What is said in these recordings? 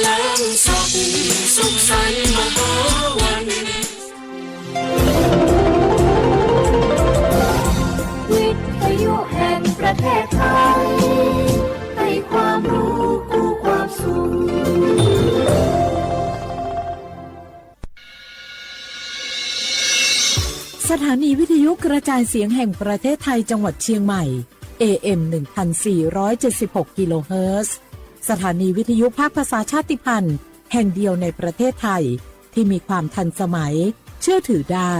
ลังสดสุขสันต์มหาวันวิทยุแห่งประเทศไทยให้ความรู้คู่ความสุขสถานีวิทยุกระจายเสียงแห่งประเทศไทยจังหวัดเชียงใหม่ AM 1476 กิโลเฮิรตซ์สถานีวิทยุภาคภาษาชาติพันธุ์แห่งเดียวในประเทศไทยที่มีความทันสมัยเชื่อถือได้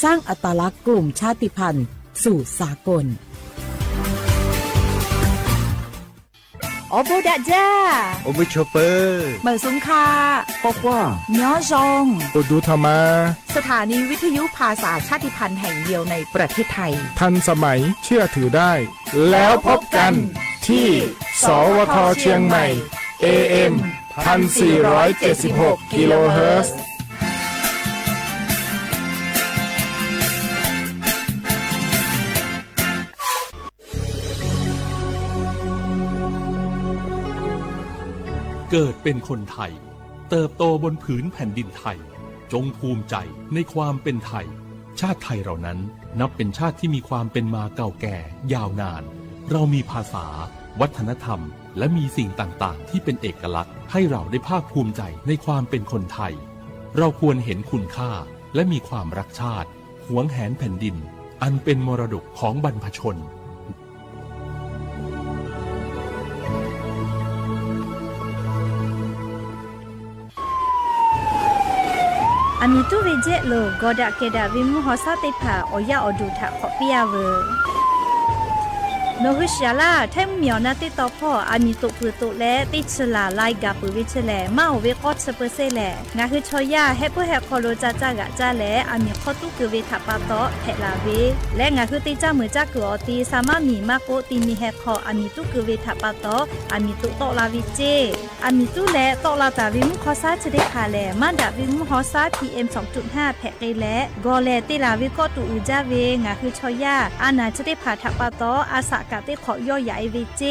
สร้างอัตลักษณ์กลุ่มชาติพันธุ์สู่สากลโอโบดะจ้าโอเวชเปอร์เหมือสุงคาปอกว่าย้อซงปดูธรรมาสถานีวิทยุภาษาชาติพันธุ์แห่งเดียวในประเทศไทยทันสมัยเชื่อถือได้แล้วพบกันที่สวทเชียงใหม่ AM 1476 กิโลเฮิรตซ์เกิดเป็นคนไทยเติบโตบนผืนแผ่นดินไทยจงภูมิใจในความเป็นไทยชาติไทยเรานั้นนับเป็นชาติที่มีความเป็นมาเก่าแก่ยาวนานเรามีภาษาวัฒนธรรมและมีสิ่งต่างๆที่เป็นเอกลักษณ์ให้เราได้ภาคภูมิใจในความเป็นคนไทยเราควรเห็นคุณค่าและมีความรักชาติหวงแหนแผ่นดินอันเป็นมรดกของบรรพชนอามิตุเวเจโลกอดะเกดะวิมุหอซาเตผาออยาอดูทะขอเปียเวโนหุชยาลาไทมุเมียวนาติตอพ่ออามิตุปุตุแลติชลาไลกาปุวิชแลมาเวกอดสเปเซแลงาคือชอยาเฮปุเฮคอโลจาจากะจาแลอามิขอตุกเวทะปาตอเทลาเวและงาคือติจามือจักอตีสามามีมาโกติมีเฮคออามิตุกเวทะปาตออามิตุตอลาวิเจอามิตุแลตอลาตาวิมุขอซาชเดคาแลมาดาวิมุขอซา PM 2.5 แพเกแลกอแลติลาวิกอตุอูจาเวงาคือชอยาอานาชเดผาทะปาตออาสากะเตขอย่อใหญ่เวเจ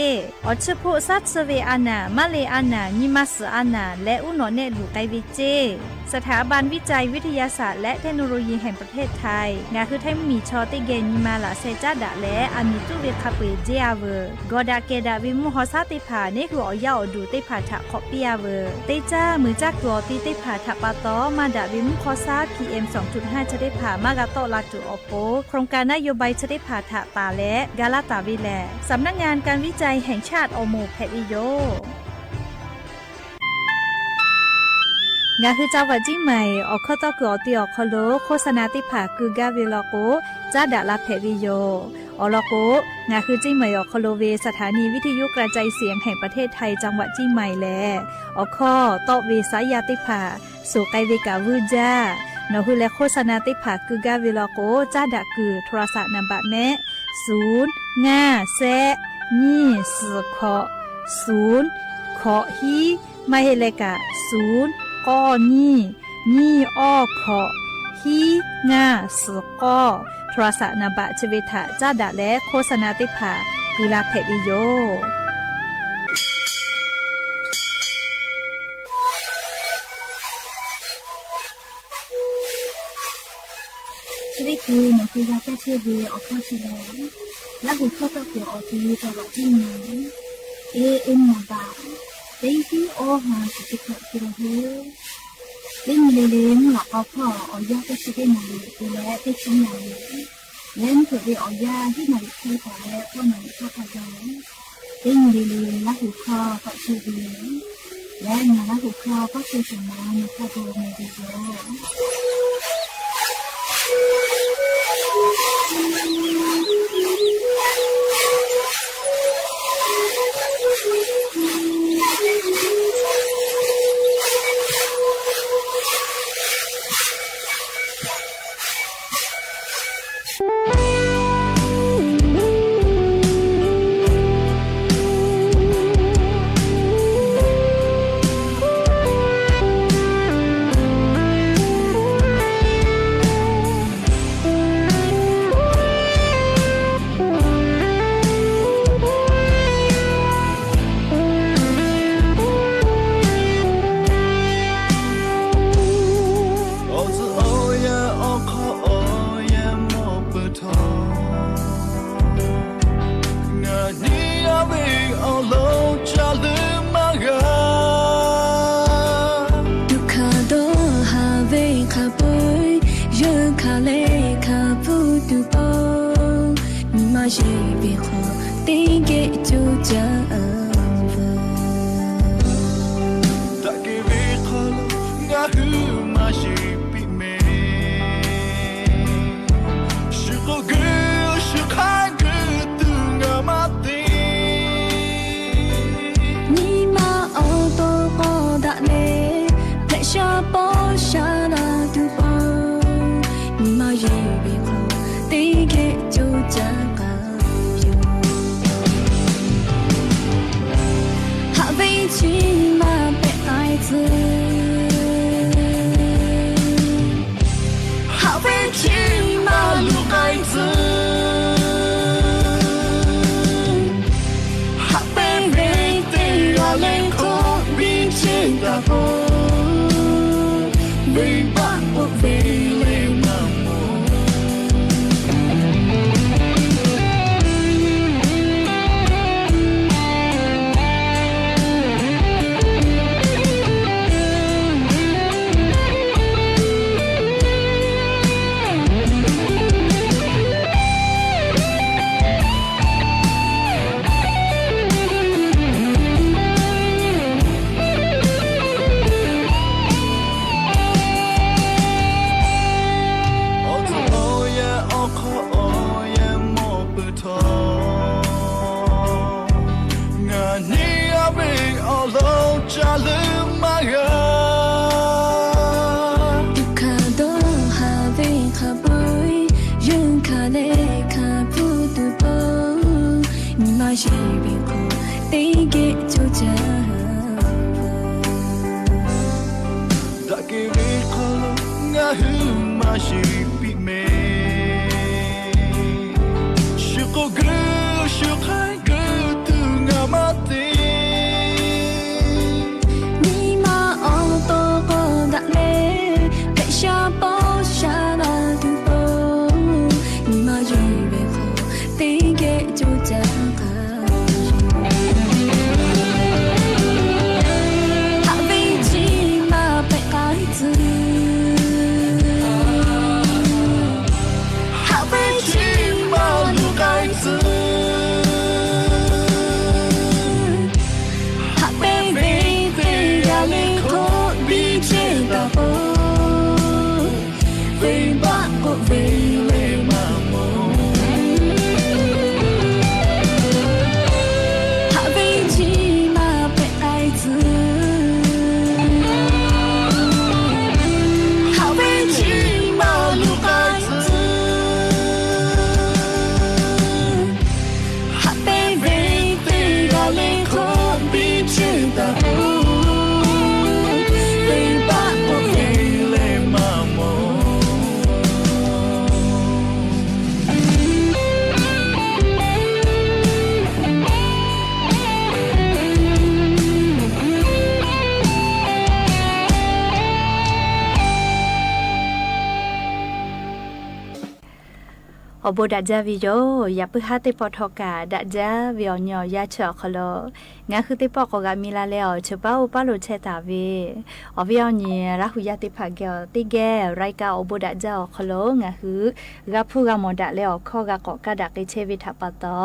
อชโพซัดเซเวอานามาเลอานานิมัสอานาและอุโนเนลูไกเวเจสถาบันวิจัยวิทยาศาสตร์และเทคโนโลยีแห่งประเทศไทยงาคือไทยมีชอติเกนิมาลาเซจาดะและอามิตุเวคาเปเจอาเวกอดาเกดาวิมุฮอซาติผาเนหัวอย่อดูเตผาทะขอเปียเวเตจ้ามือจักตัวตีเตผาทะปาตอมาดาวิมุฮอซา PM 2.5 จะได้ผามากาโตลาตุอโปโครงการนโยบายจะได้ผาทะตาและกาลาตาวิแลสำนักงานการวิจัยแห่งชาติอโมแพทิโยงาคือเจ้าวัดจิใหม่ออกข้อต่อคืออติออกคโลโฆษณาติผาคือกาเวลโกจ้าดาลาแพวิโยอลโกงาคือจิใหม่ออกคโลเวสถานีวิทยุกระจายเสียงแห่งประเทศไทยจังหวัดจิใหม่แลออกข้อต่อเวสายาติผาสู่ไกเวกาวูจ้านอคือและโฆษณาติผาคือกาเวลโกจ้าดาคือโทรศัพท์นำบัตรแนะ0 5 แซนี่สือขอ0ขอฮีไม่ให้เลกะ0ก้อนี่อ้อขอฮีงาสือก้อโทรศัพท์นบะชเวทะจ้าดะและโฆษณาติผากุลาเพดิโยชีวิตคือหนูคือยาแก้เชื้อดีออกข้อชีแล้วและหุ่นข้อต่อคือออกทีตลอดที่ไหนAM มาบาเต็งที่โอหาสุดที่กิโลเฮิรตซ์เล่นเล่นหลักเอาพ่อเอายาแก้เชื้อได้หน่อยดูแลได้ชิ้นใหญ่เล่นเกิดไปเอายาที่ไหนเคยขอแล้วก็ไหนก็ขยันเล่นเล่นและหุ่นข้อก็เชื้อดีและงานและหุ่นข้อก็เชื้อสมานในข้อตัวในดีโย是别后第给就这大给别好了，我呼嘛是比美，是个个是看个都我嘛的。你嘛奥多高达嘞，拍下包下那土包，你嘛是别后第给就这个。起码被爱子，好被起码路爱子，好被被对啊泪口比起大风，为把我为泪盲目。是别后第给就这大给别好了，我呼嘛是比美，是个个是看个都我嘛的。你嘛奥多高达嘞，拍下包下那土包，你嘛是别后第给就这。อบูดัจจาวิโยอย่าเพิ่งหาติปอทอกาดัจจาวิโอเนียยาเชอคลองาคือติปอกกามีลาแล้วเชป้าอุปาโลเชตาเวอวิโอเนียรักหุยาติภาเกอติแกไรกาอบูดัจจาคลองาคือกับผู้กามอดะแล้วข้อกะกอกะดักเชวิทัปตอ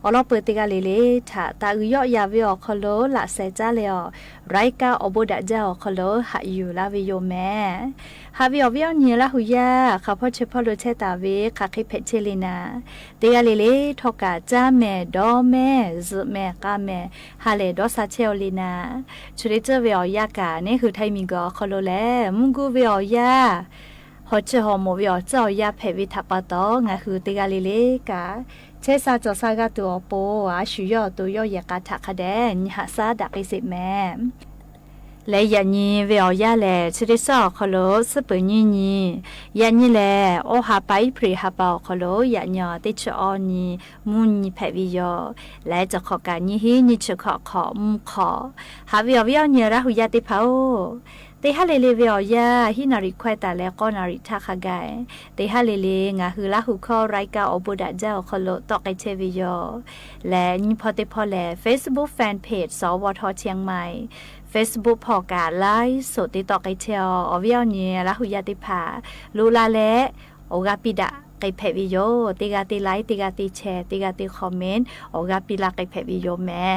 อลอเปิดติกาเลถาตาอุยอยาวิโอคลอละเซจาแล้วไรกาอบูดัจจาคลอหะอยู่ลาวิโยแม่ฮาวิโอวิโอเนียรักหุยาข้าพ่อเชป้าโลเชตาเวคาคิเพเชลินาเตียเลทอกาจ้าแม่ดอแม่ซึแม่กาแม่ฮาเลดอซาเชลลีนาชุริเจเวียยากานี่คือไทยมีกอคอโลแลมุงกูเวียยาฮอเจฮอโมเวียเจ้ายาเพวิทัปตองาคือเตียเลกาเชซาจอซากาตัวโปอาชุยอตัวยอยากาทักคะแดนหาซาดักอิสิแม่และยันยีเวียยาแลชริซอคโลสเปญีนียันยีแลโอหาไปพรีฮาเปาคโลยันยอติชออนีมุนยีแพวิโยและจะขอการยีฮีนิชขอมุขอหาเวียเนียระหุยาติเผาเตฮาเลเลเวียาฮินาริควตาและก็นาริทาคากายเตฮาเลเลงาฮือละหุคอไรกาอบุดาเจ้าคโลตอกไอเชวิโยและนิพอเตพอแล Facebook Fanpage สวทเชียงใหม่Facebook พอกาไลฟ์สดติดต่อไกเชียวอวิโอเนียและหุยาติภาลูลาและโอกาปิดะไก กเพวิโยติกาติไลค์ติกาติแชร์ติกาติคอมเมนต์โอกาปิลาไกเพวิโยแม่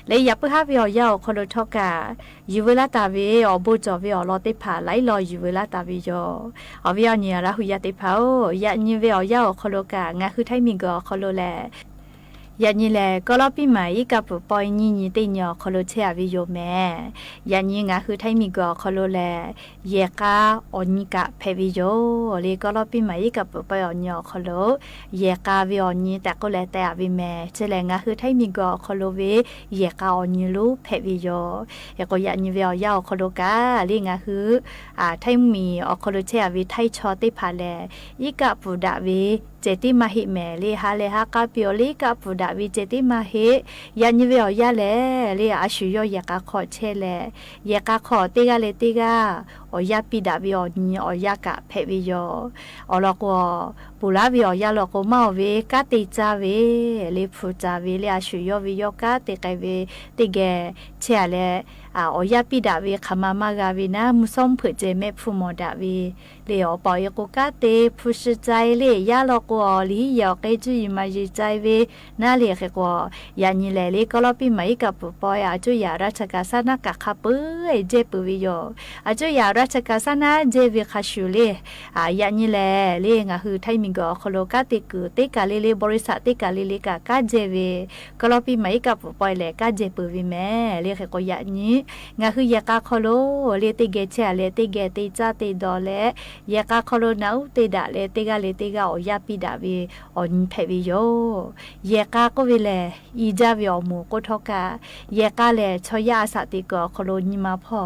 เลยอย่าเพิ่งหาวิอยาคนรู้ทอกาอยู่เวลาตาวิอบุจวิอรอติผาไลรออยู่เวลาตาวิโยเอาวิอเนี่ยละหุยาติผาอย่านี่วิอยาคนรู้กางาคือไทยมีก็คนรู้แลยันนี่แหละก็รอปีใหม่กับปอยนี่ติญอคอโลเชอวิโยแม่ยันนี่งาคือไทยมีก็คอโลแลเยกาอนิกะเพวิโยเลยก็รอปีใหม่กับปอยญอคอโลเยกาวิอนี่แต่ก็แลแต่อวิแม่เจแลงาคือไทยมีก็คอโลเวเยกาอนิลูเพวิโยยก็ยันนี่วิอยาคอโลกาเลยงาคือไทยมีอคอโลเชอวิไทยชอติพาแลอีกับปุดาวิเจติมาหิแม่เลยฮาเลฮากาปิโอลิกับปุดาวิเจติมาหิยันนี่วิอยาแลเลยอาชุยอยากาขอเชแลอยากาขอติกาเลติกาอยาปิดาวิอนี่อยากะเพวิโยอลก็ปุลาวิอยาลก็มาเวกาติจาเวเลฟูจาเวเลยอาชุยวิโยกาติกาเวติเกเชเลอยาปิดาวิขมามากาวินะมุสมเผเจเมฟูโมดาวิเลยอปอยกกาเตฟูชใจเลยยาลก็ลียอเกจุยมาจิใจเวนาเลยเขก็ยานี่แลเลยก็ลอปีใหม่กับปอยอาจุยาราชกาสนากะขับเจปุวิโยอาจุยาราชกาสนาเจวิคาชูเลยานี่แลเลยงาคือไทยมิงก็คโลกาติกุติกาเลบริษัทติกาเลกากาเจเวก็ลอปีใหม่กับปอยแลกาเจปุวิแม่เลยเขก็ยานี้งาคือยากาคโลเลติเกเชเลติเกติจาติดอเลยากาคโลนาอุติดาเลติกาเลติกาอยาปิดาวิออนเพวิโยยากาก็วิเลอีจาวิอมูก็ทอกายากาเลชอยาสติกอคโลนิมาพ่อ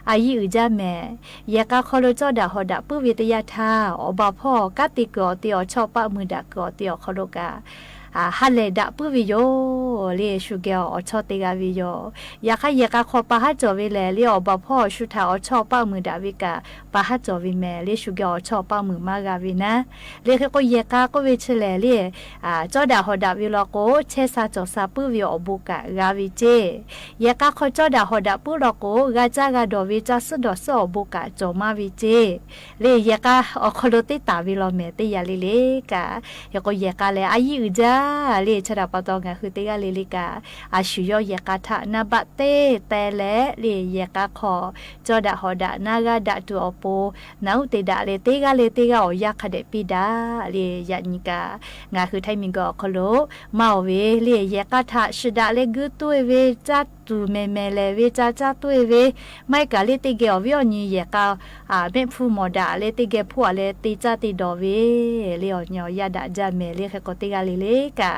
อายิอุจาแม่ยากาคโลจอดาหอดาปุวิทยาทาอบาพ่อกาติกอติอชอบปะมือดากอติอคโลกาฮัลเลดาปุวิโยเลชูเกอชอติกาวิโยยาคายากาขอปะฮัจอวิเลเลอบาพ่อชุทาอชอบปะมือดาวิกาปะฮัจอวิแม่เลชูเกอชอบปะมือมากาวินะเลก็ยากาก็เวเชเลเลจอดาหอดาวิลโกเชซาจอซาปุวิโอบุกากาวิเจยากาขอจอดาหอดาปุลโกกาจากาดอวิจาสดอสอบุกาจอมาวิเจเลยากาอคโลติตาวิโลเมติยาลิเลกายก็ยากาเลอายิอุจาเลชราปตองคือติกาเลลิกาอาชุยยากาทะนาบะเตแต่และเลยากาขอจอดาหอดานากาดาตุอโปนาอุติดาเลติกาอยากขะเดปิดาเลยานิกางาคือไทยมิงก็คโลมาเวเลยากาทะชดาเลกุตุเวจัตตูเมเลเวจาตุเวไม่กะเลติเกอวิอนียากาเมฟูโมดาเลติเกพัวเลติจาติดอเวเลอญอยาดาจาเมเลเขก็ติกาเลกา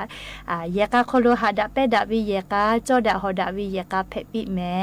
ยากาโคโลหาดาเปดาวิยากาจอดาหอดาวิยากาเพปิแม่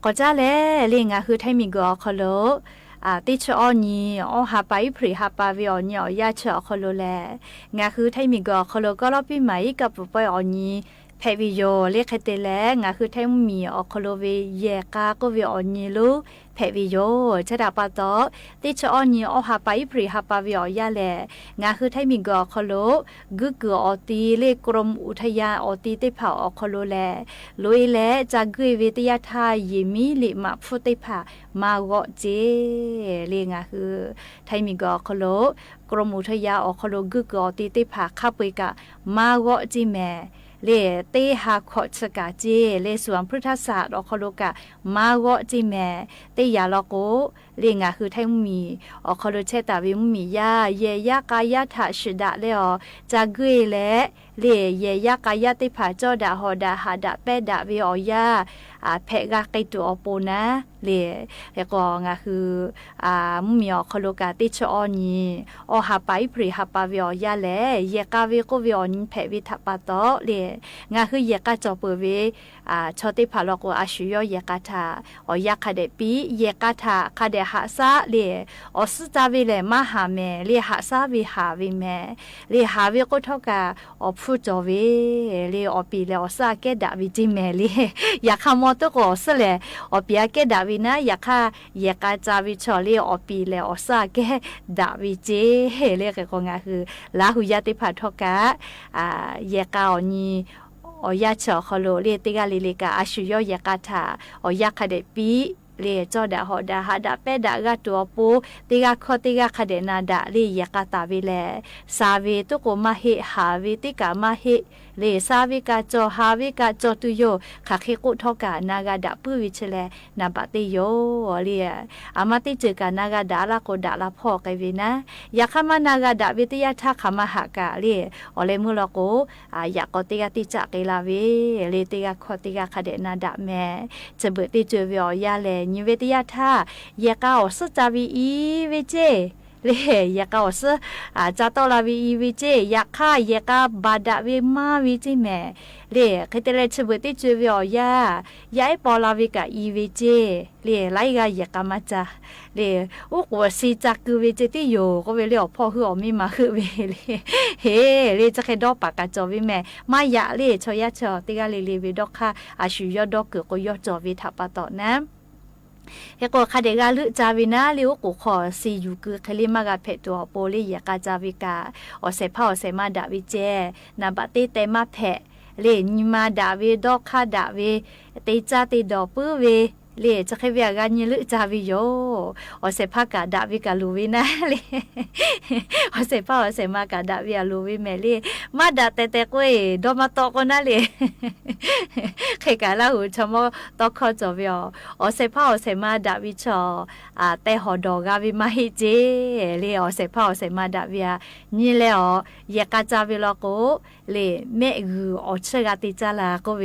ก็จ้าแลเรียงาคือไทยมีก็คโลติชอนีหาไปพริหาปาวิอนียาชอคโลแลงาคือไทยมีก็คโลก็รอปีใหม่กับปอยอนีแพวิโยเรียกเตแลงาคือไทยมีคโลเวเยกาก็วิอนีลูแพวิโยชะดาปาตอติชอนีหาไปพริหาปาวิอยาแลงาคือไทยมีก็คโลกึกอตีเลกรมอุทยานตีเตผาคโลแลลุยแลจากกึวิทยาทายิมีลิมาฟุเตผามาวะเจเรียงาคือไทยมีก็คโลกรมอุทยานคโลกึกอตีเตผาคาปุยกะมาวะจิแมเลเตหาขอสกาเจเลสวนพุทธศาสตร์คโลกะมาวะจิแมเตยาลโกเรียงาคือไทยมีคโลเชตาวิมมียาเยยากายาทะชิดะเลอจากกึเลเลเยยากายาติผาจอดาหอดาหาดาเปดาวิอยาเพกาไกตัวอปูนะเลก็งาคือมุมีคโลกาติชอนีหาไปพริหาปาวิอยาแลเยกาวิโกวิอนีเพวิทัปาโตเลงาคือเยกาจอเปเวชอติผาลกอาชุยเยกาทายาคาเดปีเยกาทาคาเดหาซาเลสจาวิเลมหาเมเลหาซาวิหาวิเมเลหาวิโกทกาพูจอเวเลปีเลซาเกดาวิจิเมเลอยากขโมยตัวก็สเลปีอาเกดาวินะอยากข้าอยากจาวิชอเลปีเลซาเกดาวิเจเลก็คงคือลาหุยาติพัทกาอยากเอานียาชอคโลเลติกาลิลิกาอาชุยอยากาทาอยากคาเดปีเลจอดาหอดาหาดาเปดากาตัวปูติกาคอติกาคาเดนาดาเลยากาตาวิเลสาวิตุโกมาเฮหาวิติกามาเฮเลสาวิกาจอหาวิกาจอตุโยคาเคกุทอกานากาดาปุวิเชเลนาปติโยเลียอามาติเจกานากาดาลาโกดาลาพ่อไกวินะยาคามานากาดาวิทยาทาคามหากาเลเลมุลโกยากติกาติจักเกลาเวเลติกาคอติกาคาเดนาดาแมจะเบิดติเจวิอยาเลนิเวติยาทายากาอสจาวีอีเวเจเลยากาอสจาตอลาวีอีเวเจยาคายากาบาดาเวมาวิจิแมเลคเตเลชเบติจูวิอยายาปอลาวิกาอีเวเจเลไลกายากามาจาเลอุกวสิจักเวเจติโยก็เวเลอพ่อคืออมีมาคือเวเลเฮเลจะเคดอปากาจอวิแมมายาเลชอยาชอติกาเลเลวิดอกค่ะอาชุยอดอกเกก็ยอจอวิทัปตอนะเฮก็คาเดกาลุจาวินาลิวกุขอซีอยู่คือคลิมากาเพตัวโปลียากาจาวิกาอเซพาอเซมาดาวิเจนาบติเตมาเพเลนิมาดาวิดอกคาดาวิเตจาติดอปืเวเลจะเคเวียกันยิลุจาวิโยอเซพากาดาวิกาลูวินะเลอเซพาอเซมากาดาวิอาลูวิเมเลมาดาเตเตกเวดอมาตอกนะเลเคกาลาหูชมตอกขอจอวิอเซพาอเซมาดาวิชอเตหอดอกาวิมาฮิเจเลอเซพาอเซมาดาวิอานี่เลอยากาจาวิลโกเลเมกูอเชกาติจาลาโกเว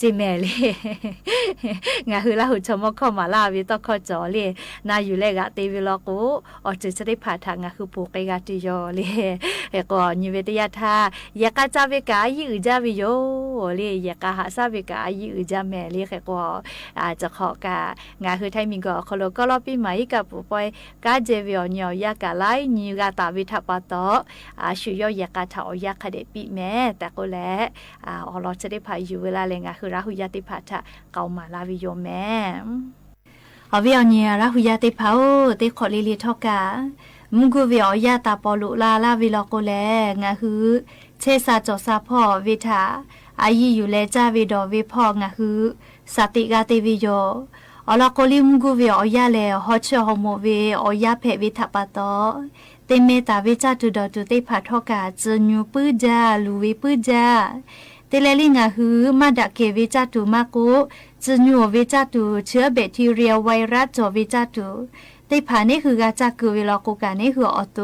จิเมเลงาฮือลาหูชมเข้ามาลาวิตอขอจอเลนาอยู่เลกะเตวิลโกอจะได้ผ่าทางงาคือปูกกาติโยเลก็นิเวตยาทายากาจาวิกายิอุจาวิโยเลยากาหาซาวิกายิอุจาแม่เลก็จะขอกางาคือไทยมีก็คโลก็รอปีใหม่กับปูปอยกาเจวิโอเนียยากาไลนิกาตาวิทัปโตชุยยากาทาอยากคาเดปิแม่แต่ก็แลเราจะได้พาอยู่เวลาเลยงาคือราหุยาติพัทะเกามาลาวิโยแม่เอาวิโอเนียราหุยาติพาเตขอลิลิทอกามุกุวิโอยาตาปอลุลาลาวิลโกแลงาคือเชซาจอซาพ่อวิทาอายีอยู่เลจาวิดอวิพ่องาคือสติกาติวิโยอลาโกลิมุกุวิโอยาเลฮอชฮโมเวโอยาเพวิทัปโตเตเมตาวิจาตุดอตุเตพัทกาจญูปื้จาลูวิปื้จาเตเลลิงาฮือมาดะเควิจาตุมาโกจญูวิจาตุเชื้อแบคทีเรียไวรัสจอวิจาตุเตผานี่คือกาจากือเวลาโกกานี่คือออโต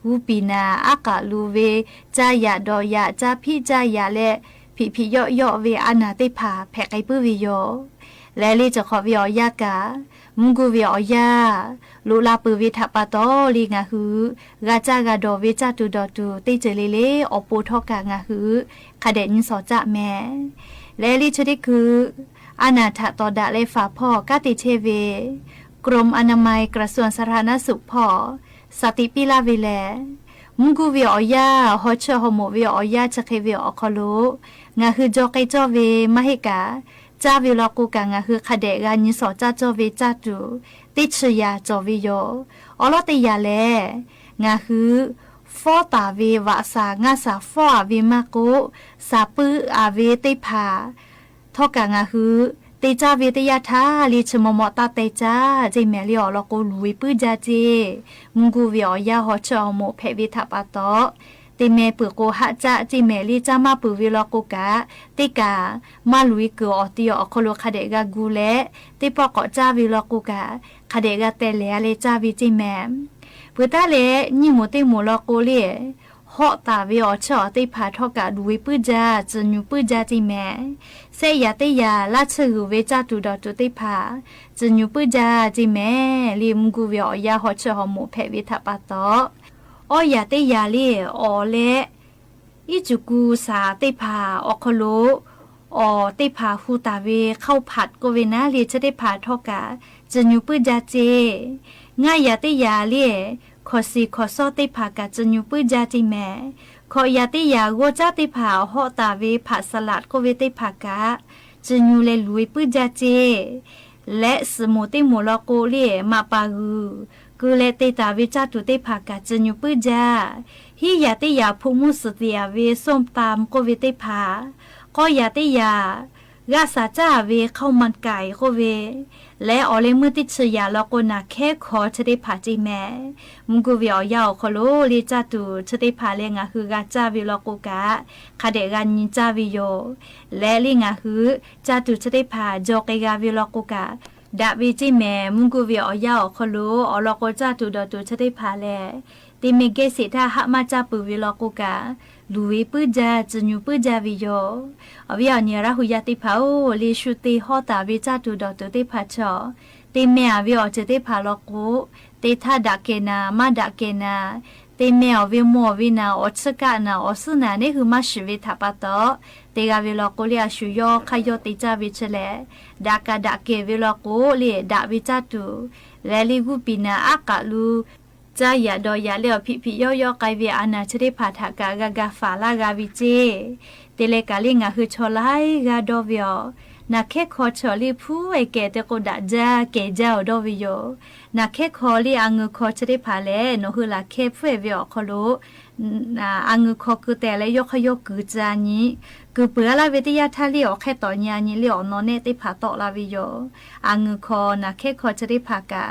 วูปีนาอากาลูเวจายาดอยาจาพี่จายาและพี่ย่อเวอานาเตผาแพกไกปื้อวิโยและลีจะขอวิอยากามุกุวิอยาลูลาปืวิทัปโตลีงาฮือกาจากาดอวิจาตุดอตุติเจเลเลอปูทอกางาฮือคาเดนิสอจะแม่และลีชดิคือ อานาถตอดะเลฝาพ่อกาติเชเวกรมอนามัยกระทรวงสาธารณสุขพ่อสติปิลาเวแลมุงกูเวออยาฮอชฮอโมเวออยาจะเคเวอคอโลงาคือจอไกจอเวมะเฮกาจ้าเวลอกูกางาคือคาเดกานิสอจ้าจอเวจ้าจูติชยาจอเวโยอลอติยาแลงาคือฟอตาเววะสางาสาฟออาเวมาโกสาปืออาเวติพาทอกางาคือเตจาเวตยาทาลิชมมอตาเตจาเจเมลิอลอโกลุยปืจาเจมุงกูเวอยาฮอชอโมเพวิทัปาโตเตเมปืโกหะจาเจเมลิจามาปืวิลอโกกาเตกามาลุยเกออติออคโลคาเดกากูเลเตปอกอจาวิลอโกกาคาเดกาเตเลเลจาวิจิแมปืตาเลนิโมเตโมลอโกเลฮอตาเวอชอเตพาทอกาลุยปืจาจญูปืจาจิแมเซยาเตยาลาชือเวจาตุดอตุเตพาจญูปืจาจิแมลิมกูเวอยาฮอชอโมเพวิทัปาโตออยาเตยาเลออเลอิจุกูสาเตพาออคโลออเตพาฮูตาเวเข้าผัดโกเวนาเลจะได้พาทอกาจญูปืจาเจง่ายาเตยาเลขอสีขอซอเตพากาจญูปืจาจิแมขอยาเตยาโกจาเตพาฮอตาเวผัดสลัดโกเวเตพากาจญูเลลุยปืจาเจและสมุเตโมลอโกเลมาปากูกูเลเตตาเวจาตุเตพากาจญูปืจาฮิยาเตยาพุมุสเตียเวส้มตามโกเวเตพาก็ยาเตยากาสาจาเวเข้ามันไก่โกเวและออเลมือติดเชียลอโกนาแค่ขอจะได้ผาจีแม่มุงกูเวียอยาวขโลลิจาตูจะได้ผาเลงาคือกาจาวิลอโกกะคาเดกันยินจาวิโยและลิงาคือจาตูจะได้ผาจอกกาวิลอโกกะดาวิจิแม่มุงกูเวียอยาวขโลอลอโกจาตูดอตูจะได้ผาเลติเมเกสิทาหะมาจาปุวิลอโกกะลุยปืจาจญูปืจาวิโยอวิยาเนียระหุยาติภาโอลิชุติฮอตาวิจาตุดอตุติภาชอเตเมอวิอจะติภาลอโกเตทาดาเกนามาดาเกนาเตเมอวิโมวินาอชกะนาอสุนานี่คือมาชีวิทัปโตเตกาวิลอโกเลียชุยอขยอติจาวิเชเลดากาดาเกวิลอโกเลียดาวิจาตุและลิกุปินาอากาลูจายาดอยาเลียวพิย่อยๆไกเวียอานาชได้ผาถากากาฟาลากาวิเจเตเลกาลิงาคือชอไลกาดอวิโอนาแค่ขอชอลีผู้ไอแกเตโกดาจาเกเจ้าดอวิโอนาแค่ขอลีอังือขอชได้ผาเลโนคือลาแค่ผู้เวิโอคโลอังือขอคือแต่และยกขยกคือจานี้คือเปื่อลาเวติยาทาลีออแค่ต่อญานี้ลีออนอเนติผาตอลาวิโออังือขอนาแค่ขอชได้ผากา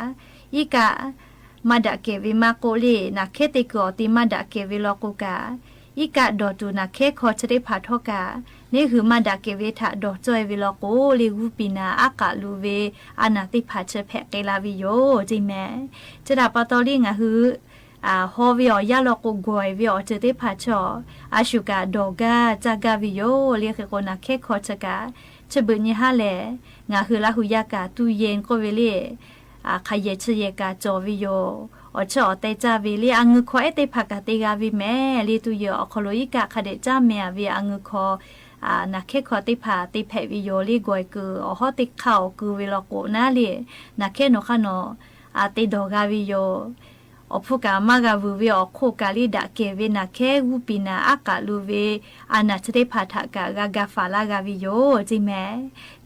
อีกะมาดาเกวิมาโกเลนาเคติกอติมาดาเกวิลอโกกาอีกะดอตูนาเคขอจะได้ผาทอกานี่คือมาดาเกวิทะดอจอยวิลอโกเลกุปินาอากาลูเวอานาติผาเชแพเกลาวิโยจิแมจะดาปาตอลิงะฮือฮอวิอยาลอโกกอยวิอจะได้ผาชออาชุกาดอกาจากาวิโยเรียกโกนาเคขอชกาจะเบิญญฮาแลงะฮือลาหุยากาตุเยนโกเวเลขยเชยกาจอวิโยอชอเตจาวิลีอังือคอเอเตภากาเตกาวิแม่ลีตุเยอคโลยิกาคเดจาเมียวิอังือคอนักเคขอติผาติแพวิโยลีกวยคืออฮอติเข้าคือวิลโกนาลีนักเคโนคานอติดอกาวิโยอพุกามากาวูวิอโคกาลิดาเกวินักเควูปินาอากาลูเวอานาชเตผาทากากาฟาลากาวิโยจิแม่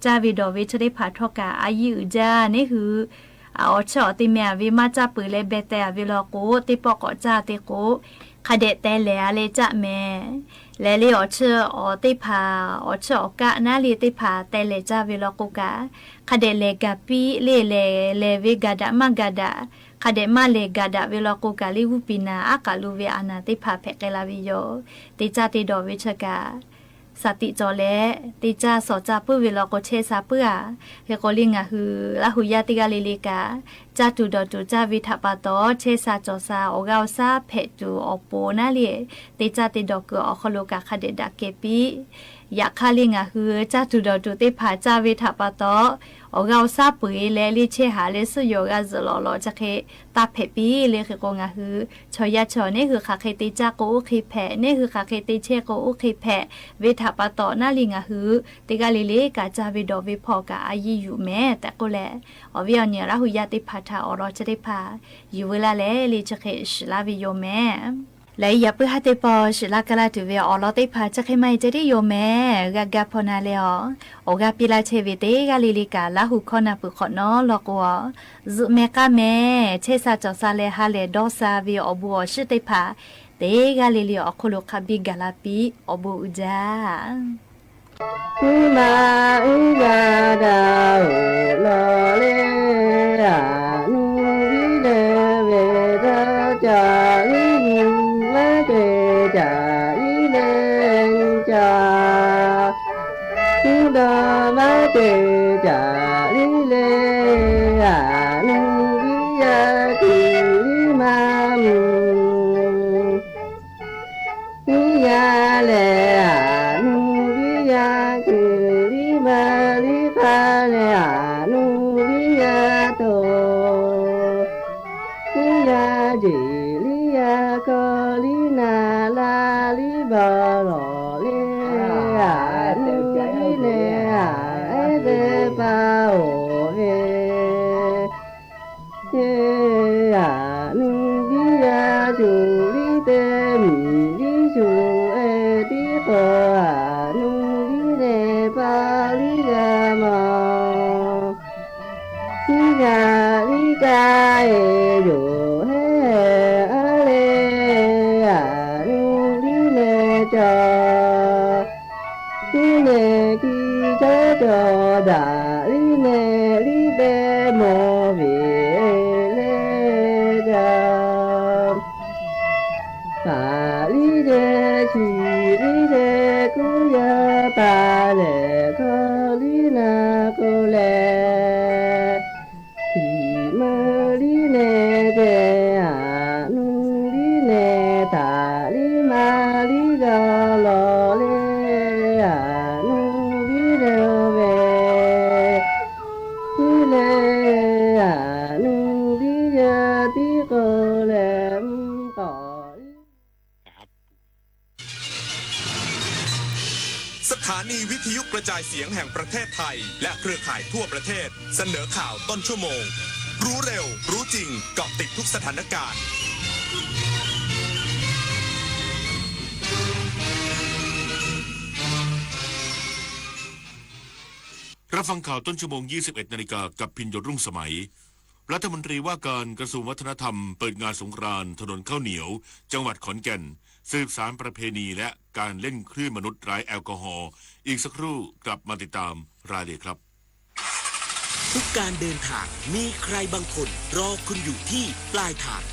จาวิโดวิชเตผาทอกาอายุจานี่คืออชอติเมียวิมาจาปือเลเบเตวิลโกติปอกอจาติโกคาเดเตเลเลจะแม่และเลอชอติพาอชอกะนาลีติพาเตเลจาวิลโกกาคาเดเลกาปีเลวิกาดามากาดาคาเดมาเลกาดาวิลโกกาลิวุปินาอากาลูเวอานาติพาเพเกลาวิโยติจาติดอวิชกาสติจอเลติจาสอจาปื้อเวลาโกเชซาเปื้อเฮโกลิงะฮือละหุยาติกาลิลิกาจาตุดอตุจาวิทัปาโตเชซาจอซาโอกาซาเพจูอโปนาลีติจาติดอกอคโลกาคาเดดาเกปิยาคาลิงะฮือจาตุดอตุติผาจาวิทัปาโตอ อเราซาปุยเลลิเชหาเลสุโยกาซลอลอจะเคตาเพปีเลคือโกงาฮือชอยาชอนี่คือคาเคติจากโกอุคิแพนี่คือคาเคติเชโกอุคิแพเวทาปะตอนาลิงาฮือติกาเลเลกาจาเวดอเวพอกาอายีอยู่แม่แต่ก็แลอวิอเนียราหุยาติพาทาอรอจะได้พาอยู่เวลาเลลิจะเคชลาวิโยแม่และอย่าเพื่อให้เตปอชลากาลาตุเวออลอเตพาจะให้ไม่จะได้โยแม่กะพอนาเลอโอกาปิลาเชเวเตกาลิลิกาลาหุคอนาปุขอนอลอกวซุเมกาแม่เชซาจอซาเลฮาเลดอซาเวอบัวชิเตพาเตกาลิลิอโคโลคาบิกาลาปิอบูอุจามาอุกาดาโอลอเลอานุวิเลเวทาจาลิมะเกจาลิเลจาอุดามะเกจาลิเลอานุวิยาติลิมามุวิยาเลอานุวิยาติลิมาลิคาเลอานุวิยาโตวิยาจิลิยาโกลินาลาลิบาโลลิอานุวิเลอาเอเดปาโอเฮเยอานุวิยาจุลิเตมิลิจุเอติโกอานุวิเลปาลิกามอลิกาลิกาเอโยเฮอะเลอานุวิเลจาลิเลกิจาจาดาลิเลลิเบโมเวเลจาปาลิเดชิลิเดกุยาปาเลโคลินาโคเลทิมาลิเนเดอานุลิเนตาลิมาลิกาโลเลอานุลิเดเวลิเลอานุลิยาติโกเลมกอ สถานีวิทยุกระจายเสียงแห่งประเทศไทยและเครือข่ายทั่วประเทศเสนอข่าวต้นชั่วโมงรู้เร็วรู้จริงเกาะติดทุกสถานการณ์รับฟังข่าวต้นชั่วโมง 21 นาฬิกากับพินยศรุ่งสมัยรัฐมนตรีว่าการกระทรวงวัฒนธรรมเปิดงานสงกรานต์ถนนข้าวเหนียวจังหวัดขอนแก่นสืบสานประเพณีและการเล่นคลื่นมนุษย์ไร้แอลกอฮอล์อีกสักครู่กลับมาติดตามรายละเอียดครับทุกการเดินทางมีใครบางคนรอคุณอยู่ที่ปลายทาง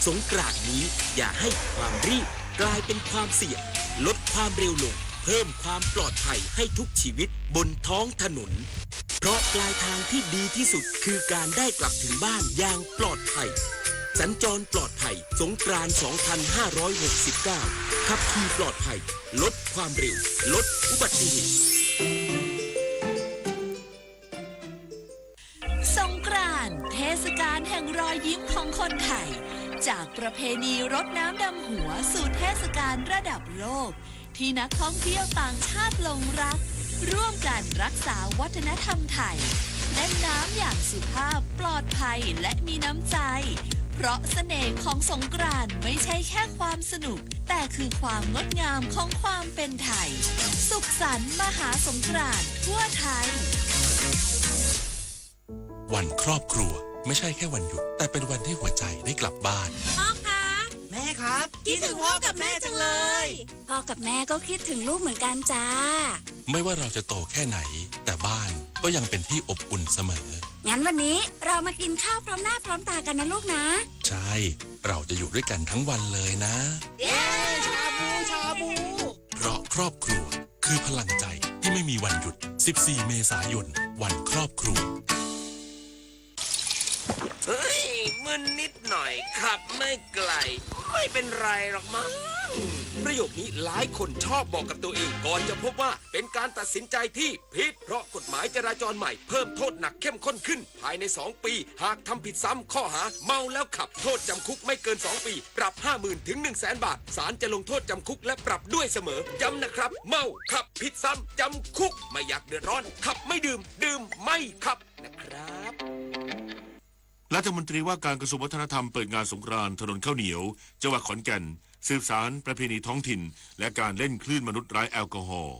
สงกรานต์นี้อย่าให้ความรีบกลายเป็นความเสี่ยงลดความเร็วลงเพิ่มความปลอดภัยให้ทุกชีวิตบนท้องถนนเพราะปลายทางที่ดีที่สุดคือการได้กลับถึงบ้านอย่างปลอดภัยสัญจรปลอดภัยสงกรานต์2569ขับขี่ปลอดภัยลดความเร็วลดอุบัติเหตุสงกรานต์เทศกาลแห่งรอยยิ้มของคนไทยจากประเพณีรดน้ำดำหัวสู่เทศกาลระดับโลกที่นักท่องเที่ยวต่างชาติหลงรักร่วมกันรักษาวัฒนธรรมไทยเล่นน้ำอย่างสุภาพปลอดภัยและมีน้ำใจเพราะเสน่ห์ของสงกรานต์ไม่ใช่แค่ความสนุกแต่คือความงดงามของความเป็นไทยสุขสันต์มหาสงกรานต์ทั่วไทยวันครอบครัวไม่ใช่แค่วันหยุดแต่เป็นวันที่หัวใจได้กลับบ้าน พ่อคะแม่ครับคิดถึงพ่อกับแม่จังเลยพ่อกับแม่ก็คิดถึงลูกเหมือนกันจ้าไม่ว่าเราจะโตแค่ไหนแต่บ้านก็ยังเป็นที่อบอุ่นเสมองั้นวันนี้เรามากินข้าวพร้อมหน้าพร้อมตากันนะลูกนะใช่เราจะอยู่ด้วยกันทั้งวันเลยนะเย้ชาบูชาบู เพราะครอบครัวคือพลังใจที่ไม่มีวันหยุด14 เมษายนวันครอบครัวเฮ้ยมื มึนนิดหน่อยขับไม่ไกลไม่เป็นไรหรอกมั้งประโยคนี้หลายคนชอบบอกกับตัวเองก่อนจะพบว่าเป็นการตัดสินใจที่ผิดเพราะกฎหมายจราจรใหม่เพิ่มโทษหนักเข้มข้นขึ้นภายใน2 ปีหากทำผิดซ้ำข้อหาเมาแล้วขับโทษจำคุกไม่เกิน2 ปีปรับ 50,000 ถึง 100,000 บาทศาลจะลงโทษจำคุกและปรับด้วยเสมอย้ำนะครับเมาขับผิดซ้ำจำคุกไม่อยากเดือดร้อนขับไม่ดื่มไม่ขับนะครับ รัฐมนตรีว่าการกระทรวงวัฒนธรรมเปิดงานสงกรานต์ถนนข้าวเหนียวจังหวัดขอนแก่นสืบสานประเพณีท้องถิ่นและการเล่นคลื่นมนุษย์ไร้แอลกอฮอล์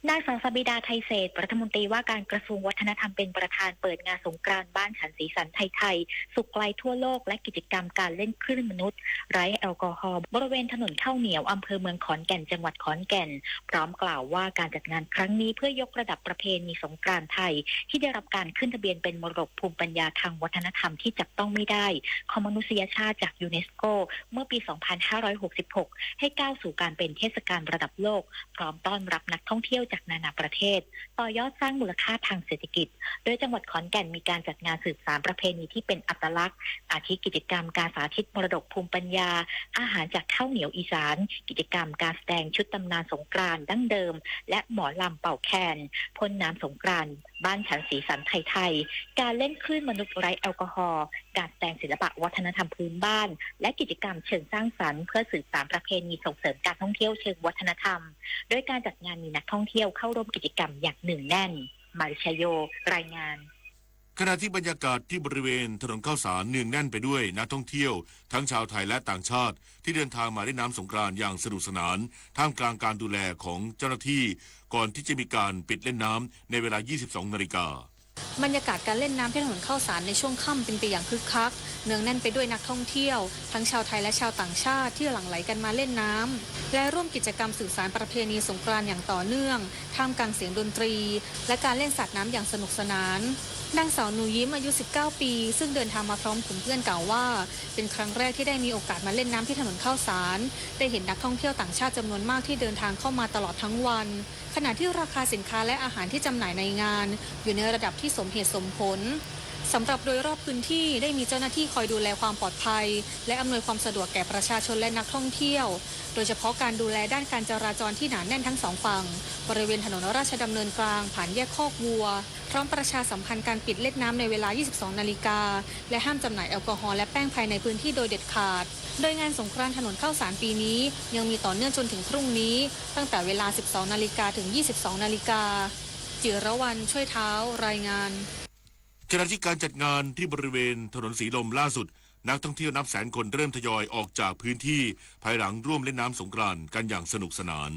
นางสังสบิดาไทยเศรษฐ์รัฐมนตรีว่าการกระทรวงวัฒนธรรมเป็นประธานเปิดงานสงกรานต์บ้านฉันสีสันไทยๆสุขไกลทั่วโลกและกิจกรรมการเล่นคลื่นมนุษย์ไร้แอลกอฮอล์บริเวณถนนข้าวเหนียวอำเภอเมืองขอนแก่นจังหวัดขอนแก่นพร้อมกล่าวว่าการจัดงานครั้งนี้เพื่อยกระดับประเพณีสงกรานต์ไทยที่ได้รับการขึ้นทะเบียนเป็นมรดกภูมิปัญญาทางวัฒนธรรมที่จับต้องไม่ได้ของมนุษยชาติจากยูเนสโกเมื่อปี 2566 ให้ก้าวสู่การเป็นเทศกาลระดับโลกพร้อมต้อนรับนักท่องเที่ยวจากนานาประเทศต่อยอดสร้างมูลค่าทางเศรษฐกิจโดยจังหวัดขอนแก่นมีการจัดงานสืบสานประเพณีที่เป็นอัตลักษณ์อาทิกิจกรรมการสาธิตมรดกภูมิปัญญาอาหารจากข้าวเหนียวอีสานกิจกรรมการแสดงชุดตำนานสงกรานต์ดั้งเดิมและหมอลำเป่าแคนพ่นน้ำสงกรานต์บ้านฉันสีสันไทยๆการเล่นคลื่นมนุษย์ไร้แอลกอฮอล์การแสดงศิลปะวัฒนธรรมพื้นบ้านและกิจกรรมเชิงสร้างสรรค์เพื่อสืบสานประเพณีส่งเสริมการท่องเที่ยวเชิงวัฒนธรรมโดยการจัดงานมีนักท่องเที่ยวเข้าร่วมกิจกรรมอย่างหนึ่งแน่นมาริชโยรายงานขณะที่บรรยากาศที่บริเวณถนนข้าวสารเนืองแน่นไปด้วยนักท่องเที่ยวทั้งชาวไทยและต่างชาติที่เดินทางมาเล่นน้ำสงกรานต์อย่างสนุกสนานท่ามกลางการดูแลของเจ้าหน้าที่ก่อนที่จะมีการปิดเล่นน้ำในเวลา 22 นาฬิกาบรรยากาศการเล่นน้ำที่ถนนข้าวสารในช่วงค่ำเป็นไปอย่างคึกคักเนืองแน่นไปด้วยนักท่องเที่ยวทั้งชาวไทยและชาวต่างชาติที่หลั่งไหลกันมาเล่นน้ำและร่วมกิจกรรมสื่อสารประเพณีสงกรานต์อย่างต่อเนื่องท่ามกลางเสียงดนตรีและการเล่นสาดน้ำอย่างสนุกสนานนางสาวหนูยิ้มอายุ19 ปีซึ่งเดินทางมาพร้อมกลุ่มเพื่อนกล่าวว่าเป็นครั้งแรกที่ได้มีโอกาสมาเล่นน้ำที่ถนนข้าวสารได้เห็นนักท่องเที่ยวต่างชาติจำนวนมากที่เดินทางเข้ามาตลอดทั้งวันขณะที่ราคาสินค้าและอาหารที่จำหน่ายในงานอยู่ในระดับที่สมเหตุสมผลสำหรับโดยรอบพื้นที่ได้มีเจ้าหน้าที่คอยดูแลความปลอดภัยและอำนวยความสะดวกแก่ประชาชนและนักท่องเที่ยวโดยเฉพาะการดูแลด้านการจราจรที่หนาแน่นทั้ง2 ฝั่งบริเวณถนนราชดำเนินกลางผ่านแยกคอกวัวพร้อมประชาสัมพันธ์การปิดเล่นน้ำในเวลา 22 นาฬิกาและห้ามจำหน่ายแอลกอฮอล์และแป้งภายในพื้นที่โดยเด็ดขาดโดยงานสงกรานต์ถนนข้าวสารปีนี้ยังมีต่อเนื่องจนถึงพรุ่งนี้ตั้งแต่เวลา 12 นาฬิกาถึง 22 นาฬิกาจิรวรรณช่วยเท้ารายงานขณะที่การจัดงานที่บริเวณถนนสีลมล่าสุดนักท่องเที่ยวนับแสนคนเริ่มทยอยออกจากพื้นที่ภายหลังร่วมเล่นน้ำสงกรานต์กันอย่างสนุกสนาน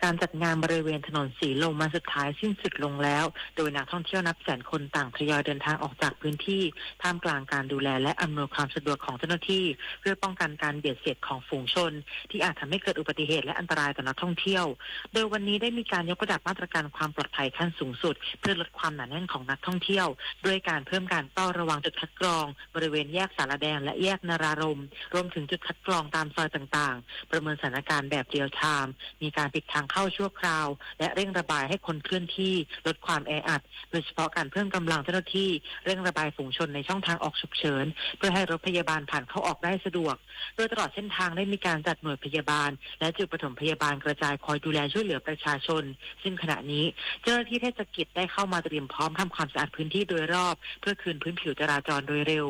การจัดงานบริเวณถนนสีลมมาสุดท้ายสิ้นสุดลงแล้วโดยนักท่องเที่ยวนับแสนคนต่างทยอยเดินทางออกจากพื้นที่ท่ามกลางการดูแลและอำนวยความสะดวกของเจ้าหน้าที่เพื่อป้องกันการเบียดเสียดของฝูงชนที่อาจทำให้เกิดอุบัติเหตุและอันตรายต่อนักท่องเที่ยวโดยวันนี้ได้มีการยกระดับมาตรการความปลอดภัยขั้นสูงสุดเพื่อลดความหนาแน่นของนักท่องเที่ยวด้วยการเพิ่มการเฝ้าระวังจุดคัดกรองบริเวณแยกสารแดงและแยกนารารมรวมถึงจุดคัดกรองตามซอยต่างๆประเมินสถานการณ์แบบเรียลไทม์มีการปิดทางเข้าชั่วคราวและเร่งระบายให้คนเคลื่อนที่ลดความแออัดโดยเฉพาะการเพิ่มกำลังเจ้าหน้าที่เร่งระบายฝูงชนในช่องทางออกฉุกเฉินเพื่อให้รถพยาบาลผ่านเข้าออกได้สะดวกโดยตลอดเส้นทางได้มีการจัดหน่วยพยาบาลและจุดปฐมพยาบาลกระจายคอยดูแลช่วยเหลือประชาชนซึ่งขณะนี้เจ้าหน้าที่เทศกิจได้เข้ามาเตรียมพร้อมทำความสะอาดพื้นที่โดยรอบเพื่อคืนพื้นผิวจราจรโดยเร็ว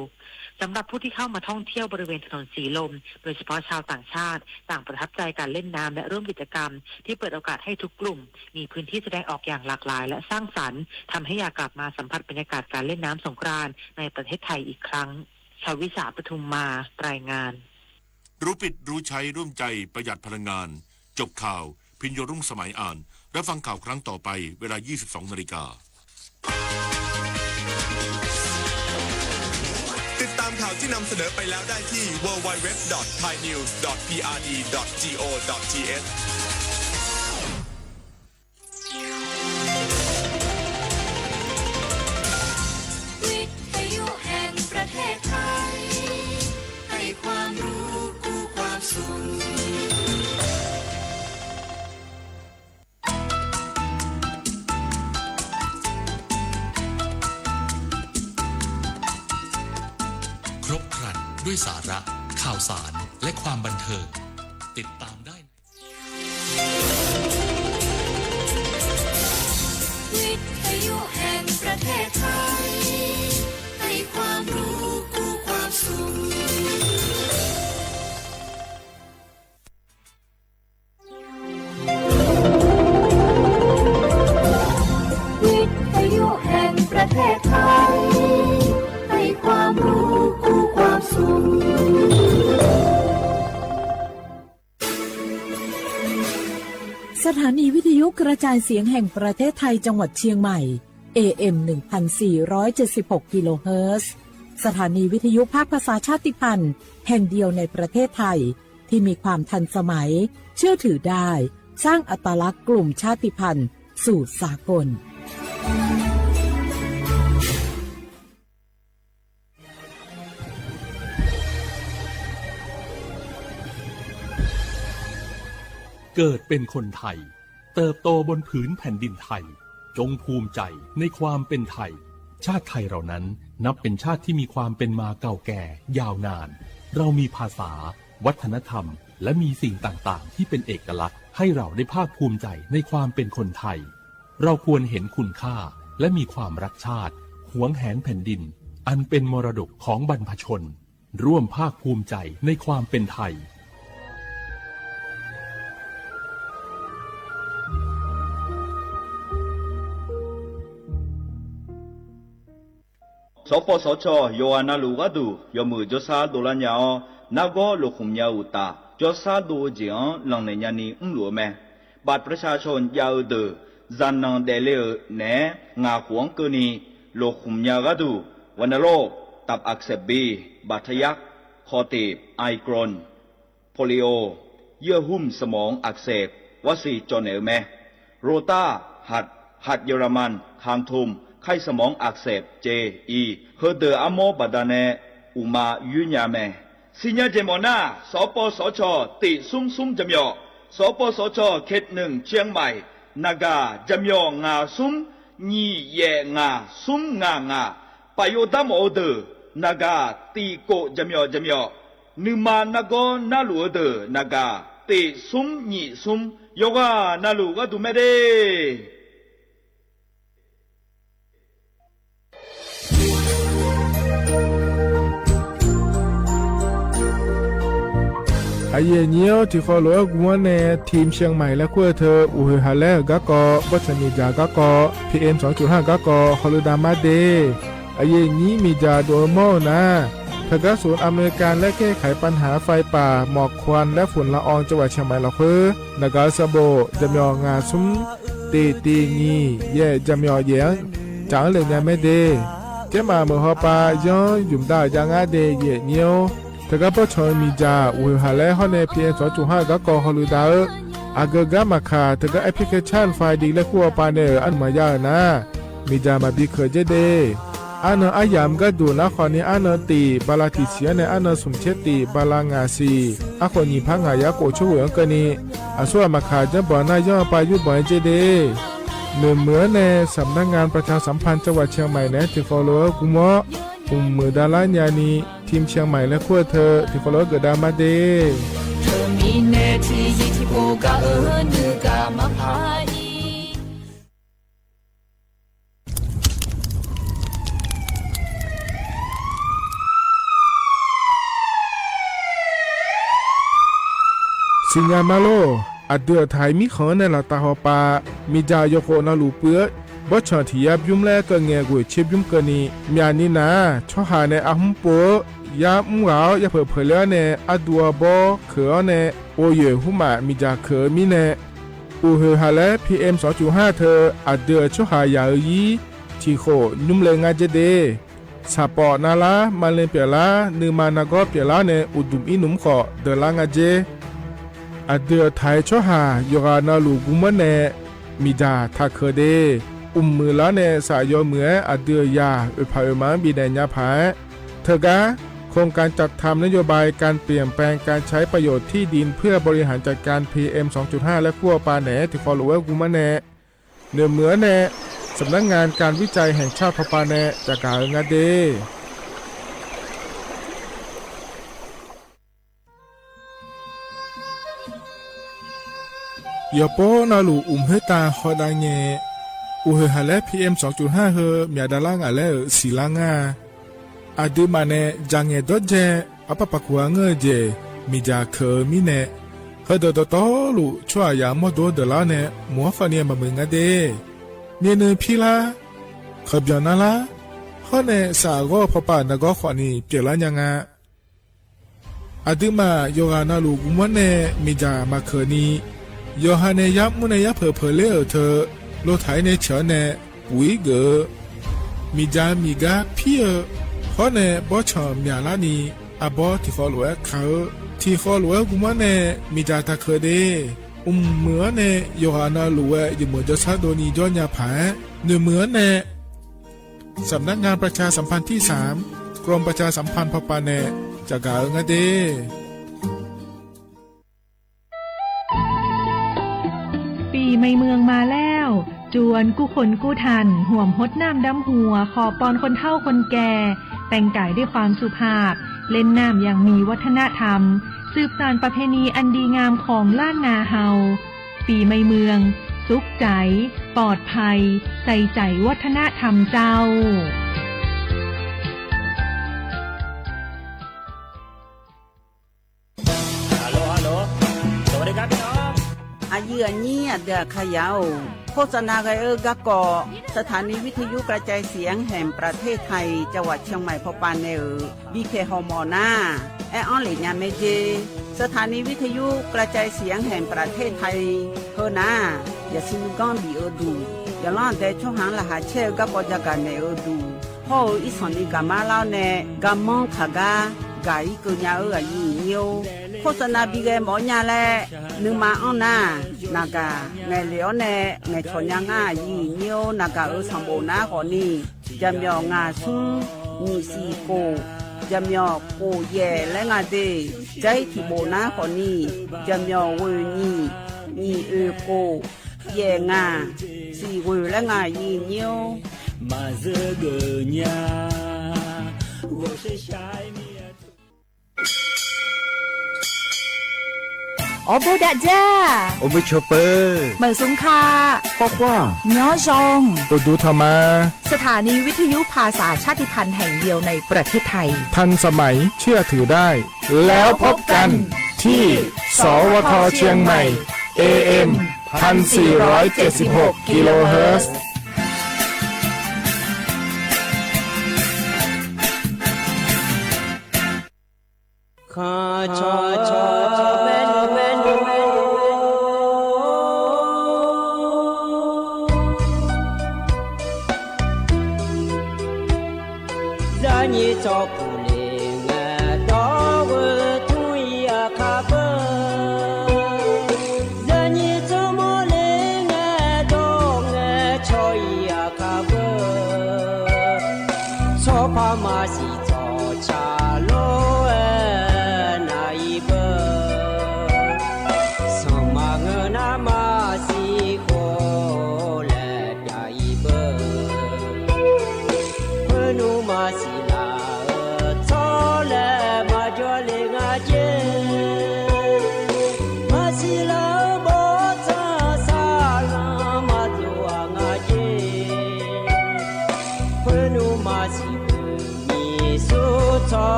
สำหรับผู้ที่เข้ามาท่องเที่ยวบริเวณถนนสีลมโดยเฉพาะชาวต่างชาติต่างประทับใจการเล่นน้ำและร่วมกิจกรรมที่เปิดโอกาสให้ทุกกลุ่มมีพื้นที่แสดงออกอย่างหลากหลายและสร้างสรรค์ทำให้อยากกลับมาสัมผัสบรรยากาศการเล่นน้ำสงกรานต์ในประเทศไทยอีกครั้งชวิสาปทุมมารายงานรู้ปิดรู้ใช้ร่วมใจประหยัดพลังงานจบข่าวพิญโยรุ่งสมัยอ่านรับฟังข่าวครั้งต่อไปเวลา 22 นาฬิกาติดตามข่าวที่นำเสนอไปแล้วได้ที่ www.thainews.prd.go.thวิทยุแห่งประเทศไทยให้ความรู้คู่ความสุขครบค ด้วยสาระข่าวสารและความบันเทิงติดตามได้วิทยุแห่งประเทศไทยให้ความรู้กู้ความสุขวิทยุแห่งประเทศไทยให้ความรู้กู้ความสุขสถานีวิทยุกระจายเสียงแห่งประเทศไทยจังหวัดเชียงใหม่ AM 1476 กิโลเฮิรตซ์สถานีวิทยุภาคภาษาชาติพันธุ์แห่งเดียวในประเทศไทยที่มีความทันสมัยเชื่อถือได้สร้างอัตลักษณ์กลุ่มชาติพันธุ์สู่สากลเกิดเป็นคนไทยเติบโตบนผืนแผ่นดินไทยจงภูมิใจในความเป็นไทยชาติไทยเรานั้นนับเป็นชาติที่มีความเป็นมาเก่าแก่ยาวนานเรามีภาษาวัฒนธรรมและมีสิ่งต่างๆที่เป็นเอกลักษณ์ให้เราได้ภาคภูมิใจในความเป็นคนไทยเราควรเห็นคุณค่าและมีความรักชาติหวงแหนแผ่นดินอันเป็นมรดกของบรรพชนร่วมภาคภูมิใจในความเป็นไทยสปสชโยอานาลูกาดูยมือจสาโดลัญญานาโกลุคุมยาอุตาจสาดูเจียงหลังในยานีหลวแม่บัตรประชาชนยาวเดอจันนังเดเลเนงาขวงเกนีลุคุมยากาดูวันโรคตับอักเสบบีบาดทะยักคอตีบไอกรอนโพลิโอเยื่อหุ้มสมองอักเสบวสีจอนเอลแม่โรตาหัดเยอรมันคางทุมไข้สมองอักเสบเจอีเฮเดออโมบาดาเนอุมายุญญาเมสิญญาเจมอนาสปสชติซุ่มจำยอสปสชเขตหนึ่งเชียงใหม่นากาจำยองาซุ่มญีเยงาซุ่มงปายโยดามโอเดนากาตีโกจำยอนึมานาโกนาลูเดนากาติซุ่มญีซุ่มโยกานาลูกาดูเมเดไอเยเนียวที่ขอหลวงวัวเนทีมเชียงใหม่และขั้วเธออุเฮฮาเลกะกอวัชมีจากะกอ PM 2.5 กะกอฮอลดามาเดไอเยนี้มีจาโดโมนะทกศูนย์อเมริกันและแก้ไขปัญหาไฟป่าหมอกควันและฝุ่นละอองจังหวัดเชียงใหม่ละเพื่อนากาซาโบจำยองาซุมตีงีเย่จำยอเยียงจางเลยเนี่ยไม่เดแกมาเมื่อฮอปาย้อนยุ่มได้จางอาเดเยเนียวทกปชมีจาอุหาและฮอนใน PM 2.5 กะกอฮอลูดาอากกะมาคาทกแอปพลิเคชันไฟดีและคัวปาเนออันมายานะมีจามาบิเคเจเดอันอายามก็ดูนะคอนี้อันตีบาลาติเสียในอันสมเชติบาลางาซีอะคนนี้พังหายาโกช่วยกันนี้อาส่วนมาคาจะบ่อนายย่อไปยุบบ่อยเจเดเหมือนในสำนักงานประชาสัมพันธ์จังหวัดเชียงใหม่นะที่ฟอลโล่กุมอมือดาลานยานีทีมเชียงใหม่และขั้วเธอที่ฟอลโล่เกิดดามาเดเธอมีเนทียิที่โบกานึกามาพายสิงามาโลอัดเดือไทยมีขอในละตาหอปามีจายโคนาลูเปื้อบ่ชอที่ยับยุ่มแลก็แงกวยเชบยุ่มกะนีมีอันนี้นะช่อหาในอะหุมปัวยามุงเอาอย่าเผลอในอะดัวบ่เขอในโอเยหุมามีจาเขอมีในอูเฮฮาและ PM 2.5 เธออัดเดือช่อหายายีที่โคยุ่มเลงาเจเดสปอนาลามาเลเปียลานือมานากอเปียลาในอุดุมอินุมขอเดลางาเจอัดเดือไทยช่อหายกานาลูกุมะเนมีจาทักเคเดมือละเนสายเหมืออัดเดือยาอุปาอุมาบีแดญาภาเธอกะโครงการจัดทำนโยบายการเปลี่ยนแปลงการใช้ประโยชน์ที่ดินเพื่อบริหารจัดการ PM 2.5 และขั้วปาแหนที่ฟอลโลเวอร์กุมะเนเนื้อเหมือเนสำนักงานการวิจัยแห่งชาติพปาแนจากการงาเด เกิดเป็นคนไทยเติบโตบนผืนแผ่นดินไทยจงภูมิใจในความเป็นไทยชาติไทยเรานั้นนับเป็นชาติที่มีความเป็นมาเก่าแก่ยาวนานเรามีภาษาวัฒนธรรมและมีสิ่งต่างๆที่เป็นเอกลักษณ์ให้เราได้ภาคภูมิใจในความเป็นไทยเราควรเห็นคุณค่าและมีความรักชาติหวงแหนแผ่นดินอันเป็นมรดกของบรรพชนร่วมภาคภูมิใจในความเป็นไทย ยอปอนาลูเฮตาฮอดาเงอุเฮฮาเล PM 2.5 เฮมียดาลางาเลสีลางาอาดูมาเนจังเงดเจอปะปะกัวเงเจมีจาเคมีเนเฮดดตอลูชัวยามอดดลาเนมัวฟาเนียมามึงอะเดเนเนพีลาขบยอนาลาฮอเนสาโกพปานกอขวานีเปลายังาอาดูมาโยกานาลูกุมันเนมีจามาเคนีโยฮาเนยับมุเนยับเพเลเธอโลไทเนเฉเนปุยเกมีจามีกาพี่ฮอเนบอชอมยาลานีอาบอที่ฟอลเวเขาที่ฟอลเวกุมันเนมีจาตาเคเดเหมือนเนโยฮานาลูเวยเหมือนจะซาโดนีจอนยาผาเหมือนเนสำนักงานประชาสัมพันธ์ที่3กรมประชาสัมพันธ์พปาเนจากกาเงเดปีใหม่เมืองมาแล้วจวนกู้คนกู้ทันห่วมฮดน้ำดำหัวขอปอนคนเฒ่าคนแก่แต่งกายด้วยความสุภาพเล่นน้ำอย่างมีวัฒนธรรมสืบสานประเพณีอันดีงามของล้านนาเฮาปีใหม่เมืองสุขใจปลอดภัยใส่ใจวัฒนธรรมเจ้าอายุอันนี้เดือขยาวโฆษณาไกกะกอสถานีวิทยุกระจายเสียงแห่งประเทศไทยจังหวัดเชียงใหม่พปานเนบีเคฮอมอนาแอออนหลีญาเมเจสถานีวิทยุกระจายเสียงแห่งประเทศไทยเฮนาอย่าซิงก้อนบีดูอย่าล่อนแต่ช่วงหางละหาเชกะกอจักเนดูโฮอีสอนนี่กามาลาวเนกามองขากากาอีกุญญาอายุเนียวโฆษณาบีเกหมอญาแลนึงมาอ้อนนานากาไงเหลียวเนไงชอนยังอายีเนียวนากาสัมโบนาขอนี่จำยองาซุงมีสีโกจำยอโกเย่และงาเดใจที่โบนาขอนี่จำยอเวนี่มีโกเย่งาสีเวและงายีเนียวมาเจอเกญา我是下面ออโบดะจ้าโอเบชเปอร์เหมือนสุงคาปอกว่าย้อจงตัวดูธรรมาสถานีวิทยุภาษาชาติพันธุ์แห่งเดียวในประเทศไทยทันสมัยเชื่อถือได้แล้วพบกันที่สวทเชียงใหม่ AM 1476 กิโลเฮิรตซ์ข้าชอชอแม่นแม่นจานี่จอผู้เลงดอกทุยคาเบจานี่จอโมเลงดอกชอยคาเบชอพามาสิจอชาโล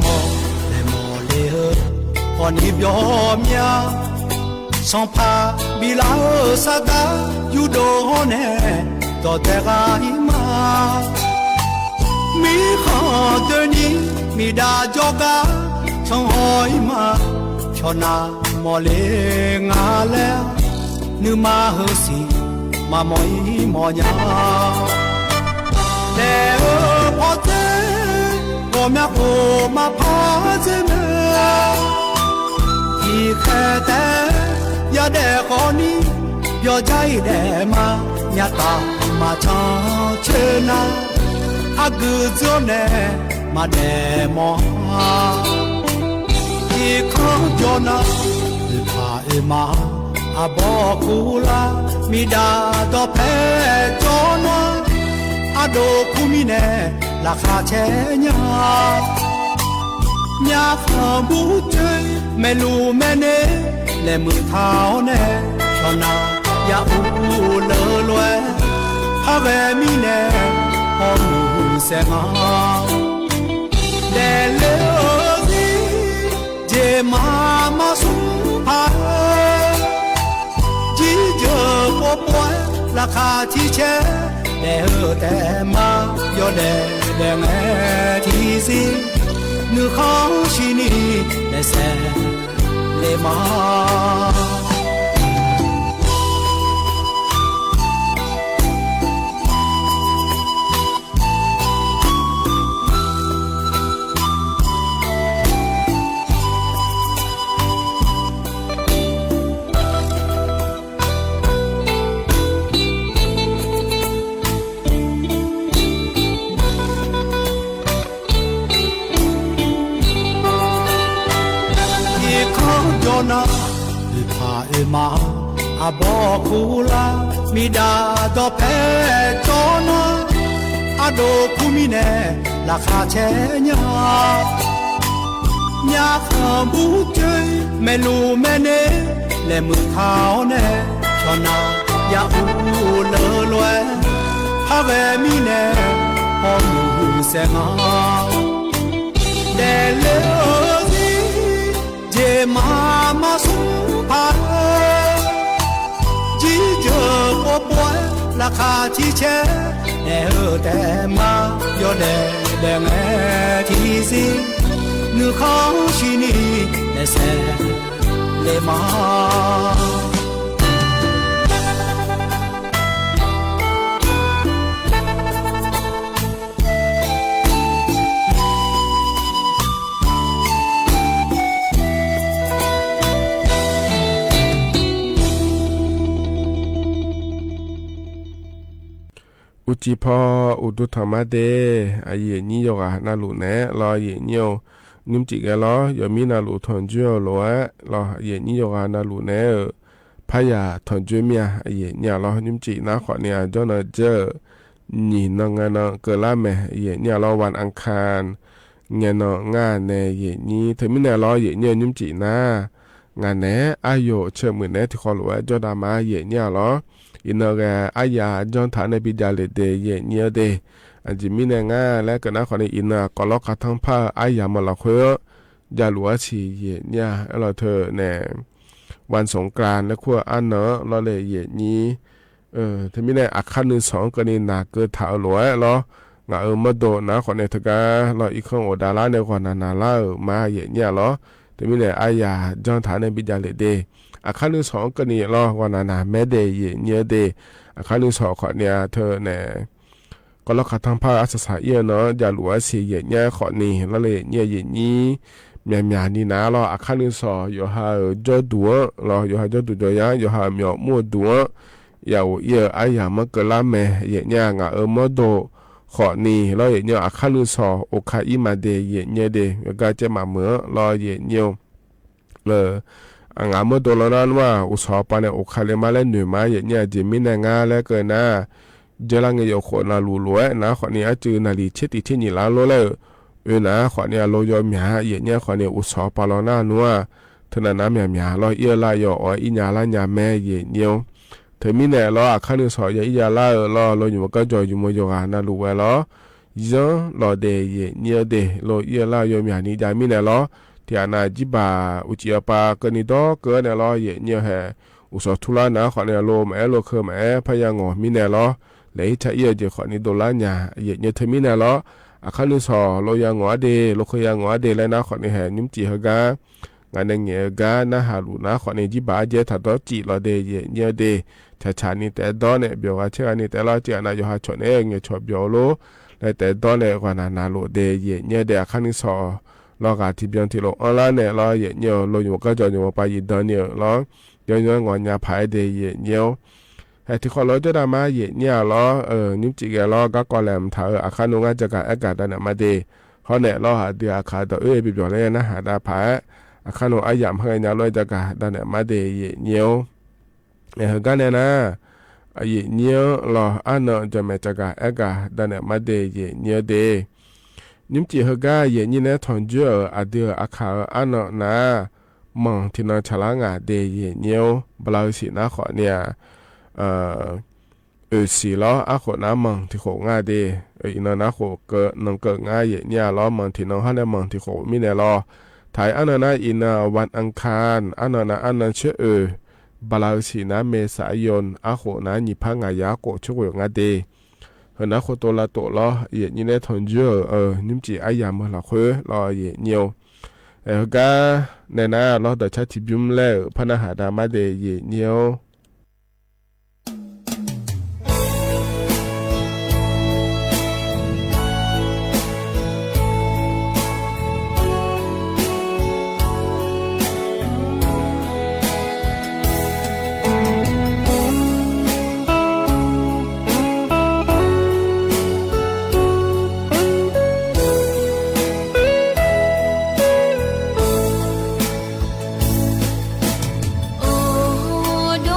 မောလေမောလေဟောနီပြောမြာဆောင်ဖာဘီလာစတာယူဒိုနဲ့တော့တဲ့ကဟီမာမိခါတနီမိဒါကြောကဆောင်ဟိုင်မာချောနာမောလေငါလဲနုမဟစီမမောီမောညာလေဘောတဲ့ဘောမြကိုမဖာစမဲဒီခတဲ့ရတဲ့ခေါနီပြောကြိုက်တယ်မှာညတာမချောချေနာအကူဇုံနဲ့မတဲ့မောဒီခေါကြောနာဒီဖာအမအဘောကူလာမိဒါတော့ဖဲကြောနာအဒိုခုမီနဲ့လာခါချဲညာညာခဘူးချေမဲလူမဲနေလေมือเท้าနဲ့ချောနာရဦးလောလွယ်အဘဲမီနဲ့ဟောမှုဆဲငါလေလေစီဂျေမာမဆူပါជីဂျပေါ်ပေါ်လာခါချီချဲလေဟိုတဲမာယောလေလေငဲတီစီနုခေါရှိနီလေဆဲလေမာနာဒီဖာအမအဘောကူလာမိဒါတော့ဖဲကြောနာအဒိုခုမီနဲ့လာခါချဲညာညာခဘူးချေမဲလူမဲနေလေမှုခေါနဲ့ချောနာရဦးလောလွယ်ဖဘဲမီနဲ့ဟောမှုဆဲငါလေလေဂျေမာမဆူပါជីဂျေပေါ်ပေါ်လာခါချီချဲနေဟိုတဲမာယောလေလေငဲတီစီနုခေါရှိနီလေဆဲလေမာอุจิพออุดุธรรมะเดอเยนี่ยกะนาลุเนรอเยนี่ยวนิมจิกะลอยมีนาลุทอนจุยโลอะรอเยนี่ยกะนาลุเนพะยาทอนจุยเมียเยเนี่ยรอนิมจินาขอเนี่ยจอนเจอนี่นงนะเกละแมเยเนี่ยรอวันอังคารเงนงาเนเยนี่เทมิเนรอเยเนี่ยนิมจินางานเนอายุเชมือเนที่ขอโลอะจอดามาเยเนี่ยรออินเนอร์อายาจอนฐานในปิจาเลเดเยเนียเดอันจิมิเนง่าและก็นักขอในอินเนอร์ก็ล็อกกระทั่งผ้าอายามาละเขยยาหลัวชีเยเนี่ยเราเธอเนี่ยวันสงกรานต์และขั้วอันเนาะเราเลยเยนี้ถ้ามิเนอักขันหนึ่งสองก็นี่นาเกิดถาวหลัวเรางามาโดนะขอในทกาเราอีกข้างโอดาราในขอนาลามาเยเนี่ยเราถ้ามิเนอายาจอนฐานในปิจาเลเดอาคารนึงสองก็นี่รอวันนาแม่เดย์เนียเดอาคารนึงสองขอเนี่ยเธอเนี่ยก็ล็อกขัดทางภาคอาศัยเนาะอย่าหลัวเสียเนี่ยขอนี่แล้วเลยเนี่ยอย่างนี้เมียนี่นะรออาคารนึงสองอยู่หาจอดัวรออยู่หาจอดัวยาอยู่หาเมียมั่วดัวอย่าเยอะไอ้ยามันก็ละแม่อย่างเนี่ยงามโดขอนี่แล้วอย่างเนี่ยอาคารนึงสองโอคาอิมาเดย์อย่างเนี่ยเดก็จะมาเหมือรออย่างเนี่ยเลยงามตัวเรานั้นว่าอุสาปานโอคาเลมาเล่นหนึ่งมาอย่างเงี้ยจิมินงาแล้วเกินนะเจรังเยโคนาลูล้วยนะขอนี้จือนาลีเชติที่นี่ล้าโลเลยนะขอนี้โลยอมหาอย่างเงี้ยขอนี้อุสาปาลนานัวเท่านั้นนะหยาลอยเอียลายออิญาลาญาแม่เยี่ยวเธอมินแน่รออาคารนึงสอยอีญาลาลออยู่มันก็จอยอยู่มอยกานาลูไว้ลอ ยังรอเดเยเนียเดโลเยลายอมยานี้จามีเนี่ยล้อที่อานาจิบาอุจิยปาเกนิดอเกเนี่ยล้อเยเนียแฮอุสทุลานะขอเนี่ยโลแมโลเคแมพยังอมีเนี่ยล้อเลยชะเอียเจขอนี่โดลาญาเยเนียเทมิเนี่ยล้ออาคานุสอโลยังอเดโลเคยังอเดแล้วนะขอนี่แฮนิมจิฮกางานเงี้ยกานะฮาลูนะขอนี่จิบาเจถ้าดอจิรอเดเยเนียเดชานี่แต่ดอเนี่ยเบียวว่าเชื่อนี่แต่ล้อเจนะอยู่หาชนเองเงี้ยชอบเบียวโลแต่ตอนแรกว่านาโลเดเยเนี่ยเดคันนี้สอลอกาที่เบียงที่โลออนไลน์เนี่ยลอเยเนี่ยโลอยู่ก็จะอยู่ไปยีดเนี่ยลอเดี๋ยวงอนยาภายเดเยเนี่ยให้ที่ขอรถจะได้มาเยเนี่ยลอนิ้มจิกลอก็กอแหลมถาอาคารนงาจะกะอากาศนั่นมาเดเขาเนี่ยลอหาเดียอาคารตัวบิบเลยนะหาดาภายอาคารนงอายามให้เนี่ยลอยจะกะนั่นมาเดเยเนี่ยกันเนี่ยนะအယညောလောအနောจเมจกะอากาดะเนมะเดเยညေเดนิมจิฮกาเยญิเนทอนจัวอะเดอะคาอะนอนามองที่นอฉลางาเดเยညေบลาสินะขอเนี่ยสีล้ออะขอนะมองที่ขงาเดอินนะขอเกนงเกงาเยเนี่ยล้อมองที่นอฮะเนมองที่ขมีเนลอไทยอันนะอินาวันอังคารอันนะอันนั้นเชบาลาสีนะเมษายนอาโขนะนิพังงายาโกช่วยงาเดเฮนะโคโตลาโตลอเยญิเนทอนเจอนิมจิอายามละเคลอเยเนียวกาเนนะลอดชาติบิมเลพนะหาดามาเดเยเนียวโอ้ด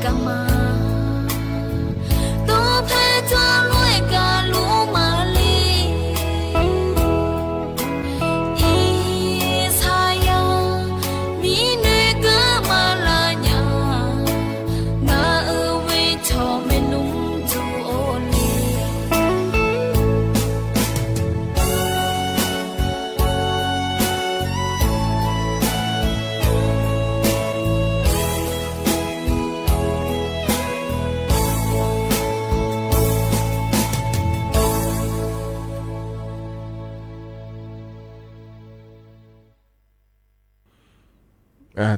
ကမာတော့ဖဲချွာလွဲကလူမလေးအေးဆိုင်ယာမိနေကမလာညာငါအဝေးချောမနုံကျိုးအိုလီ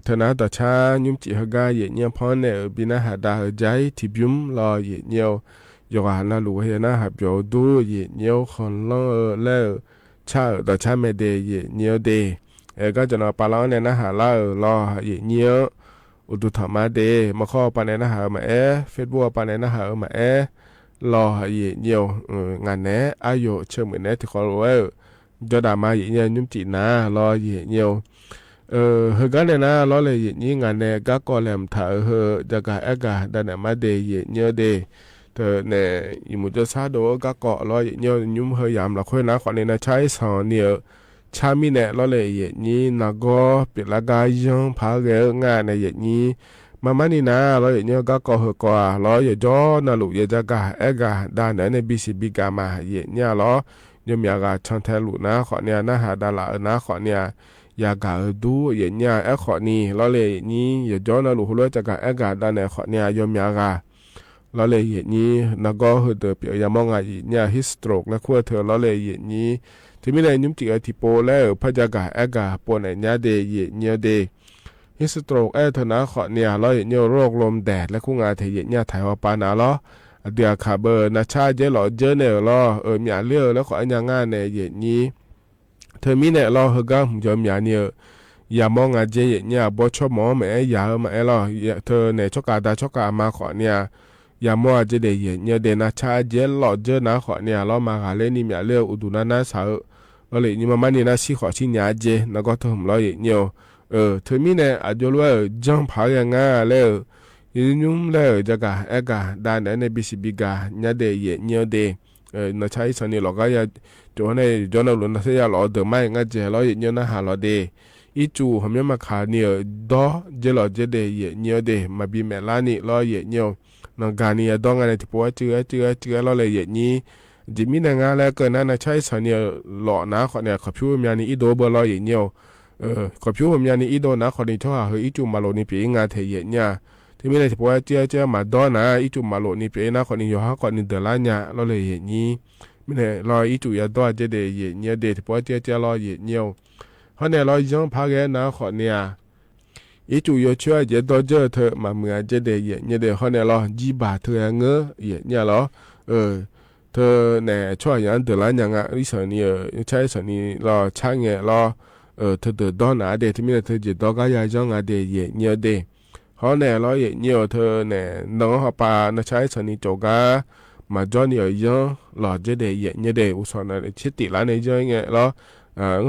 ธนาต่อชายุมจิฮกาเยเนียพอเนบินาหาดาใจทิบิมรอเยเนียวยกหานาลูเฮนาหับโยดูเยเนียวคอนลองเลชาต่อชาเมเดเยเนียวเดก็จะนอปาลองเนนะหาลารอเยเนียวอุดุธรรมาเดมาข้อปาเนนะหามาเฟซบุ๊กปาเนนะหามารอเยเนียวงานเนอายุเชื่อเหมือนเนที่ขอรู้จอดามาเยเนียยุมจินารอเยเนียวเฮกันเนี่ยนะล้อเลยยี่งานเนี่ยก็กอแหลมถ่ายเฮจะกะเอกะดันมาเดยเนื้อเดเธอเนี่ยอีมุจะซาโดก็กอล้อเนื้อยุ่มเฮยามละค่อยนะขอเนี่ยนะใช้สอนเนี่ยชามีเนี่ยล้อเลยยี่นักก็เปิดละกายยังพาเรงานเนี่ยยี่มานี่นะล้อเนื้อก็กอเฮกว่าล้อย้อนนะลูกจะกะเอกะดันเนี่ยบิสิบิกามาเนี่ยล้อยมยากาชันเทลุนะขอเนี่ยนะหาดาละนะขอเนี่ยยากาดูอย่างเนี้ยขอนี้เราเลยนี้อย่าย้อนลูกหัวจะกะกาด้านไหนขอเนี่ยยมยากาเราเลยอย่างนี้นักก็เดือเปียยามองไงเนี่ยฮิสโตรกและขั้วเธอเราเลยอย่างนี้ที่ไม่ได้ยุ่งจิกที่โปแล้วพระจะกะกาปนเนี่ยเดย์เนี่ยเดฮิสโตรกเธอนะขอเนี่ยเราอย่างเนี่ยโรคลมแดดและคู่งานเทียเนี่ยถ่ายว่าปานาล้อเดียคาเบอร์นาชาเจหล่อเจเนอล้อมีอะไรเลือกแล้วขออันยังงานเนี่ยอย่างนี้เธอมีเนี่ยรอเฮกังยอมยาเนี่ยอย่ามองอาเจเนี่ยบอชมอแม่ยามารอเธอเนี่ยชกาดาชกามาขอเนี่ยอย่ามองอาเจเดยเนี่ยเดนะชาเจหล่อเจนะขอเนี่ยรอมาหาเล่นนี่มีเลือกอุดุนานาสาวเราเลยนี่มานี่นะชิขอชิญญาเจแล้วก็เธอผมรอเนี่ยเธอมีเนี่ยอาจจะรู้ว่าจังพาอย่างง่ายเลยยุ่งเลยจะกะกะด้านไหนในบิสิบิกาเนี่ยเดยเนี่ยเดนะใช้สันนิหลอกก็อย่าจวนในจวนในหลุนเสียหลอเดิมไม่งั้นเจเราอย่างเงี้ยนะหาหลอเดอีจูผมยังมาขาเนี่ยดอเจหลอเจเดยเงี้ยเดมาบีแม่ลานี่เราอย่างเงี้ยนังการเนี่ยต้องอะไรที่ปัวเจือเราเลยอย่างนี้จิมีนางานแล้วเกินนั้นนะใช้สันนิหลอนะขอเนี่ยขอบชูมีอันนี้อีโดเบอร์เราอย่างเงี้ยขอบชูผมยังนี่อีโดนะขอนี่ชอบเฮอีจูมาโลนี่ปีงานเทียเนี่ยที่ไม่ได้ที่ปัวเจือมาดอนะอีจูมาโลนี่ปีนะขอนี่อยู่ฮะขอนี่เดลาเนี่ยเราเลยอย่างนี้ไม่ได้รออีจูยาตัวเจเดยเนี่ยเดที่ปัวเจรอเนี่ยเขาเนี่ยรอยังพาแกนะขอเนี่ยอีจูยช่วยเจตัวเจอเธอมาเมื่อเจเดยเนี่ยเดเขาเนี่ยรอจีบาเธอเงอเนี่ยรอเธอเนี่ยช่วยยังเดลายังอ่ะอีสานนี่ใช้สานนี่รอช่างเนี่ยรอเธอเดือดร้อนอะไรที่ไม่ได้เธอจะต้องการยังอะไรเนี่ยเดเขาเนี่ยรอเนี่ยเธอเนี่ยน้องเขาปาใช้สานนี่จกามาจอนี่ยังหล่อเจเดยเนี่ยเดอุศนเนี่ยชิติละในเจเงี้ยแล้ว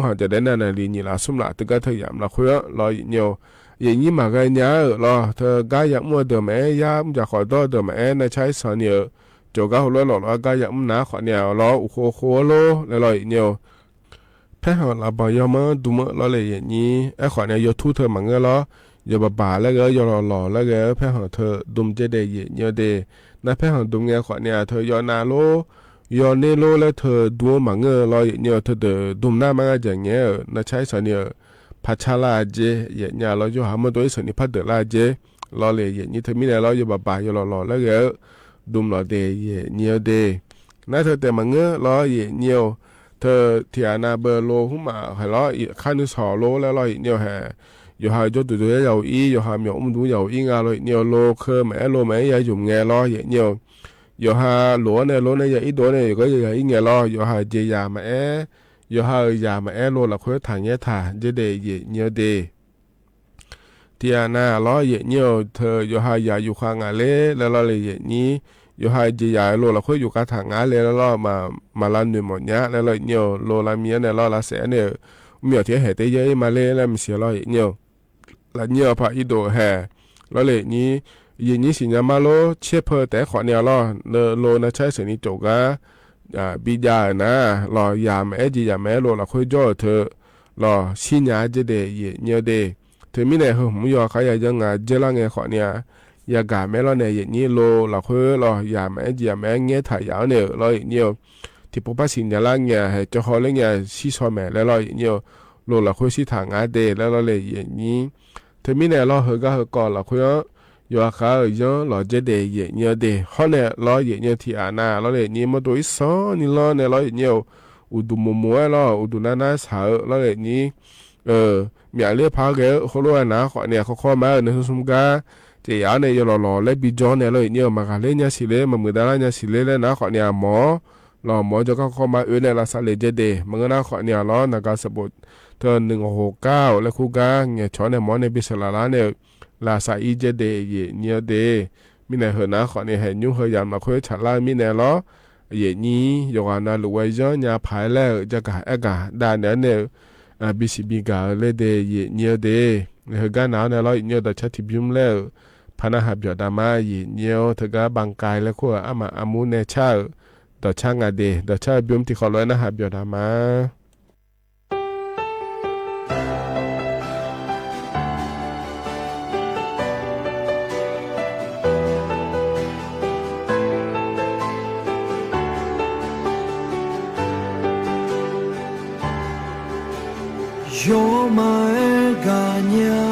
เขาจะได้นั่นลีนี่ละสมละตึกเธอยามละคุยรอเนี่ยอย่างนี้มากันเนี่ยรอเธอกายมัวเดิมยามจะขอตัวเดิมในใช้สอนเนี่ยจกาหัวหล่อๆกายมัวหนาขอเนี่ยรออุโคโลแล้วรอเนี่ยแพ้หัวละบอยมาดูมั้งรอเลยอย่างนี้ขอเนี่ยยทุเธอมันก็รอยาบ่าแล้วก็ยาหล่อแล้วก็แพ้หัวเธอดุมเจเดยเนี่ยเดนะแพ้หัวดุมเงี้ยขอเนี่ยเธอยอนาโลยอนเนโลแล้วเธอดูมังเงอรอเนี่ยเธอเดดุมหน้ามันก็อย่างเงี้ยนะใช้สอนเนี่ยพัชลาเจเนี่ยเราอยู่หามาตัวสนิพัดเดลาเจรอเลยอย่างนี้เธอมีอะไรเราอยู่บ่าอยู่หล่อแล้วก็ดุมหล่อเดเนี่ยเดนะเธอแต่มังเงอรอเนี่ยเธอเทียนาเบอร์โลขึ้นมาให้รอขั้นที่สองโลแล้วรอเนี่ยแฮอยู่หาจุดตัวเยาอีอยู่หาหมีอุ้มดูเยาอีงาเลยเนี่ยโลเคอแม่โลแม่ยายจุ่มเงี้ยรอเนี่ยอยู่หาหลวเนี่ยโลเนี่ยยาอีโดเนี่ยก็ยาอีเงี้ยรออยู่หาเจียาแม่อยู่หายาแม่โลละคุยทางเงี้ยถ่าเจเดยเนี่ยเดเทียนาล้อเนี่ยเธออยู่หายาอยู่ข้างงาเล่แล้วรอเลยนี้อยู่หาเจียาโลละคุยอยู่กลางทางงาเล่แล้วรอมาลันดูหมดเนี้ยแล้วเลยเนี่ยโลละเมียเนี่ยรอละแสนเนี่ยมีอะไรเหตุเยอะมาเล่แล้วมีเสียรอเนี่ยละเนี่ยพาอีโดแห่แล้วเลยนี้ ยินนี้สิญญามาโลเชเพอแต่ขอเนี่ยรอโลนะใช้เสนิจกะบิดานะรอยาแม่จียาแม่โลละค่อยจ่อเธอรอชิญญาเจเดเยเนเดเธอมีไหนเหรอมุยอขายยังงาเจลังเงขอเนี่ยยากาแม่รอเนี่ยอย่างนี้โลละค่อยรอยาแม่จียาแม่เงี้ยถ่ายยาวเนี่ยรออย่างนี้ที่ปุ๊บปัสสิญญาละเงี้ยให้เจ้าเขาเลยเงี้ยซีซอแม่แล้วรออย่างนี้โลละค่อยซีทางงาเดแล้วรอเลยอย่างนี้เธอมีไหนรอเหรอก็เหรอก่อนละค่อยยาขายังรอเจเดเยเนเดเขาเนี่ยรออย่างนี้ที่อาณาแล้วเลยนี่มาตัวอีสอนนี่รอเนี่ยรออย่างนี้อุดุมัวมัวแล้วอุดุนาสาวแล้วเลยนี่มีอะไรพาเกลเขารู้นะเขาเนี่ยเขาข้อมาในสมการเจียเนี่ยยอหล่อและบิจอนเนี่ยเลยเนี่ยมาการเล่นเนี่ยสิเล่มามือดาราเนี่ยสิเล่เลยนะเขาเนี่ยหมอหล่อหมอจะก็เข้ามาเนี่ยละสเลเจเดมันก็น่าเขาเนี่ยล้อนักการสบุตรเธอ169และคู่กาเนี่ยช้อนเนี่ยหมอในบิสลาลาเนี่ยลาซาอีเจเดเนี่ยเดมีไหนเหรอนะเขาเนี่ยเห็นยุ่งเหยามมาคุยฉันไล่มีไหนล้ออย่างนี้ยกนาลูกไว้ย้อนยาภายแล้วจะกะเอกะด้านเนี่ยบิสิบิกาเลเดเยเนียเดเฮกันเอาเนี่ยเราเนียดชัดที่บิมแล้วพนาหับยอดามาเยเนียวเธอก็บังกายแล้วก็อามาอามูเนชาดช่างเดดชาบิมที่เขาเลยนะหับยอดามาYo mai ganya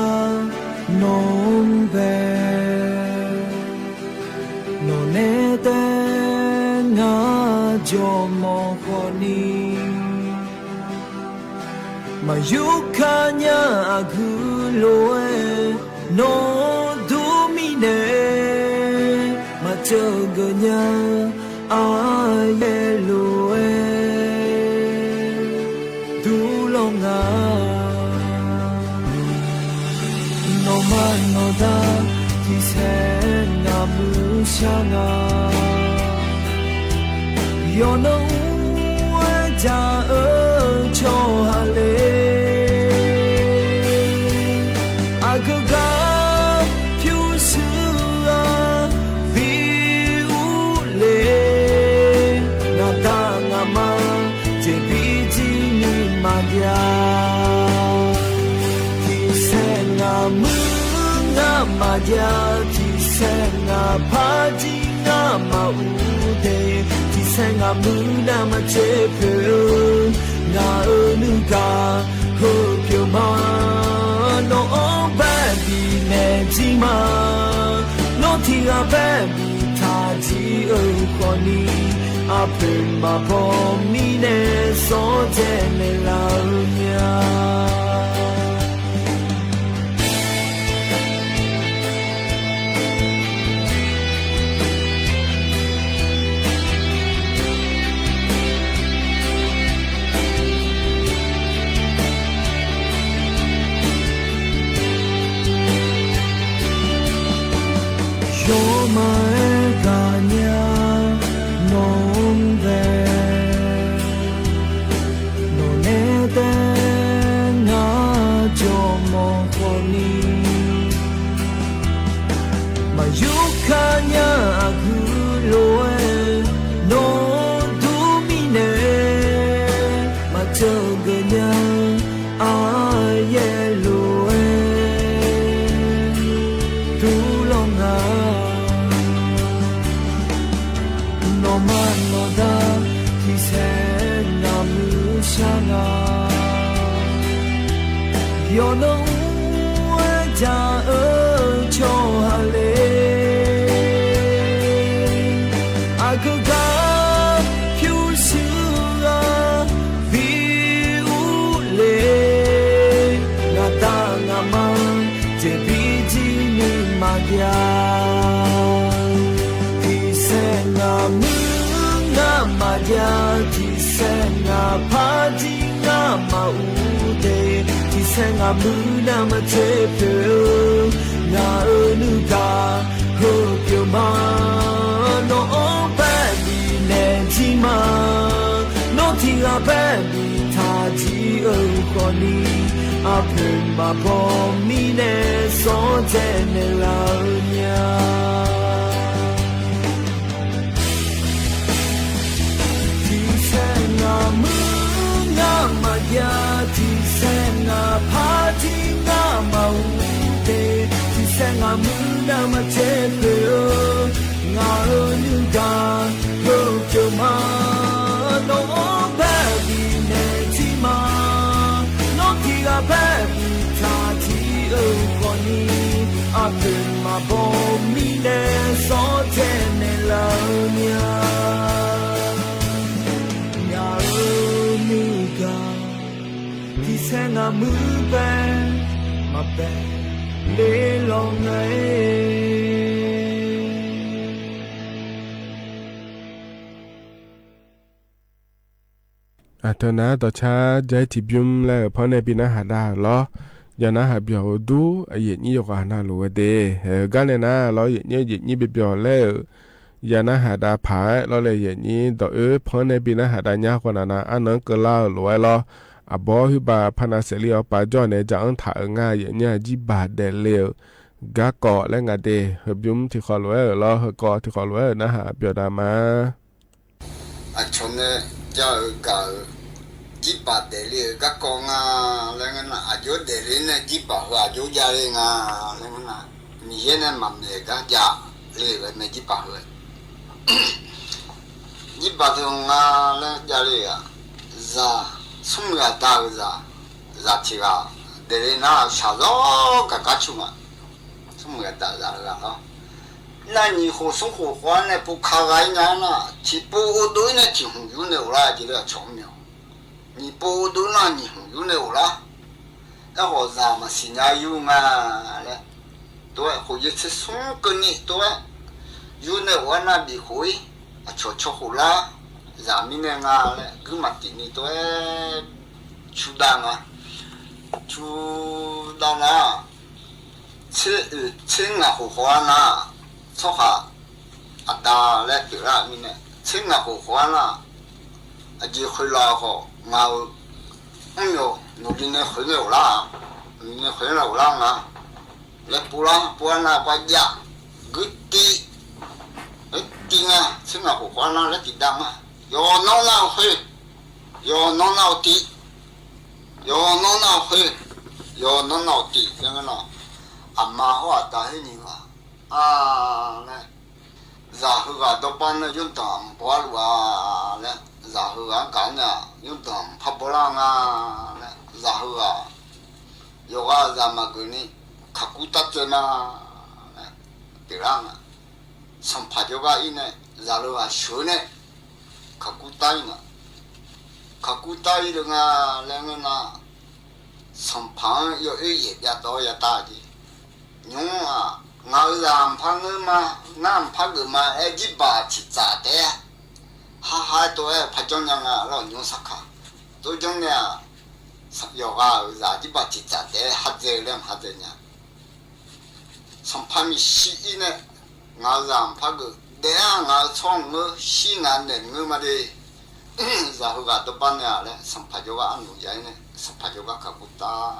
non ve non ete nga jo mo koni ma yukanya aguloe no domine ma choganya ayeloe dulonga no da ki se na mu shanga yo no wa ja cho hale agaga pyu su a vi u le na da nga ma je bi ji ni ma ya ki se na mu Maja ti senga paji nga maude ti senga muna ma chepe nga unuka hopyo ma no baby ne ji ma no ti ga baby ta ji o koni ape ma pom ni ne so je ne la nya Yo mai ganya non ve non ete nga jo mo koni ma yukanya aguloe no domine ma choganya ayeloe dulonga no mano da ki se na mu shanga yo no wa ja cho hale agaga pyu su a vi u le na da nga ma je bi ji ni ma ya Maja ti senga paji nga maude ti senga muna ma chepe nga unuka hopyo ma no baby ne ji ma no ti ga baby ta ji o koni ape ma pom ni ne so je ne la nya มือดามาเจ็บเพื่องาลูกาโลกจะมาโนแบบีเนจิมาโนที่กาแบบีทาที่คนนี้อาตึงมาบอกมีเนสอเทเนลาเนียที่แสงมือแบมาแบเลลองไงเธอนะต่อช้าใจที่บิมแล้วเพราะในปีหน้าหาได้หรอยานะหาเบียวดูไอ้เหี้ยนี่ยกหาหน้าหลัวเดกันเนี่ยนะเราเหี้ยนี่เบียวแล้วยานะหาดาผาเราเลยเหี้ยนี่ต่อเพราะในปีหน้าหาได้ยากกว่านั้นอันนั้นก็เล่าหลัวแล้วอาบอฮึบาพนาเสลียปาจอเนี่ยจะอังถ่ายง่ายอย่างเนี้ยจีบาดเดเลวกะกอและงาเดเฮบิมที่ขอรวยรอเฮกอที่ขอรวยนะฮะเปียดามาอาชนเนี่ยจะกะจีบาดเดเลวกะกองาแล้วงั้นน่ะอายุเดเลเนี่ยจีบาหัวอายุยาเลยงาแล้วงั้นน่ะมีเห็นเนี่ยมันเนี่ยกะจะเลวเนี่ยจีบาหัวจีบาตรงงาแล้วยาเลยอ่ะซาสมรดาza tiga dele na shazo kakachuma sumrada za la no na ni ho song ho hua ne bu ka gai na na ti bu du ne ti hu yu ne la ji le chong miao ni bu du na ni hu yu ne la da ho za ma si nya yu ma le do ho ye che song ke ni do yu ne wa na bi hui a cho cho ho la za mi ne nga le gu ma ti ni to chu da nga che nga ho hwa na so ha ada le ti ra mi ne che nga ho hwa na a ji khoi la ho nga yo no ji ne khoi le la ni ne khoi la nga le pu na pa ya gu ti nga che nga ho hwa na le ti da nga yo no na khoi yo no na ti yo no na khoi yo no na ti nga na amma ho ta he ni wa ne za hu ga do pa na yun tam po lu a ne za hu ga ka na yun tam pha po la nga ne za hu ga yo ga za ma gu ni kaku ta te na ne ti ra na sam pha yo ga i ne za lu ga shu ne kaku ta i na kaku ta i de nga le na sam pha yo e ye ya do ya ta ji nhung à ngao làm phăng mà nam phăng mà ai chỉ bà chỉ trả đấy ha ha tôi phải cho nhau à lo nhung sắc à tôi trong nhà yoga ra chỉ bà chỉ trả đấy hát dễ lắm hát dễ nha xong phăng mi xí này ngao làm phăng đấy ngao xong ngư xí ngàn đến ngư mà đi ra yoga tôi ban nhà đấy xong phăng yoga ăn đủ vậy này xong phăng yoga cả bút ta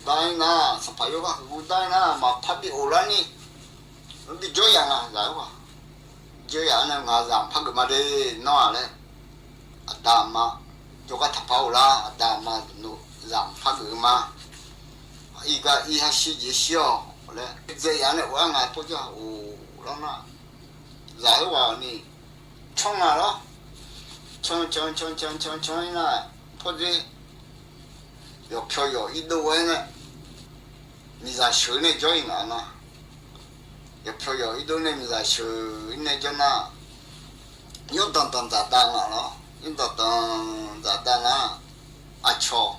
dai na sapayo ga budai na ma phabi olani bi joya nga za wa joya na nga za phag ma de no ale adama joga thapaula adama no za phag ma iga I ha shi ji shio le je ya ne wa nga to ja o lo na za wa ni chong ma lo chong na po de有票有一多位呢，你在手内交易啊呢？有票有一多呢，你在手内交那，有当咋当啊咯？有当咋当啊？啊错，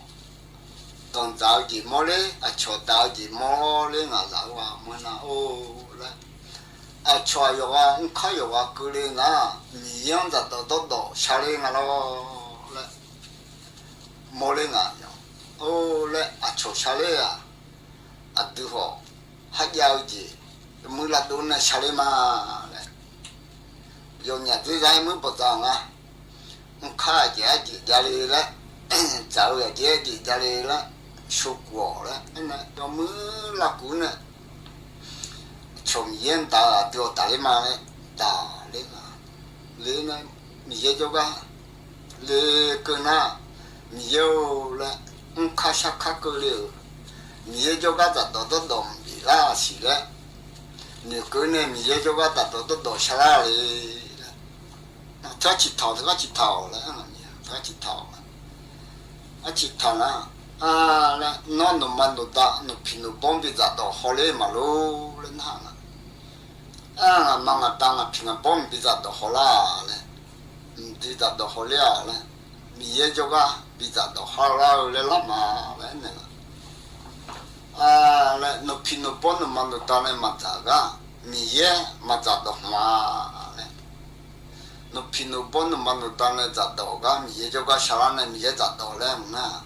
当早几毛嘞？啊错早几毛嘞？啊咋话么那哦嘞？啊错有啊，我看有啊，过来那，你样子都下来啊咯嘞，毛嘞啊。ô le a cho chale a du ho ha yao ji mu la do na chale ma le yo nya de dai mu bo ta nga kha ja ji ja le la chao ya je ji ja le la shu guo le na yo mu la ku na chom yen ta dio ta le ma le ta le na mi ye jo ga le ke na mi yo la khá sắc khá cơ liệu nhiều cho các giặc đó tốt đồng bị 啦是嘞，你个呢米也就个达到下来嘞，他几套他几套嘞，他几套，啊几套啦，啊嘞，那侬蛮多大，侬平侬帮比咋到好嘞嘛喽，嘞那啦，啊忙啊当啊平啊帮比咋到好啦嘞，比咋到好了嘞，米也就个比咋到好啦嘞啦嘛嘞那个。le no pino bono mando tane mataga miye matado ma le no pino bono mando tane zato ga miye joga sharane miye zato le na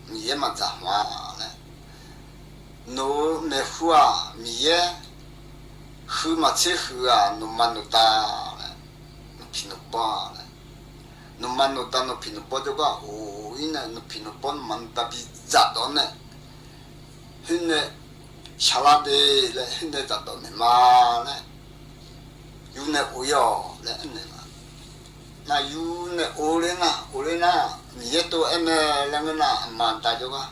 miye matama le no me hua miye hu matse hua no mando ta le no pino ba le no mando ta no pino bo joga o ina no pino bono mando bi zato ne hinne shalade le hinne zato ne ma le yune oyo le ne na yune olena mieto eme langena manta joga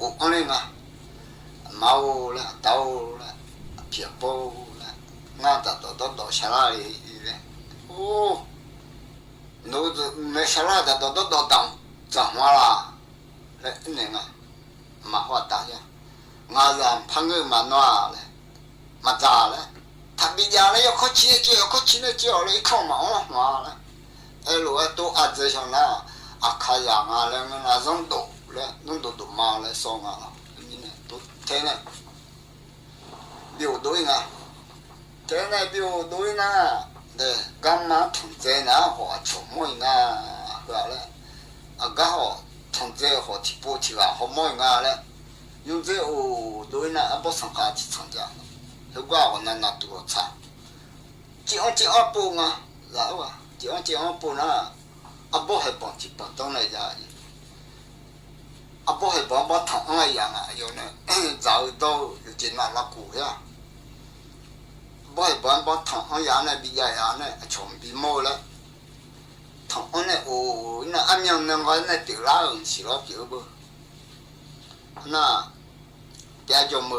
o onenga mau le tau le piapo le nga zato do shalade le o no me shalada do dang zamala le nenga mà hoa ta ya ngà làm phăng người mà noa này mà già này thằng bây giờ này có chi này chiều này không mà này ai lúc tôi ăn gì xong là khai giang à này là giống đồ mà này xong à này tôi thế này biểu đối nè thế này biểu đối nè để gam má thùng dê nè họ chồng mồi nè gọi là cái họ thằng dê họ chỉ bố chỉ là họ mồi ngà đấy, nhưng dê ô đối na bố sang cá chỉ thằng dê, lúc qua họ năn năn tụi cha, chỉ ăn bố ngà, là vậy, chỉ ăn bố na, bố hay bọn chỉ bọn tông này ra đi, bố hay bọn thằng ai yang à, yêu nè, giàu đâu, chỉ là cũ ya, bố hay bọn thằng ai yang này bây giờ yang này, chồng bị mồi đấy. thằng ông này ô nó ăn nhầm nó gọi này tiểu lá ứng xí lo kiểu bơ na cha cho mơ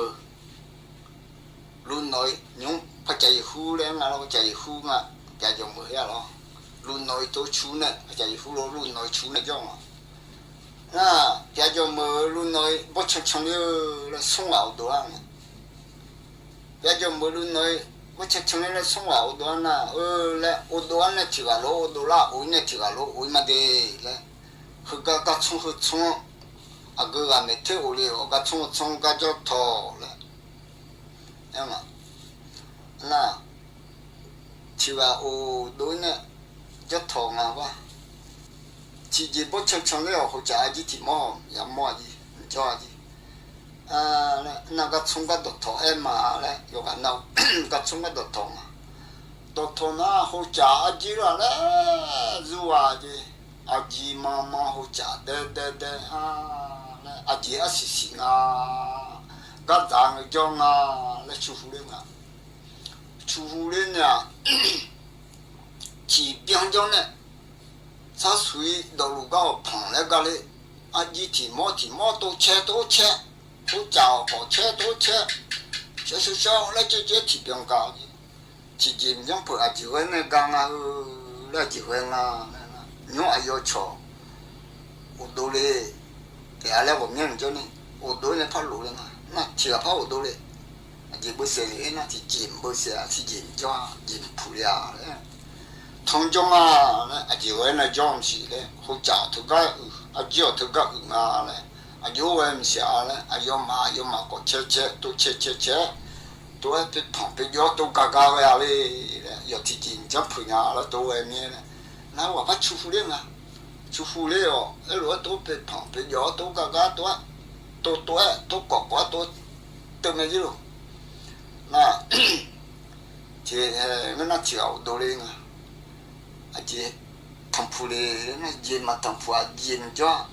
luôn nói nhung phải chạy khu đấy mà nó chạy khu mà cha cho mơ ya lo luôn nói tôi chú này phải chạy khu lo luôn nói chú này cho mà na cha cho mơ luôn nói bớt chăng như là sung ảo đồ ăn cha cho mơ luôn nói我吃成了送我好多呢，嘞，好多呢吃个肉，好多啦，我呢吃个肉，我嘛的嘞，那个葱，啊个没吃我哩，我个葱个叫头嘞，那么，那吃个好多呢叫头嘛哇，自己不吃成了，或者自己么也么的，你叫的。那个葱个头哎嘛嘞，有个那个葱个头嘛，头那好吃阿姐了嘞，如啊的阿姐妈妈好吃对啊，阿姐阿是啊，个长个种啊，来出户人呀，去边疆呢，他属于道路高旁那个嘞，阿姐提毛都切。不找好车多车，小来这提边高的，自己唔想陪阿几回那讲啊，那几回啊，用阿要错，我都嘞，第二来我面就呢，我都呢怕路了嘛，那提个怕我都嘞，也不是嘞，那是进不是啊，是进抓进不了嘞，通中啊，那阿几回那装是嘞，好找头个阿叫头个啊嘞。阿有为唔下咧，阿有嘛个切，都切，都喺啲旁邊有都嘎嘅咧，有啲人就陪下啦，都係咩咧？那我把出戶咧哦，一路都俾旁邊有都嘎都都咩嘢咯？那即係我那條道理啊，阿姐同鋪咧，那人嘛同鋪啊人咗。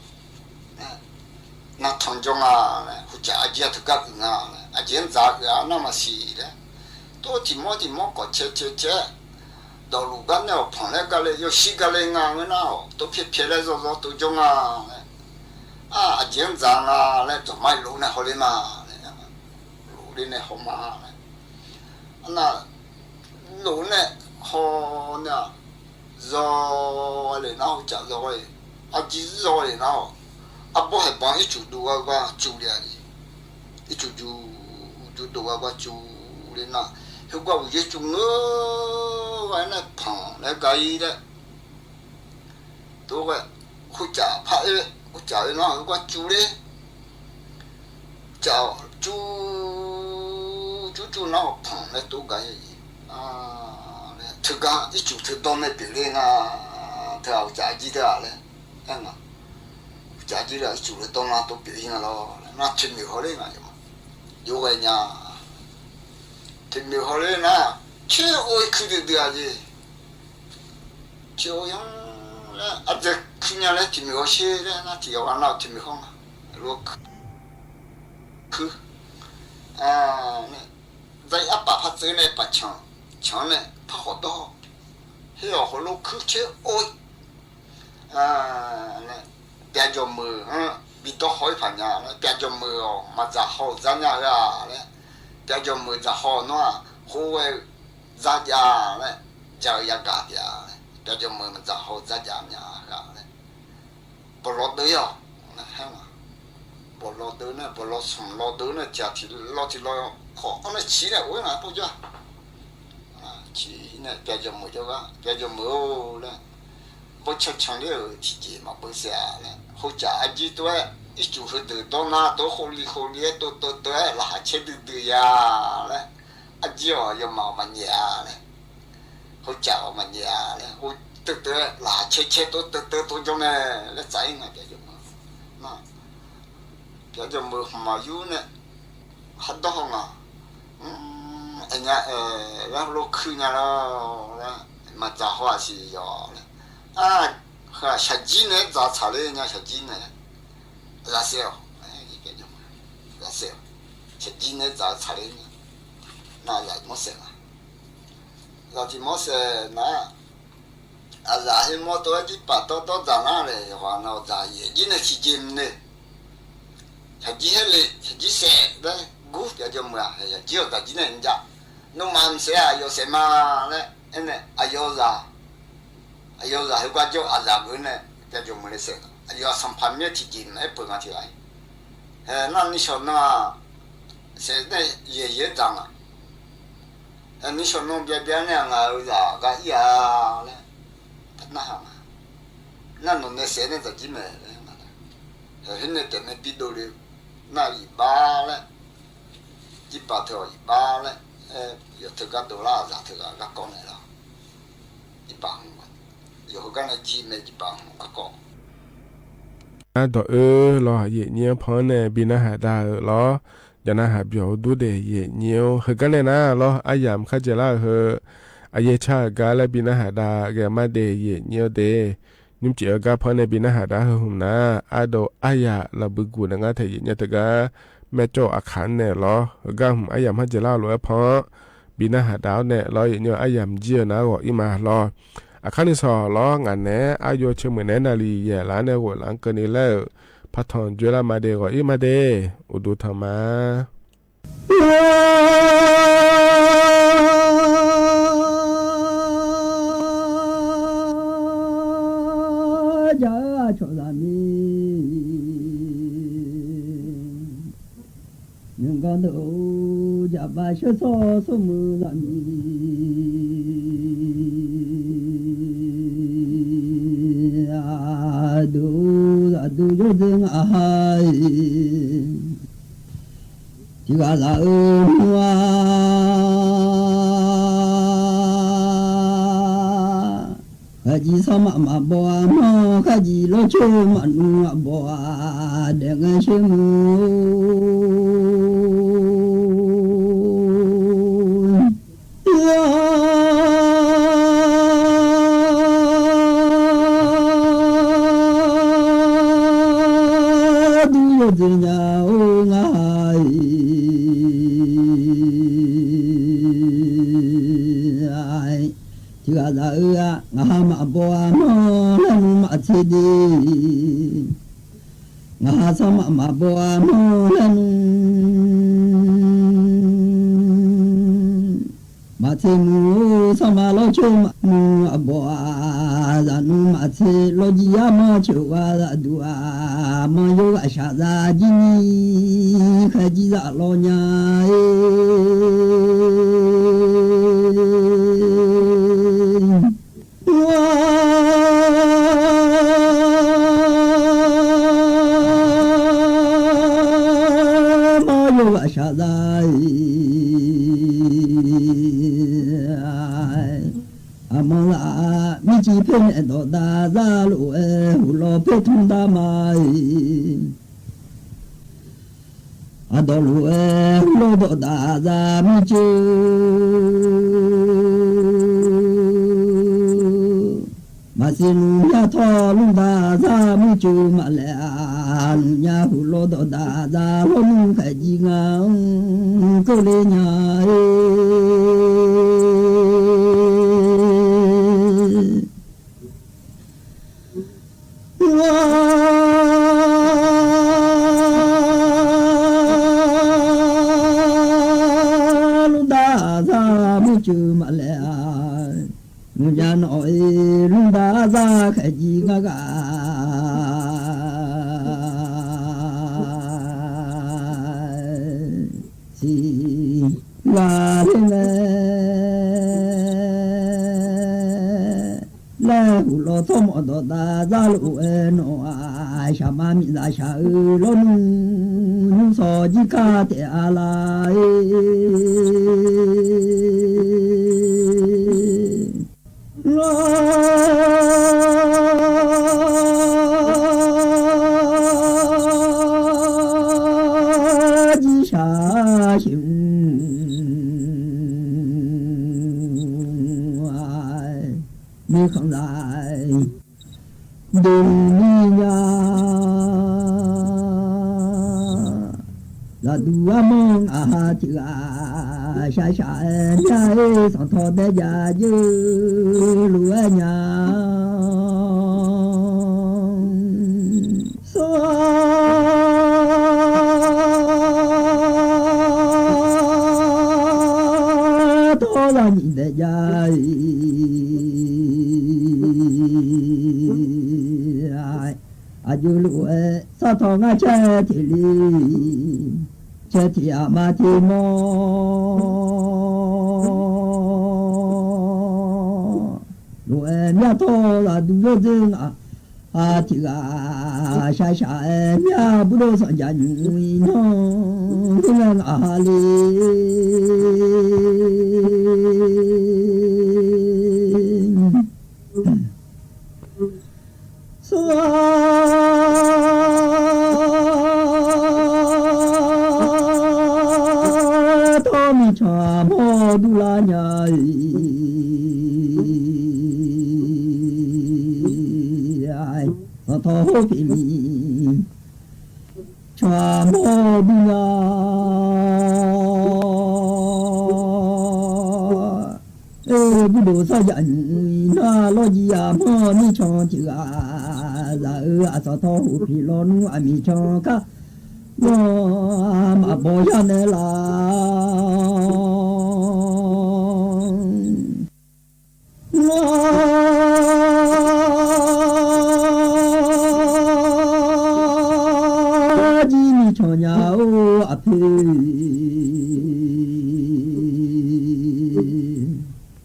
那同中啊，或者阿姐头个啊，阿姐咋个啊那么细的，都提莫个切，道路干了碰那个嘞，有细个嘞啊，我那都撇来走都中啊，阿姐咋啊，嘞做买路呢好哩嘛， เลยเนี่ยเขามาอันน่ะหนูเนี่ยเขาเนี่ยรอเลยนะจะรอเลยอาจีรอเลยนะอาบ่ให้บางอีจุดดูว่าจุเลยอีจุดดูว่าจุเลยนะเฮาก็ว่าจุดเงอไว้นะพังแล้วก็อีเด้ตัวก็คุจ่าพะเอ้คุจ่าเลยนะเฮาก็จุเลยจ่าจุนะพังแล้วตัวก็เธอก็อีจุดเธอต้องไม่เปลี่ยนนะเธอเอาจ่าจีเด้อเลยเห็นมั้ยจ่าจีเด้อจุดต้องนะต้องเปลี่ยนนะนะชิ้นเดียวเลยนะอยู่ไงเนี่ยถึงเดี๋ยวเขาเลยนะเชื่อโอ้ยคือเดือดจีเชื่อยังแล้วอาจจะคืนนี้เลยถึงเดี๋ยวเชื่อเลยนะที่วันนั้นถึงเดี๋ยวนะรู้คือเนี่ย在阿爸他走呢把墙呢他好多还要好多去吃哦呢别叫么比到好一盘呀别叫么哦嘛咋好咋样呀呢别叫么咋好喏好诶咋家呢叫呀家的别叫么咋好咋家呀呢不落对哦那还嘛不落对呢不落什么落对呢家庭落起落好那起来我哪不叫起呢别叫么叫个别叫么呢不吃强的体质嘛不是呢好家几多一组合的到哪都好哩都拉切的呀嘞啊叫要毛嘛呀嘞好家嘛呀嘞好得拉切都种呢来在那个就嘛那别叫么嘛有呢很多嘛อันนี้แล้วลูกคืนเนี่ยแล้วมาจ่าหัวสิยอเลยค่ะชัดจีนเนี่ยจ่าชาเลยเนี่ยชัดจีนเนี่ยรัสเซียอีกอย่างรัสเซียชัดจีนเนี่ยจ่าชาเลยเนี่ยน่าจะไม่เสร็จนะเราที่ไม่เสร็จนะอะไรให้หมดตัวที่ปัดตัวจ่าหน้าเลยว่าเราจ่าเยี่ยจีนเนี่ยจีนเนี่ยชัดจีนเลยชัดจีนเสร็จได้กูจะจำว่าเจียวแต่จีนเนี่ยจ้ะนู่นมันเสียอยู่เสียมาเนี่ยเนี่ยอายุจะให้กว่าเจ้าอาจารย์เนี่ยจะจำไม่ได้เสียอายุสัมพันธ์เนี่ยที่จีนเนี่ยเปิดมาที่ไหนนั่นนี่ชนน่ะเสียเนี่ยเย่จังอ่ะนี่ชนนู่นเบี้ยเนี่ยงาจะก็ยาเนี่ยนั่นฮะนั่นนู่นเนี่ยเสียเนี่ยจะจีนเนี่ยเห็นเนี่ยแต่เนี่ยปีโดเลยน่าอีบ้าเลยจีบเธออีบ้าเลย有这个多啦，咋这个讲来了，一帮，有个那几没一帮个讲。ต่อรอเย่เนียวพอเนี่ยบินหาดาลออย่านะหาเบียวดูเดเย่เนียวเฮกันเนี่ยนะลออายามคาเจล่าเฮอายชากาและบินหาดาแกมาเดเย่เนียวเดนิมเจอกาพอเนี่ยบินหาดาเฮหุ่นนะอาโดอายาละบึกูนะงาเทเย่เนี่ยตะกาแม่โจอาคารเนี่ยลอกาหุ่มอายามคาเจล่าลอพอบินหาดาวเนี่ยลอยเนียวอายามเจียนะก็อีมาลออาคารนี้สอล้องานแหนอายุเชื่อเหมือนแหนนาลีแย่ล้านเนี่ยหัวหลังเกินนี้แล้วพัฒนจุลมาเดก็อีมาเดอุดุธรรมะจ้าชลามียังกันดูจะไปเชื่อสมุลามีดูยศงอาที่ว่าละว่าข้าจีสมามาบัวมอข้าจีโลชูมันบัวเด็กเชื่อมูงามาบัวมอลันมาเชดีงาสมามาบัวมอลัน马车木上马老秋木阿伯啊，咱们马车老几呀马秋啊，咱都啊马有啊啥子今年开几咋老娘哎。啥子？阿妈啦，米几片那多大咋路哎，胡老白通大马哎，阿多路哎，胡老多大咋米酒，马西路呀托路大咋米酒马来，路呀胡老多大咋路路开机啊，够嘞呀哎。就马来，人家那人大咋开机个个，是哪里来胡老多么多大咋路哎喏啊，小妈咪咋小老弄手机卡的阿拉哎。几下行哎，你看在东里呀，那杜阿蒙阿提啊，下下家上头的家就路啊娘，说。让你的家啊就路哎，沙头啊车体里，车体啊马蹄毛，路哎面头啊都有人啊。啊，这个下下哎，呀不都上家女农，这个哪里？说他们穿毛都拉呀。头皮里全部的啊，不多少人那老几呀，莫你唱起啊，然后说头皮老奴啊没唱个，我嘛不想来啦，唱呀哦阿佩，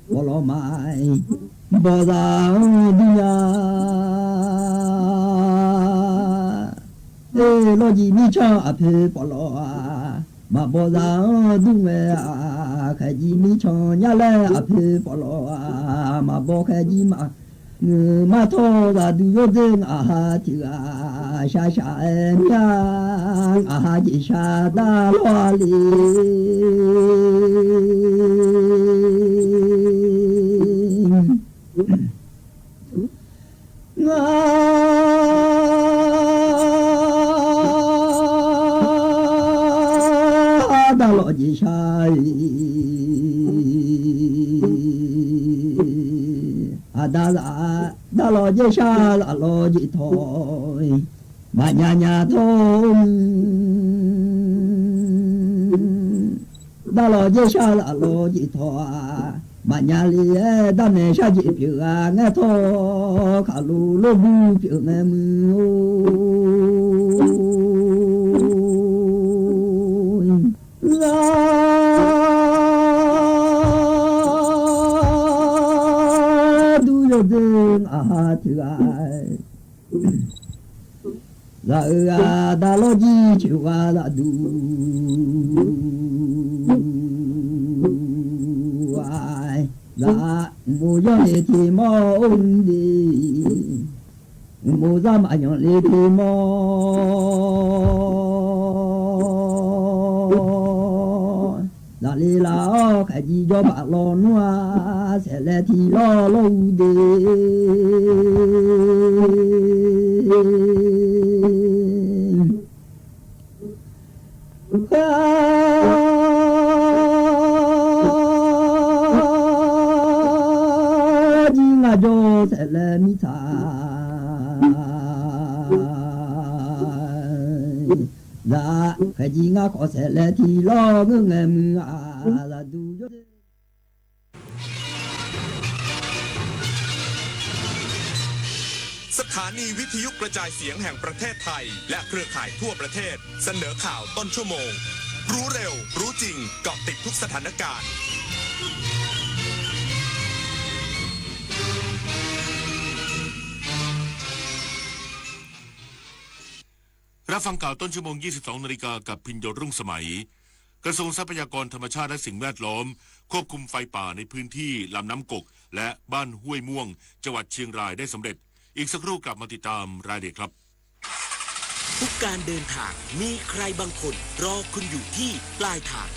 我老买不让的呀，老几米唱阿佩不老啊，嘛不让的啊，开几米唱呀来阿佩不老啊，嘛不开几嘛。马头个都有人啊，这个下下娘啊，这下大罗里，大罗这下。大老姐下大老姐头，马娘娘头，大老姐下大老几头啊，满家里大妹下几票啊，我头卡路路不票那么都有的啊对啊。là đã lo gì chịu qua đã đủ ai đã mua cho lệ thì mò ôn đi mua ra mà nhỏ lệ thì mò đã lệ là cái gì cho bạn lo noa sẽ lệ thì lo lâu đi cho sẽ là mi thà là cái gì ngã có sẽ là thì lo ngưng em là đủ cho สถานีวิทยุกระจายเสียงแห่งประเทศไทยและเครือข่ายทั่วประเทศเสนอข่าวต้นชั่วโมงรู้เร็วรู้จริงเกาะติดทุกสถานการณ์รับฟังข่าวต้นชั่วโมง 22 นาฬิกากับพิญโยรุ่งสมัยกระทรวงทรัพยากรธรรมชาติและสิ่งแวดล้อมควบคุมไฟป่าในพื้นที่ลำน้ำกกและบ้านห้วยม่วงจังหวัดเชียงรายได้สำเร็จอีกสักครู่กลับมาติดตามรายละเอียดครับทุกการเดินทางมีใครบางคนรอคุณอยู่ที่ปลายทาง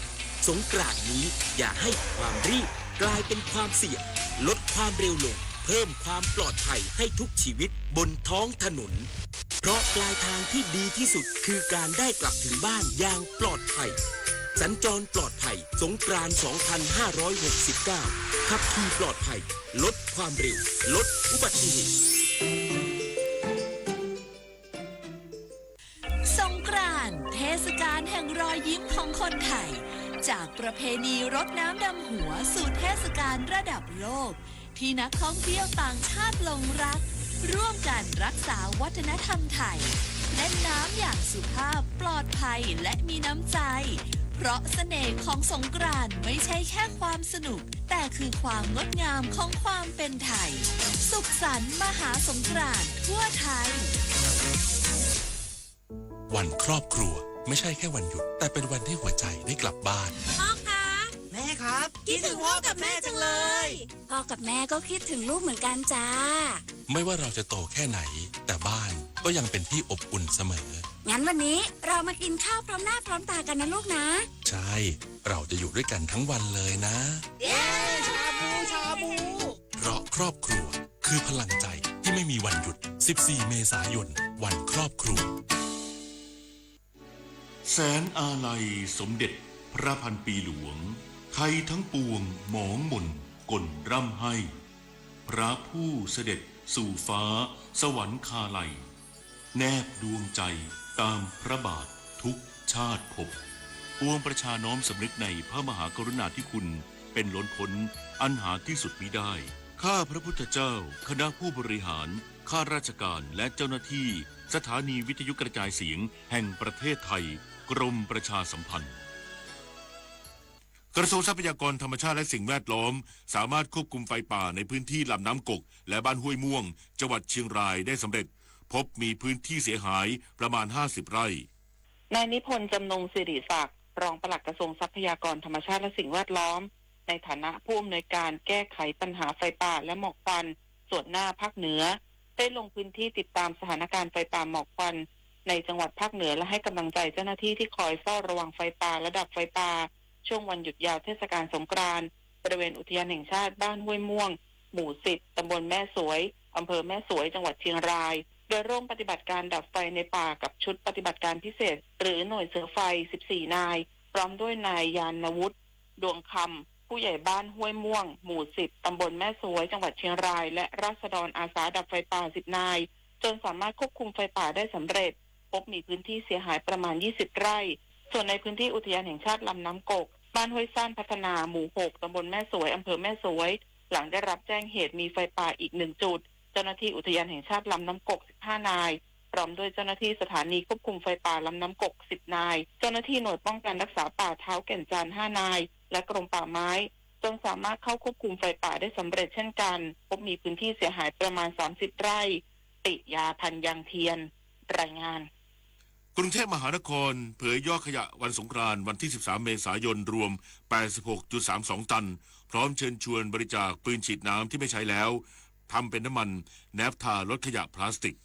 สงกรานต์นี้อย่าให้ความรีบกลายเป็นความเสี่ยงลดความเร็วลงเพิ่มความปลอดภัยให้ทุกชีวิตบนท้องถนนเพราะปลายทางที่ดีที่สุดคือการได้กลับถึงบ้านอย่างปลอดภัยสัญจรปลอดภัยสงกรานต์ 2569 ขับขี่ปลอดภัยลดความเร็วลดอุบัติเหตุสงกรานต์เทศกาลแห่งรอยยิ้มของคนไทยจากประเพณีรดน้ำดำหัวสู่เทศกาลระดับโลกที่นักท่องเที่ยวต่างชาติหลงรักร่วมกันรักษาวัฒนธรรมไทยเล่นน้ำอย่างสุภาพปลอดภัยและมีน้ำใจเพราะเสน่ห์ของสงกรานต์ไม่ใช่แค่ความสนุกแต่คือความงดงามของความเป็นไทยสุขสันต์มหาสงกรานต์ทั่วไทยวันครอบครัวไม่ใช่แค่วันหยุดแต่เป็นวันที่หัวใจได้กลับบ้านพ่อคะแม่ครับคิดถึงพ่อกับแม่จังเลยพ่อกับแม่ก็คิดถึงลูกเหมือนกันจ้าไม่ว่าเราจะโตแค่ไหนแต่บ้านก็ยังเป็นที่อบอุ่นเสมองั้นวันนี้เรามากินข้าวพร้อมหน้าพร้อมตากันนะลูกนะใช่เราจะอยู่ด้วยกันทั้งวันเลยนะเย้ชาบูชาบูเพราะครอบครัวคือพลังใจที่ไม่มีวันหยุด14 เมษายนวันครอบครัวแสนอาลัยสมเด็จพระพันปีหลวงไทยทั้งปวงหมองมนกลร่ำให้พระผู้เสด็จสู่ฟ้าสวรรคาลัยแนบดวงใจตามพระบาททุกชาติภพปวงประชาน้อมสำนึกในพระมหากรุณาธิคุณเป็นล้นพ้นอันหาที่สุดมิได้ข้าพระพุทธเจ้าคณะผู้บริหารข้าราชการและเจ้าหน้าที่สถานีวิทยุกระจายเสียงแห่งประเทศไทยกรมประชาสัมพันธ์กระทรวงทรัพยากรธรรมชาติและสิ่งแวดล้อมสามารถควบคุมไฟป่าในพื้นที่ลำน้ำกกและบ้านห้วยม่วงจังหวัดเชียงรายได้สำเร็จพบมีพื้นที่เสียหายประมาณ50 ไร่นายนิพนธ์จำนงสิริศักดิ์รองปลัดกระทรวงทรัพยากรธรรมชาติและสิ่งแวดล้อมในฐานะผู้อำนวยการแก้ไขปัญหาไฟป่าและหมอกควันส่วนหน้าภาคเหนือได้ลงพื้นที่ติดตามสถานการณ์ไฟป่าหมอกควันในจังหวัดภาคเหนือและให้กำลังใจเจ้าหน้าที่ที่คอยเฝ้าระวังไฟป่าและดับไฟป่าช่วงวันหยุดยาวเทศกาลสงกรานต์บริเวณอุทยานแห่งชาติบ้านห้วยม่วงหมู่10ตำบลแม่สวยอำเภอแม่สวยจังหวัดเชียงรายโดยร่วมปฏิบัติการดับไฟในป่ากับชุดปฏิบัติการพิเศษหรือหน่วยเสือไฟ14 นายพร้อมด้วยนายยานวุฒิดวงคำผู้ใหญ่บ้านห้วยม่วงหมู่10ตำบลแม่สวยจังหวัดเชียงรายและราษฎรอาสาดับไฟป่า10 นายจนสามารถควบคุมไฟป่าได้สำเร็จพบมีพื้นที่เสียหายประมาณ20 ไร่ส่วนในพื้นที่อุทยานแห่งชาติลำน้ำกก บ้านห้วยซ่านพัฒนาหมู่ 6 ตำบลแม่สวยอำเภอแม่สวยหลังได้รับแจ้งเหตุมีไฟป่าอีก1จุดเจ้าหน้าที่อุทยานแห่งชาติลำน้ำกก15นายพร้อมด้วยเจ้าหน้าที่สถานีควบคุมไฟป่าลำน้ำกก10นายเจ้าหน้าที่หน่วยป้องกันรักษาป่าเท้าแก่นจันทร์5นายและกรมป่าไม้จนสามารถเข้าควบคุมไฟป่าได้สำเร็จเช่นกันพบมีพื้นที่เสียหายประมาณ30ไร่ติยาพันยางเทียนรายงานกรุงเทพมหานครเผยยอดขยะวันสงกรานต์วันที่13เมษายนรวม 86.32 ตันพร้อมเชิญชวนบริจาคปืนฉีดน้ำที่ไม่ใช้แล้วทำเป็นน้ำมันแนฟทาลดขยะพลาสติก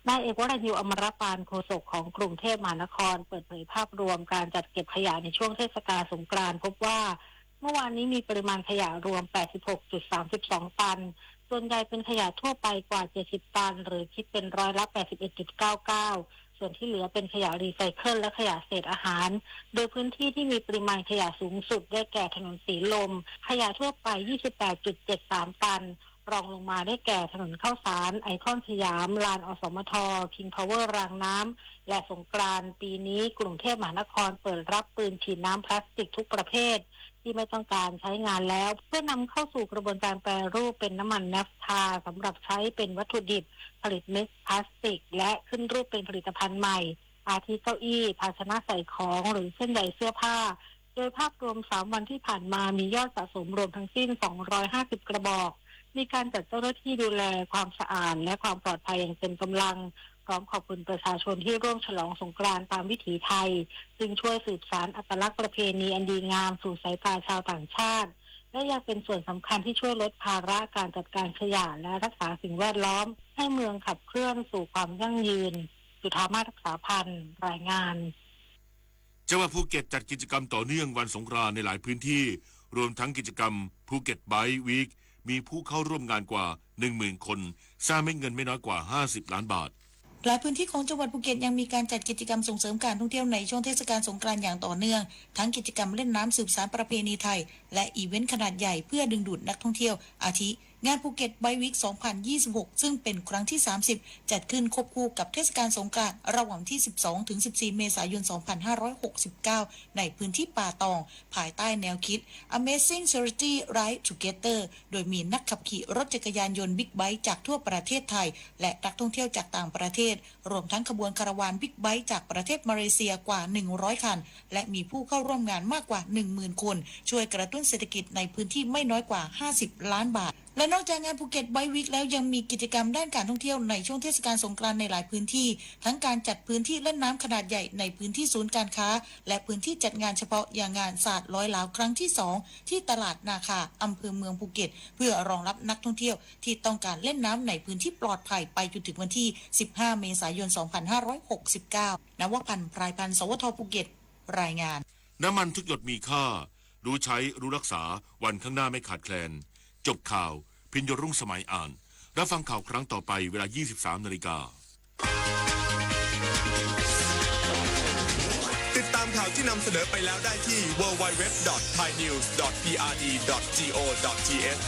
นายเอกวรายุอมรปานโฆษกของกรุงเทพมหานครเปิดเผยภาพรวมการจัดเก็บขยะในช่วงเทศกาลสงกรานต์พบว่าเมื่อวานนี้มีปริมาณขยะรวม 86.32 ตันส่วนใหญ่เป็นขยะทั่วไปกว่า70ตันหรือคิดเป็นร้อยละ 81.99 ส่วนที่เหลือเป็นขยะรีไซเคิลและขยะเศษอาหารโดยพื้นที่ที่มีปริมาณขยะสูงสุดได้แก่ถนนสีลมขยะทั่วไป 28.73 ตันรองลงมาได้แก่ถนนข้าวสารไอคอนสยามลานอสมทคิงพาวเวอร์รางน้ำและสงกรานต์ปีนี้กรุงเทพมหานครเปิดรับปืนฉีดน้ำพลาสติกทุกประเภทที่ไม่ต้องการใช้งานแล้วเพื่อนำเข้าสู่กระบวนการแปรรูปเป็นน้ำมันแนฟทาสำหรับใช้เป็นวัตถุดิบผลิตเม็ดพลาสติกและขึ้นรูปเป็นผลิตภัณฑ์ใหม่อาทิเก้าอี้ภาชนะใส่ของหรือเส้นใยเสื้อผ้าโดยภาพรวม3วันที่ผ่านมามียอดสะสมรวมทั้งสิ้น250กระบอกมีการจัดเจ้าหน้าที่ดูแลความสะอาดและความปลอดภัยอย่างเต็มกำลังพร้อมขอบคุณประชาชนที่ร่วมฉลองสงกรานต์ตามวิถีไทยซึ่งช่วยสืบสานอัตลักษณ์ประเพณีอันดีงามสู่สายตาชาวต่างชาติและยังเป็นส่วนสำคัญที่ช่วยลดภาระการจัดการขยะและรักษาสิ่งแวดล้อมให้เมืองขับเคลื่อนสู่ความยั่งยืนจุฑามาศ รักษาพันธ์รายงานจังหวัดภูเก็ตจัดกิจกรรมต่อเนื่องวันสงกรานต์ในหลายพื้นที่รวมทั้งกิจกรรมภูเก็ตไบค์วีคมีผู้เข้าร่วมงานกว่า 10,000 คนสร้างเม็ดเงินไม่น้อยกว่า50ล้านบาทหลายพื้นที่ของจังหวัดภูเก็ตยังมีการจัดกิจกรรมส่งเสริมการท่องเที่ยวในช่วงเทศกาลสงกรานต์อย่างต่อเนื่องทั้งกิจกรรมเล่นน้ำสืบสานประเพณีไทยและอีเวนต์ขนาดใหญ่เพื่อดึงดูดนักท่องเที่ยวอาทิงานภูเก็ตไบค์วีค 2026 ซึ่งเป็นครั้งที่ 30 จัดขึ้นควบคู่กับเทศกาลสงกรานต์ระหว่างที่ 12-14 เมษายน 2569 ในพื้นที่ป่าตองภายใต้แนวคิด Amazing Charity Ride Together โดยมีนักขับขี่รถจักรยานยนต์บิ๊กไบค์จากทั่วประเทศไทยและนักท่องเที่ยวจากต่างประเทศรวมทั้งขบวนคาราวานบิ๊กไบค์จากประเทศมาเลเซียกว่า 100 คันและมีผู้เข้าร่วมงานมากกว่า 10,000 คนช่วยกระตุ้นเศรษฐกิจในพื้นที่ไม่น้อยกว่า50ล้านบาทและนอกจากงานภูเก็ตไบค์วีคแล้วยังมีกิจกรรมด้านการท่องเที่ยวในช่วงเทศกาลสงกรานต์ในหลายพื้นที่ทั้งการจัดพื้นที่เล่นน้ำขนาดใหญ่ในพื้นที่ศูนย์การค้าและพื้นที่จัดงานเฉพาะอย่างงานศาสตร์ร้อยล้าวครั้งที่2ที่ตลาดนาคาอำเภอเมืองภูเก็ตเพื่อรองรับนักท่องเที่ยวที่ต้องการเล่นน้ำในพื้นที่ปลอดภัยไปจนถึงวันที่15เมษายน 2569 ณ วพันธ์ พรายพันธ์ สวท.ภูเก็ตรายงานน้ำมันทุกหยดมีค่ารู้ใช้รู้รักษาวันข้างหน้าไม่ขาดแคลนจบข่าวพิญญรุ่งสมัยอ่านรับฟังข่าวครั้งต่อไปเวลา 23:00 น.ติดตามข่าวที่นำเสนอไปแล้วได้ที่ www.thainews.prd.go.th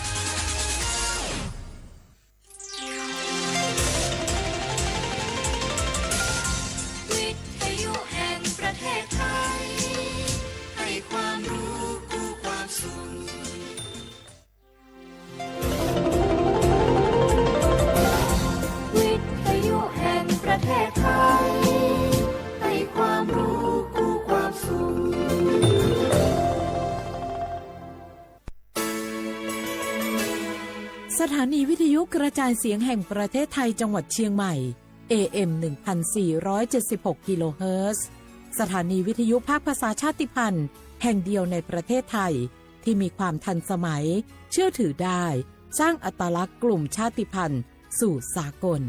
วิทยุแห่งประเทศไทยให้ความรู้คู่ความสุขวิทยุแห่งประเทศไทยให้ความรู้คู่ความสุขสถานีวิทยุกระจายเสียงแห่งประเทศไทยจังหวัดเชียงใหม่ AM 1476 กิโลเฮิรตซ์สถานีวิทยุภาคภาษาชาติพันธุ์แห่งเดียวในประเทศไทยที่มีความทันสมัยเชื่อถือได้สร้างอัตลักษณ์กลุ่มชาติพันธุ์สู่สากล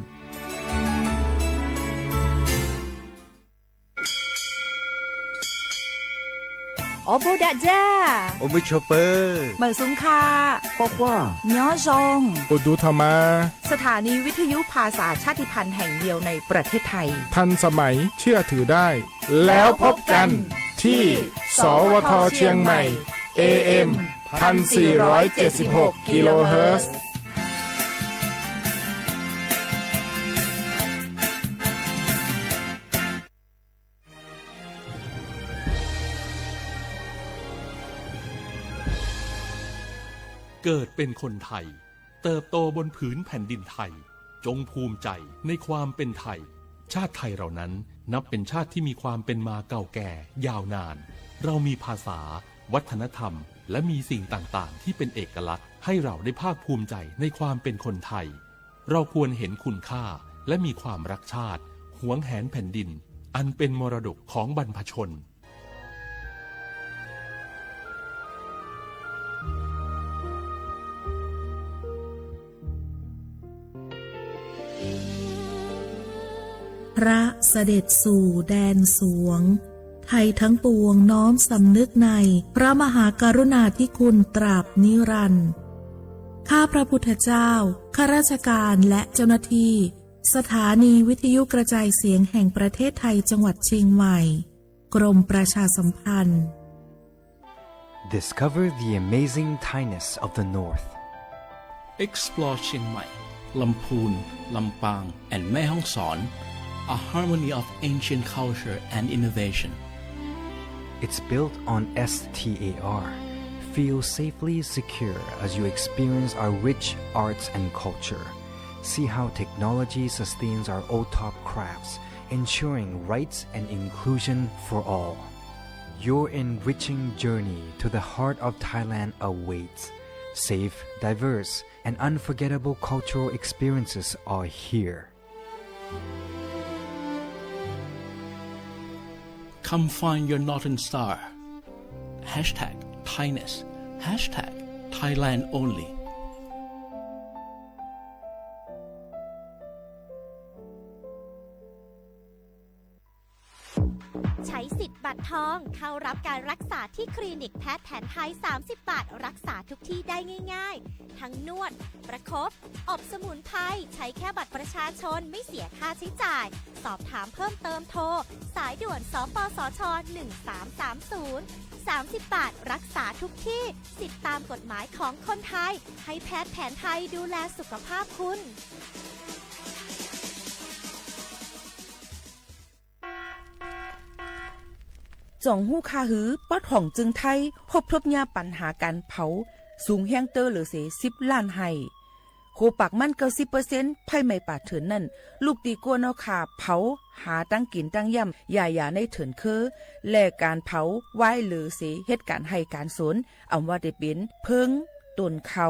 โอโบดาจ้าโอมิชเปอร์เหมือนสุงคาบอกว่าย้อซงอุดูธรรมาสถานีวิทยุภาษาชาติพันธุ์แห่งเดียวในประเทศไทยทันสมัยเชื่อถือได้แล้วพบกันที่สวท.เชียงใหม่ AM 1476 กิโลเฮิรตซ์ เกิดเป็นคนไทยเติบโตบนผืนแผ่นดินไทยจงภูมิใจในความเป็นไทยชาติไทยเรานั้นนับเป็นชาติที่มีความเป็นมาเก่าแก่ยาวนานเรามีภาษาวัฒนธรรมและมีสิ่งต่างๆที่เป็นเอกลักษณ์ให้เราได้ภาคภูมิใจในความเป็นคนไทยเราควรเห็นคุณค่าและมีความรักชาติหวงแหนแผ่นดินอันเป็นมรดกของบรรพชนพระเสด็จสู่แดนสวงไทยทั้งปวงน้อมสำนึกในพระมหากรุณาธิคุณตราบนิรันดร์ข้าพระพุทธเจ้าข้าราชการและเจ้าหน้าที่สถานีวิทยุกระจายเสียงแห่งประเทศไทยจังหวัดเชียงใหม่กรมประชาสัมพันธ์ Discover the amazing Thainess of the North. Explore Chiang Mai, Lamphun, Lampang, and Mae Hong Son, a harmony of ancient culture and innovation. It's built on STAR. Feel safely secure as you experience our rich arts and culture. See how technology sustains our OTOP crafts, ensuring rights and inclusion for all. Your enriching journey to the heart of Thailand awaits. Safe, diverse, and unforgettable cultural experiences are here. Come find your Northern Star. #Thainess. #Thailand only.ใช้สิทธิ์บัตรทองเข้ารับการรักษาที่คลินิกแพทย์แผนไทย30 บาทรักษาทุกที่ได้ง่ายๆทั้งนวดประคบอบสมุนไพรใช้แค่บัตรประชาชนไม่เสียค่าใช้จ่ายสอบถามเพิ่มเติมโทรสายด่วนสปสช1330 30 บาทรักษาทุกที่สิทธิตามกฎหมายของคนไทยให้แพทย์แผนไทยดูแลสุขภาพคุณจ่องหู้คาหือปอดห่องจึงไทยพบทบยาปัญหาการเผาสูงแห้งเตอร์หรือเส10 ล้านไห้โคปักมัน90%ไผ่ไม่ป่าเถินนั่นลูกตีกัวเนาขาเผาหาตั้งกินตั้งย่ำอย่าในเถินและการเผาไว้หรือเสเหตุการณ์ให้การสนอำว่าได้เป็นเพิงต้นเข้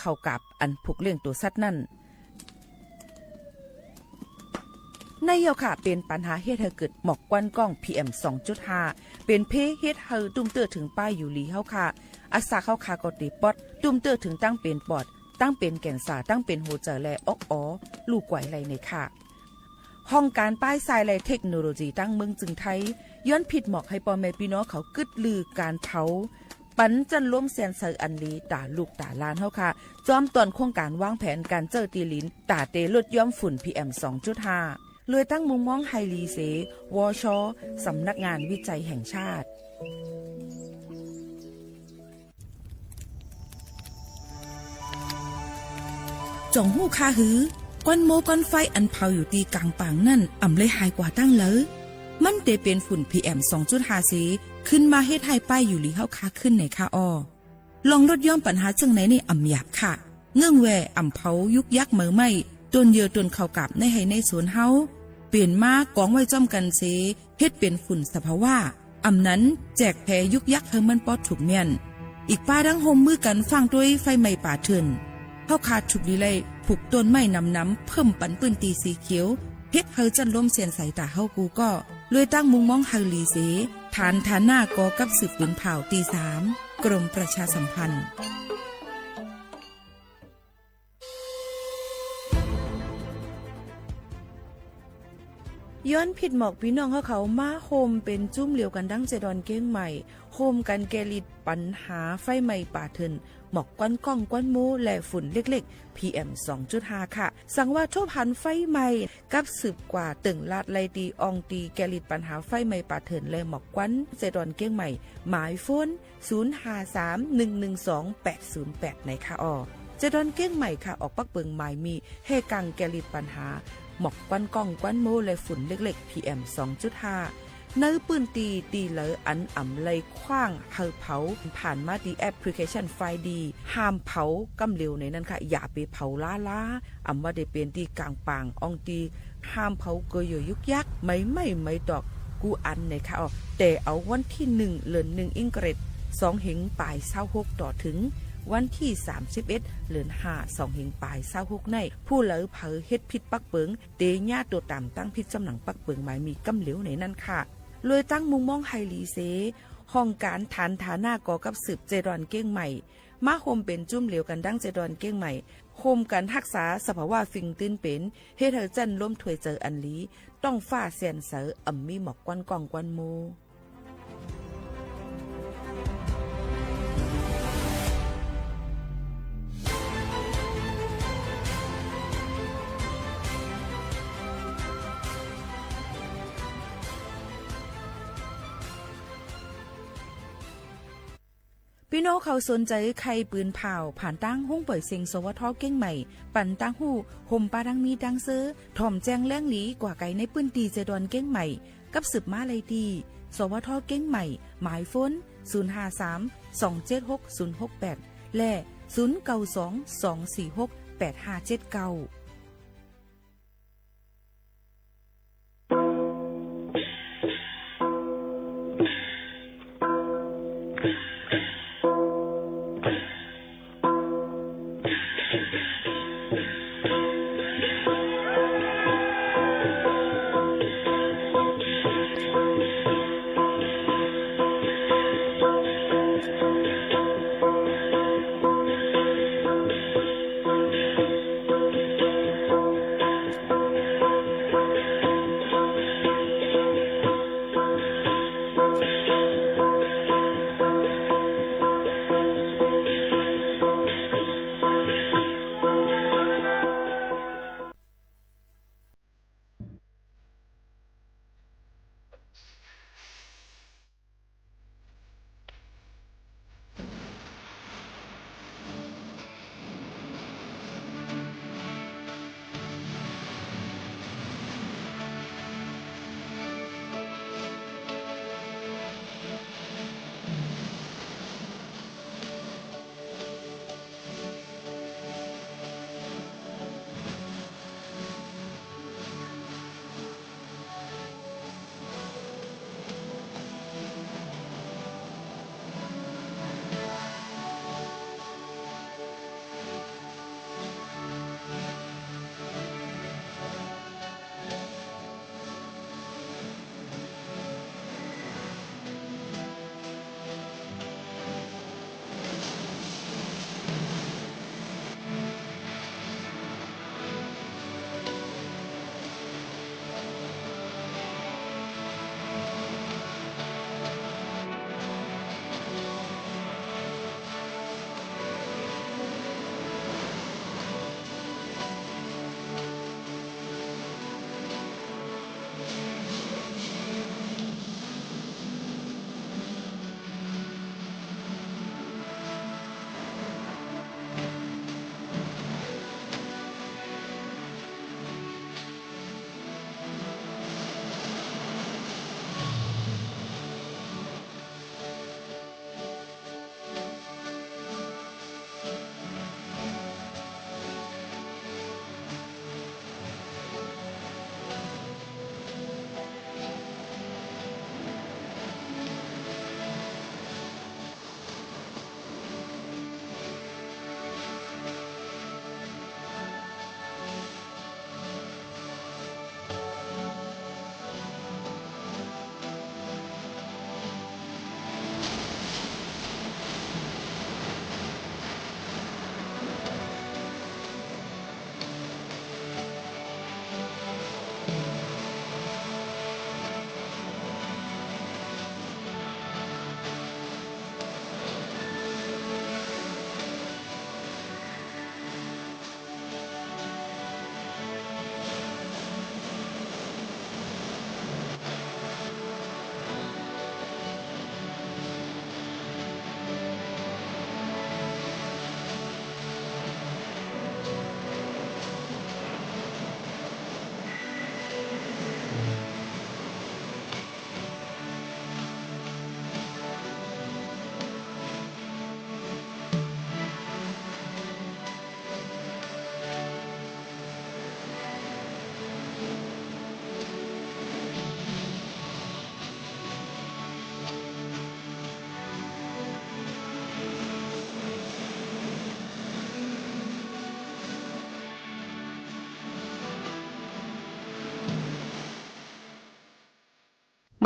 ากับอันผูกเลี้ยงตัวสัตว์นั่นในเยาค่ะเป็นปัญหาเฮ็ดให้เกิดหมอกควันกล้อง PM 2.5 เป็นเพเฮ็ดให้ตุ้มเตื้อถึงป้ายอยู่ลีเฮาค่ะอาสาเข้าคาก็ติปอดตุ้มเตื้อถึงตั้งเป็นปอดตั้งเป็นแก่นสาตั้งเป็นหัวใจและออกลูกไหวไหลในค่ะห้องการป้ายทรายและเทคโนโลยีตั้งเมืองจึงไทยย้อนผิดหมอกให้พ่อแม่พี่น้องเขากึดลือการเผาปันจันล้มแสนเซออันลีตาลูกตาลานเฮาค่ะจอมตอนโครงการวางแผนการเจอตีลินตาเตลดย่อมฝุ่น PM 2.5เลยตั้งมุมมองไฮลีเสวชสำนักงานวิจัยแห่งชาติจ่องหู้คาหือก้อนโมก้อนไฟอันเผาอยู่ตีกลางป่างนั่นอ่ำเลยหายกว่าตั้งเลยมันเตเป็นฝุ่น PM 2.5 เสขึ้นมาเฮ็ดให้ป้ายอยู่ลีเฮาคาขึ้นในค่าอ้อลองลดย่อมปัญหาจังไหนในอ่ำหยาบค่ะเงื่องแวอ่ำเผายุกยักเหมือไม่ต้นเยอต้นเข้ากับในให้ในสวนเฮาเปลี่ยนมากองไว้จ้อมกันเสเฮ็ดเป็นฝุ่นสภาวะอำนั้นแจกแพยุกยักเฮมันปอดถูกเมียนอีกป้าดังโฮมมือกันฟังด้วยไฟไหม้ป่าเถินเฮาขาดถูกดีเลยผูกต้นไม้น้ำเพิ่มปันปืนตีสีเขียวเฮ็ดเฮาจันล้มเสียนใส่ตาเฮากูก็เลยตั้งมุงมองเฮาลีเสฐานหน้ากอกับสืบปืนเผาตี3กรมประชาสัมพันธ์ย้อนผิดหมอกพี่น้องเขามาโฮมเป็นจุ้มเหลียวกันดังเจดอนเก้งใหม่โฮมกันแกลิดปัญหาไฟไหม้ป่าเถินหมอกควันก้องควันมูและฝุ่นเล็กๆ PM 2.5 ค่ะสั่งว่าทบหันไฟไหม้กับสืบกว่าตึงลาดไลตีอองตีแกลิดปัญหาไฟไหม้ป่าเถินและหมอกควันเจดอนเก้งใหม่หมายโฟน0531128808ในค่ะเจดอนเก้งใหม่ค่ะออกปักเบิงหมายมีให้กังแกลิดปัญหาหมอกควันก้องควันโมและฝุ่นเล็กๆ PM 2.5 เนื้อปืนตีเหลออันอ่ำเลยคว้างเฮาเผาผ่านมาดีแอปพลิเคชันไฟดีห้ามเผากำเร็วในนั้นค่ะอย่าไปเผาล้าอ่ำว่าได้เป็นตีกลางปางอองตีห้ามเผาเกยยุกยักไม่ดอกกูอันในค่ะแต่เอาวันที่1เดือน1อิงเกรด2เหงปลาย26ต่อถึงวันที่31เดือน5 2เหงปลาย26ในผู้เหลอเผาเฮ็ดผิดปักเปิงเตญาตัวตามตั้งผิดจำหนังปักเปิงหมายมีกำเหลวในนั้นค่ะเลยตั้งมุมมองไฮลีเซห้องการฐานฐานาก่อกับสืบเจดอนเก้งใหม่มาโฮมเป็นจุ่มเหลวกันดั้งเจดอนเก้งใหม่โฮมกันรักษาสภาวะฟิงตื้นเป็นเฮ็ดให้จันล้มถวยเจออันลีต้องฟ้าเสียนเสออ่ำมีหมอกกวนกองกวนโมพี่น้องเขาสนใจใครปืนเผาผ่านตั้งห้องปล่อยเสียงสวทเก้งใหม่ปั่นตั้งหูห่มปาดังมีดังซื้อถ่อมแจ้งแล้งหลีกว่าไก่ในปืนตีเจดอนเก้งใหม่กับสืบมาเลยดีสวทเก้งใหม่หมายฝน053-276-068และ0922468579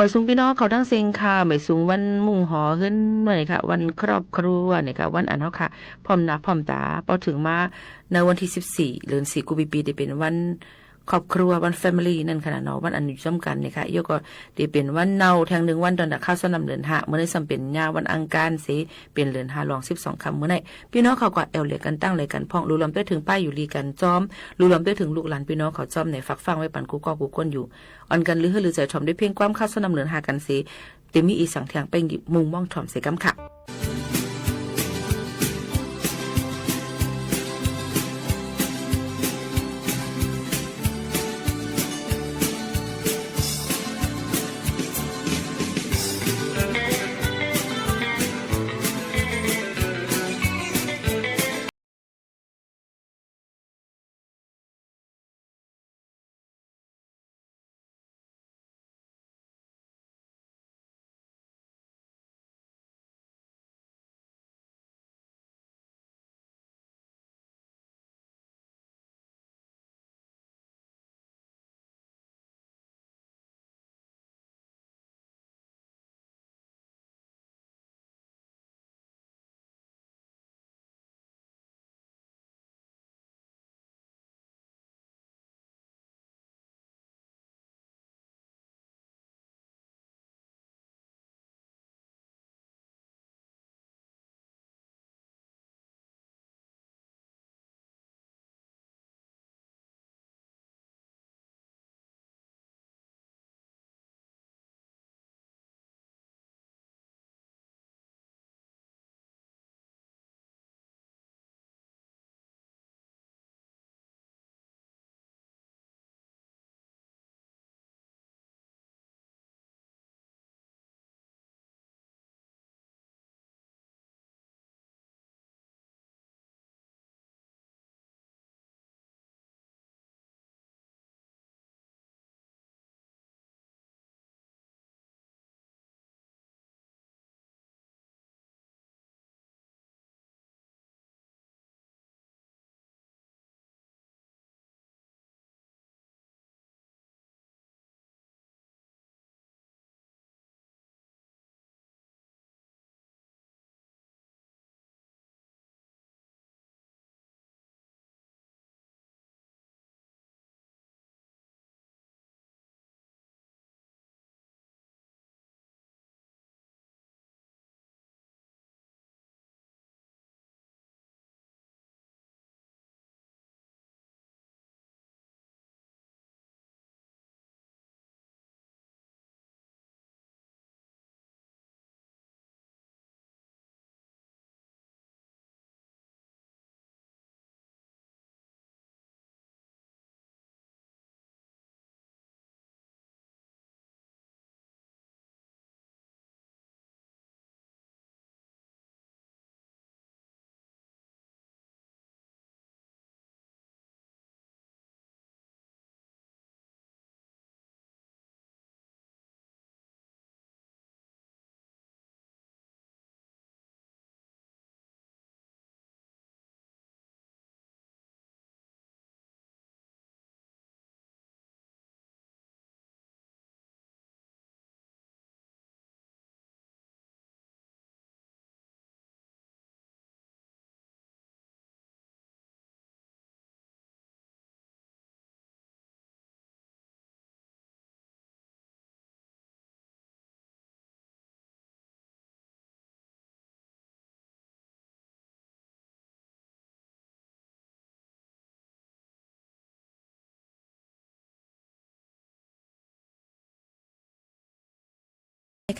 หมายสูงพี่น้องเขาทั้งเซ็งค่ะหมายสูงวันมุ่งหอขึ้นเมื่อไหร่ค่ะวันครอบครัวเนี่ยค่ะวันอันเฮาค่ะพร้อมหน้าพร้อมตาพอถึงมาในวันที่14เดือน4กุมภาพันธ์ได้เป็นวันครอบครัววัน family นั่นขนาดเนาะวันอันอยู่ซ้ำกันเนี่ยค่ะโยก็ได้เป็นวันเนาแทง1วันตอนข้าวสนำเดือน5มื้อนี้ซ้ำเป็นญาวันอังคารสิเป็นเดือน5รอง12ค่ำมื้อไหนพี่น้องเขาก็แอวเลียกันตั้งเลยกันพ้องรู้ลำไปถึงป้ายอยู่ลีกันจ้อมรู้ลำไปถึงลูกหลานพี่น้องเขาจ้อมในฝักฟังไว้ปันกูก็กูก้นอยู่อ่อนกันหรือใจถ่อมได้เพียงความข้าวสนำเดือน5กันสิเต็มมีอีสังเถียงไปหยิบมุงม่องถ่อมใส่กำค่ะ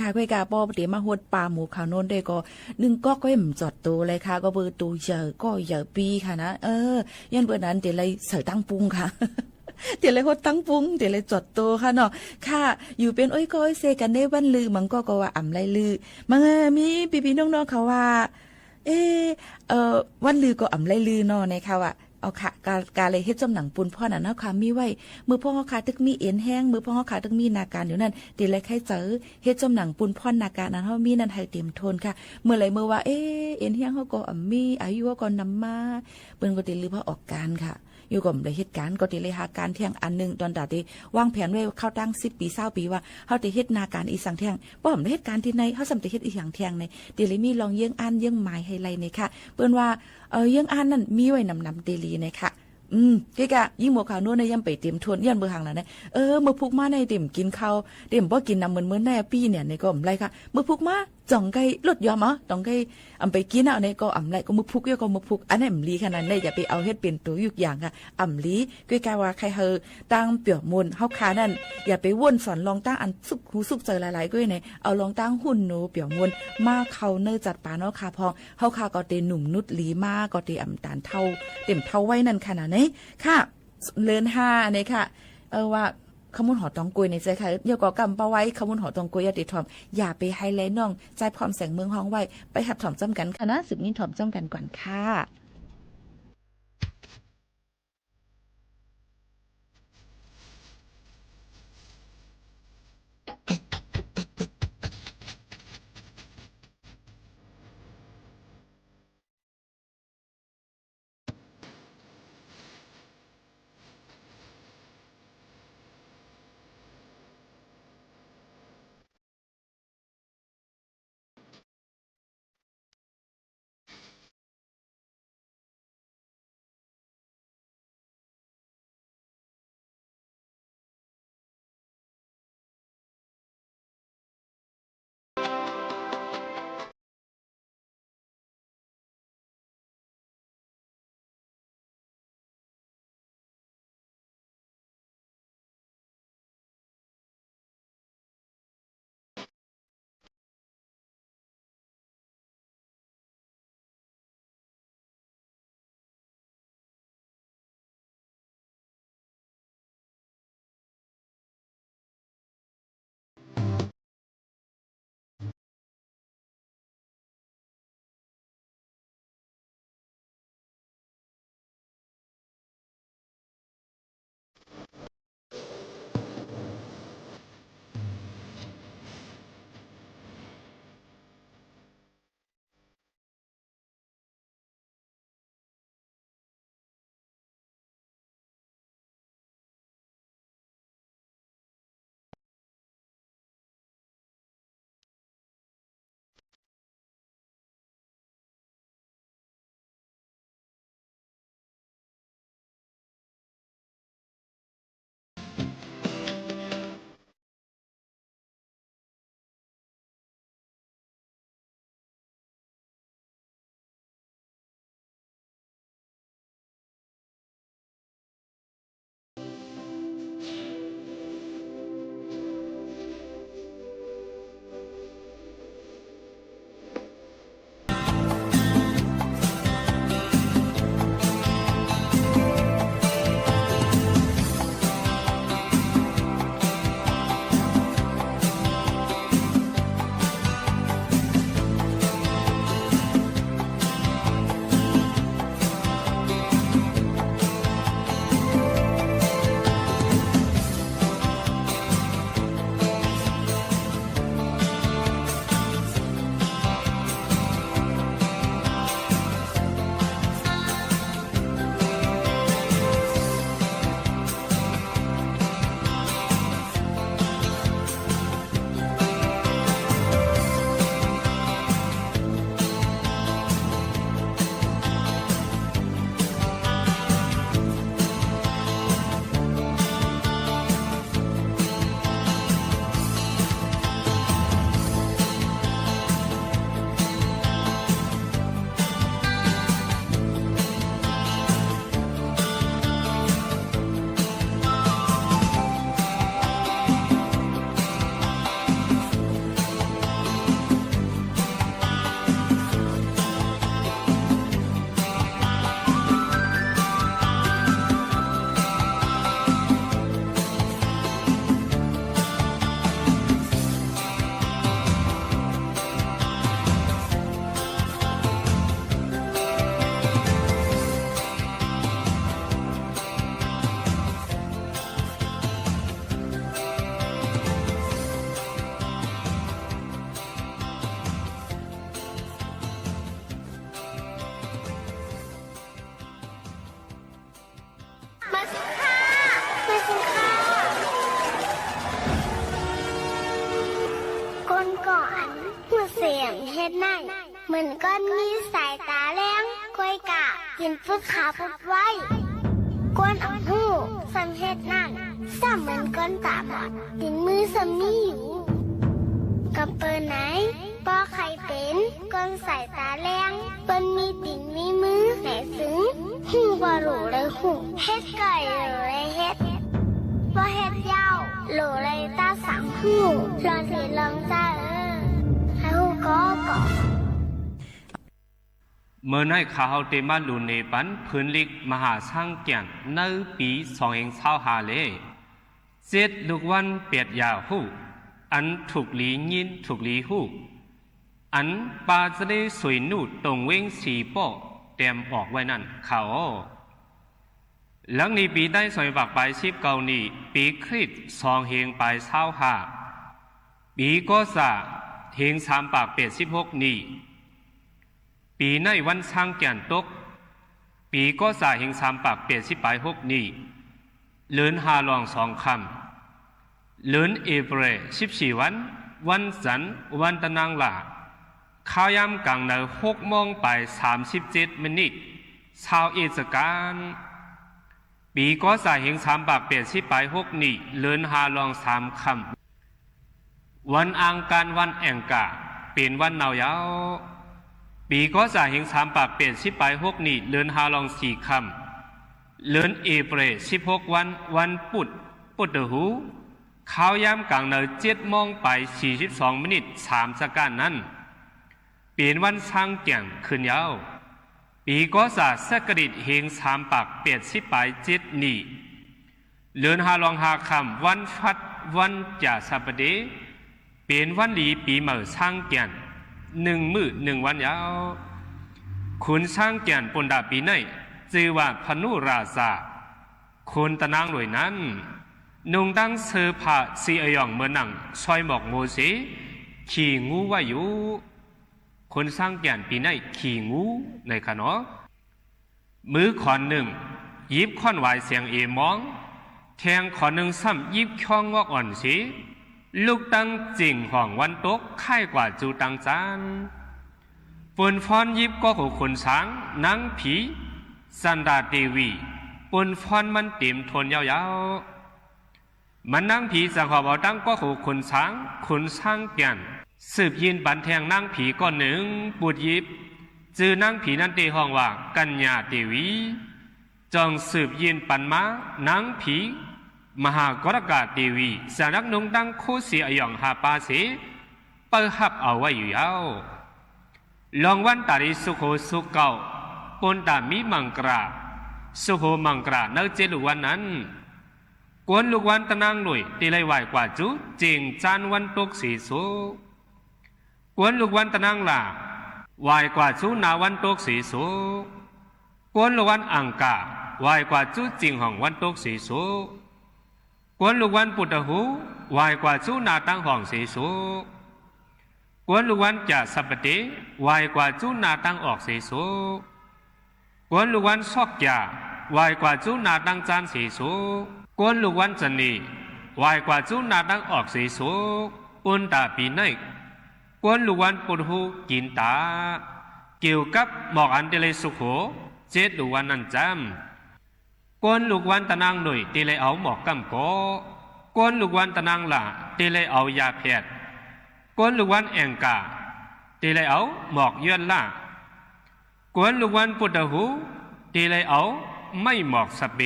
ค่ะคุยกาปอเดี๋ยวมาหดปลาหมูขาวโน้นได้ก็1ก๊อกก็เอ็มจอดตัวเลยค่ะก็เบอร์ตัวเยอะก็เยอะปีค่ะนะยันเบอร์นั้นเดี๋ยวเลยใส่ตั้งปุ้งค่ะเดี๋ยวเลยหดตั้งปุ้งเดี๋ยวเลยจอดตัวค่ะเนาะค่ะอยู่เป็นอ้อยก้อยเซกันได้วันลือมันก็ว่าอ่ำไรลือมันมีพี่ๆน้องๆเขาว่าวันลือก็อ่ำไรลือเนาะในค่ะว่าเอาค่ะการเลยเฮ็ดจำหนังปูนพ่อน่ะเนาะค่ะมีไว้มือพ่อเขาขาตึกมีเอ็นแห้งมือพ่อเขาขาตึกมีนาการอยู่นั่นเดี๋ยวเลยใครเจอเฮ็ดจำหนังปูนพ่อนาการนั้นเฮามีนั่นให้เต็มทนค่ะเมื่อไหร่เมื่อว่าเอ็นแห้งเฮาก็มีอายุก็นำมาเปิ้นก็ได้ลือว่าออกการค่ะ อยู่กับได้เหตุการณ์ก็ติเลยหาการเที่ยงอันนึงตอนดาติวางแผนไว้เข้าตั้ง10 ปี20 ปีว่าเฮาจะเฮ็ดนาการอีสังเที่ยงบ่ได้เหตุการณ์ที่ไหนเฮาสำจะเฮ็ดอีหยังเที่ยงในเดลิมีลองเยี่ยงอันเยี่ยงหมายให้ไลในค่ะเปิ้นว่าเยี่ยงอันนั่นมีไว้นำเดลีในค่ะกะยิ่งหมวกขาวนู่นในย่ำไปเตรียมทวนยันเบอร์หังแล้วเนี่ยมือพุกมาในเต็มกินข้าวเต็มบ่กินน้ำเหมือนแน่ปี้เนี่ยในก็อำไรค่ะมือพุกมาจ่องไก่ลดยอมต้องไก่อำไปกินเอาในก็อำไรก็มือพุกก็มือพุกอันนั้นอำลีขนาดนั้นอย่าไปเอาเฮ็ดเป็นตัวยุกอย่างค่ะอำลีก็กะว่าใครเฮอตั้งเปียกมนเฮาคานั่นอย่าไปวนสอนลองตั้งอันสุกหูสุกใจหลายๆก็ในเอาลองตั้งหุ่นโนเปียกมนมาเข้าเนอจัดปาเนาะค่ะพองเฮาคาก็เตหนุ่มนุดหลีมาก็เตอำตาลเท่าเต็มเท่าไว้นั่นขนาดนี้ค่ะเลิน5นี่ค่ะว่าขมุนหอตองกุยในใจค่ะเดี๋ยวก็กำปาไว้ขมุนหอตองกุยอย่าติดถ่อมอย่าไปไฮไลท์น้องใจพร้อมแสงเมืองห้องไว้ไปหัดถ่อมจำกันค่ะนะสืบนี้ถ่อมจำกันก่อนค่ะ ฮ็ดได้เหมือนก้อนมีสายตาแรงก้อยกะกินฟุดขาฟุดไว้กวนเอาหูสำเฮ็ดนั่นซ้ำเหมือนก้อนตาบอดถึงมือสำมีอยู่กับเปินไหนป้อใครเป็นก้อนสายตาแรงเปิ้นมีติ่งมีมือแหนซึ้งหูบ่รู้เลยหูเฮ็ดไก่เลยเฮ็ดบ่เฮ็ดยาวโหลเลยตาสังหูลองสิลองจ้าให้หูก็ก่อเมื่อในข่าวเตมาลูเนปันพื้นลิกมหาช่างเกียนในปี2025เลเจ็ดลูกวันเปียดยาหูอันถูกลียินถูกลีหูอันปาจะได้สวยนูดตรงเว้งสีป้อเตรียมออกไว้นั่นเขาหลังนี้ปีได้สวยบักไปชิบเกานี่ปีคริส2เฮงไป25ปีก็สะเฮง3ปาก86นี่ปีในวันช่างแก่นตกปีก็สาเฮง3ปาก80ปลาย6นี่เลือน5ลอง2คำเลือนเอเปร14วันจันทร์วันตะนางหลาข้าวยามกลางใน6 โมงไป37 มินิชาวเอสการปีก็สาเฮง3ปาก80ปลาย6นี่เลือน5ลอง3คำวันอังคารวันแองกาเป็นวันหนาวยาวปีก็สาเฮง3ปาก80ปลาย6นี่เลือน5ลอง4คำเลือนเอเปร16วันปุดหูข้าวยามกลางใน7 โมงไป42 มินิ3 สกานนั้นเป็นวันช่างแก่งขึ้นยาวปีก็สาสกดิดเฮง3ปาก80ปลาย7นี่เลือน5ลอง5คำวันฟัดวันจ่าสัปเดเป็นวันหลีปีเหม่อช่างแก่น1 มื้อ1 วันยาวขุนช่างแก่นปนดาปีในชื่อว่าพนุราชาคนตะนางหน่วยนั้นนุ่งตั้งเสื้อผ้าสีอายองเมื่อนั่งซอยหมอกโมเสขี่งูว่าอยู่คนช่างแก่นปีในขี่งูในขณะมือขอนหนึ่งยิบค้อนไหวเสียงเอมองแทงขอนหนึ่งซ้ำยิบช่องงอกอ่อนสีลูกตั้งจิ่งห่องวันตกค่ายกว่าจูตังจานปนฟอนยิบก็ของคนช้างนางผีสันดาเดวีปนฟอนมันเต็มทนยาวๆมันนางผีสังหอบเอาตั้งก็ของคนช้างแก่นสืบยินบันแทงนางผีก้อนหนึ่งปูดยิบจือนางผีนั้นเตห้องว่ากัญญาเดวีจองสืบยินปันมานางผีมหากรกาเดวีสารักนงดังโคเสียอยองหาปาเสเปิดหับเอาไว้อยู่ยาวลองวันตาริสุโขสุเก่าปนตามีมังกราสุโขมังกราเนื้อเจลูกวันนั้นกวนลูกวันตะนางหน่วยตีไลไหวกว่าจุเจงจานวันตกสีสุกวนลูกวันตะนางหล่าไหวกว่าจุนาวันตกสีสุกวนลูกวันอังกาไหวกว่าจุจิงของวันตกสีสุกวนลูกวันปุตตะหูไหวกว่าจุนาตั้งห้องสีสุกวนลูกวันจะสัปเดไหวกว่าจุนาตั้งออกสีสุกวนลูกวันซอกยาไหวกว่าจุนาตั้งจานสีสุกวนลูกวันจันนีไหวกว่าจุนาตั้งออกสีสุอุนตาปีในกวนลูกวันปุตหูกินตาเกี่ยวกับหมอกอันเดเลสุโขเจ็ดลูกวันนั้นจำกวนลูกวันตะนางหน่วยตีเลยเอาหมอกกำโกกวนลูกวันตะนางหล่าตีเลยเอายาแพทย์กวนลูกวันแองกาตีเลยเอาหมอกเยื่อนล่ากวนลูกวันปุตตะหูตีเลยเอาไม่หมอกสเป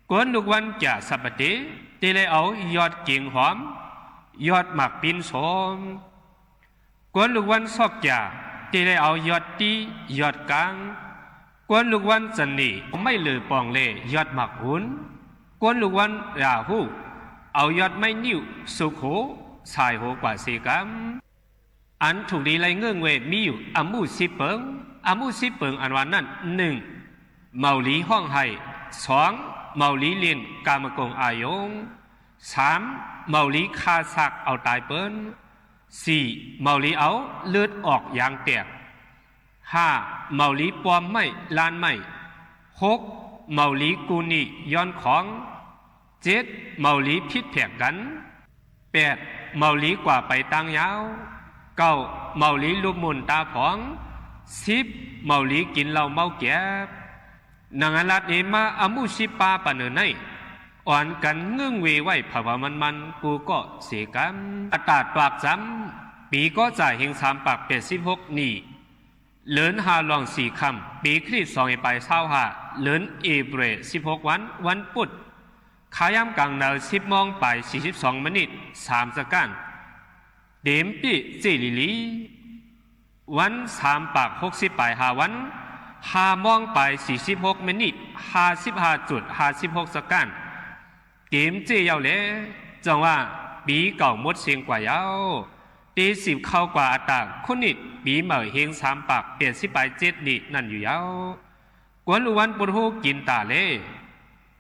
กวนลูกวันจ่าสัปเดตีเลยเอายอดกิ่งหอมยอดหมักปินสมกวนลูกวันซอกจ่าตีเลยเอายอดตียอดกลางกวนลูกวันจันนี่ไม่เหลือปองเล่ยอดหมักหุนกวนลูกวันราหูเอายอดไม่นิ่วสุโขสายโหกว่าสีกำอันถูกดีไรเงื่องเวมีอยู่อามูสิเปิงอันวันนั้น1เมาลีห้องไห้2เมาลีเลียนกามกงอายง3เมาลีคาสักเอาตายเปิ้น4เมาลีเอาเลือดออกยางแตก5เมาลีปลอมไม่ลานไม่6เมาลีกูนี่ย้อนของ7เมาลีพิษแผกกัน8เมาลีกว่าไปตั้งยาว9 เมาลีลูกมุนตาผองสิบเมาลีกินเหล้าเมาแก่นางอลัดเอมาอมุชิปาปะเนไนอ่อนกันเงื่องเวไว้ภาวะมันกูก็เสียกันอัตราปากจำปีก็จ่ายเฮงสามปาก86นี่เลินหาลอง4คำปีคริส2ไป25เลินเอเบร16วันพุธขายามกลางเนา10 โมงไป42 มินิท3 สกัดเดมปีเจลิลีวัน3ปาก60ไป5วัน5 โมงไป46 มินิท55.56 สกัดเกมเจียวเลยจังว่าปีเก่าหมดเสียงกว่ายาวตี10เข้ากว่าอัตราคนนิดปีเหม่อเฮง3ปากเปลี่ยน10ไป7นี่นั่นอยู่ยาวกวนลุวันปุถุกินตาเลย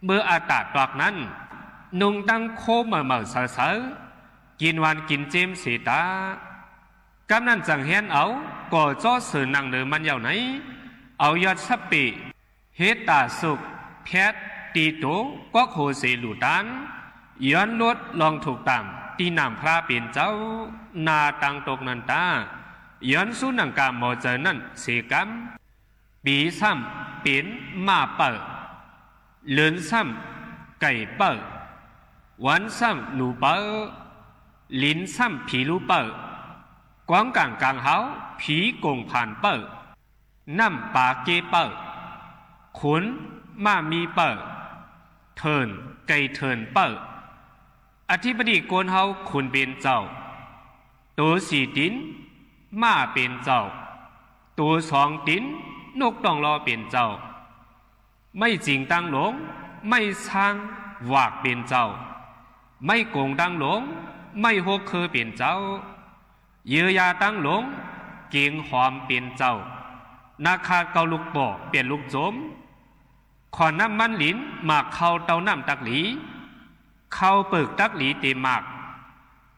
เมื่ออัตราตอกนั้นนุงตั้งโคเหม่อเสอกินวันกินเจมสีตากำนั้นจังเห็นเอาก่อจ้อสื่อนังเดิมมันยาวไหนเอายอดสับปีเฮตาสุกแพทตีโตก็โคเสลูตันย้อนลดลองถูกตามตีนำพระเป็นเจ้านาตังตกนันตาย้อนสู้นังกามโมเจนั่นเสกัมปีซ้ำเป็นมาเปิดเลือนซ้ำไก่เปิดวันซ้ำหนูเปิดลิ้นซ้ำผีลูเปิดกวางกลางเฮาผีกงผ่านเปิดน้ำปาเกเปิดขุนมามีเปิดเทินไก่เทินเปิดอธิบดีโกนเฮาขุนเป็นเจ้าตัวสี่ตินมาเป็นเจ้าตัว2 ตินนกต้องรอเป็นเจ้าไม่จริงตั้งหลงไม่สร้างวากเป็นเจ้าไม่โกงตั้งหลงไม่หกคือเป็นเจ้าเยือยาตั้งหลงเกียงหอมเป็นเจ้านาคาเกาลูกบ่อเปลี่ยนลูกโจมขอนน้ำมันหลินหมากเข้าเตาน้ำตักหลีเข้าเปิกตักหลีเต็มหมาก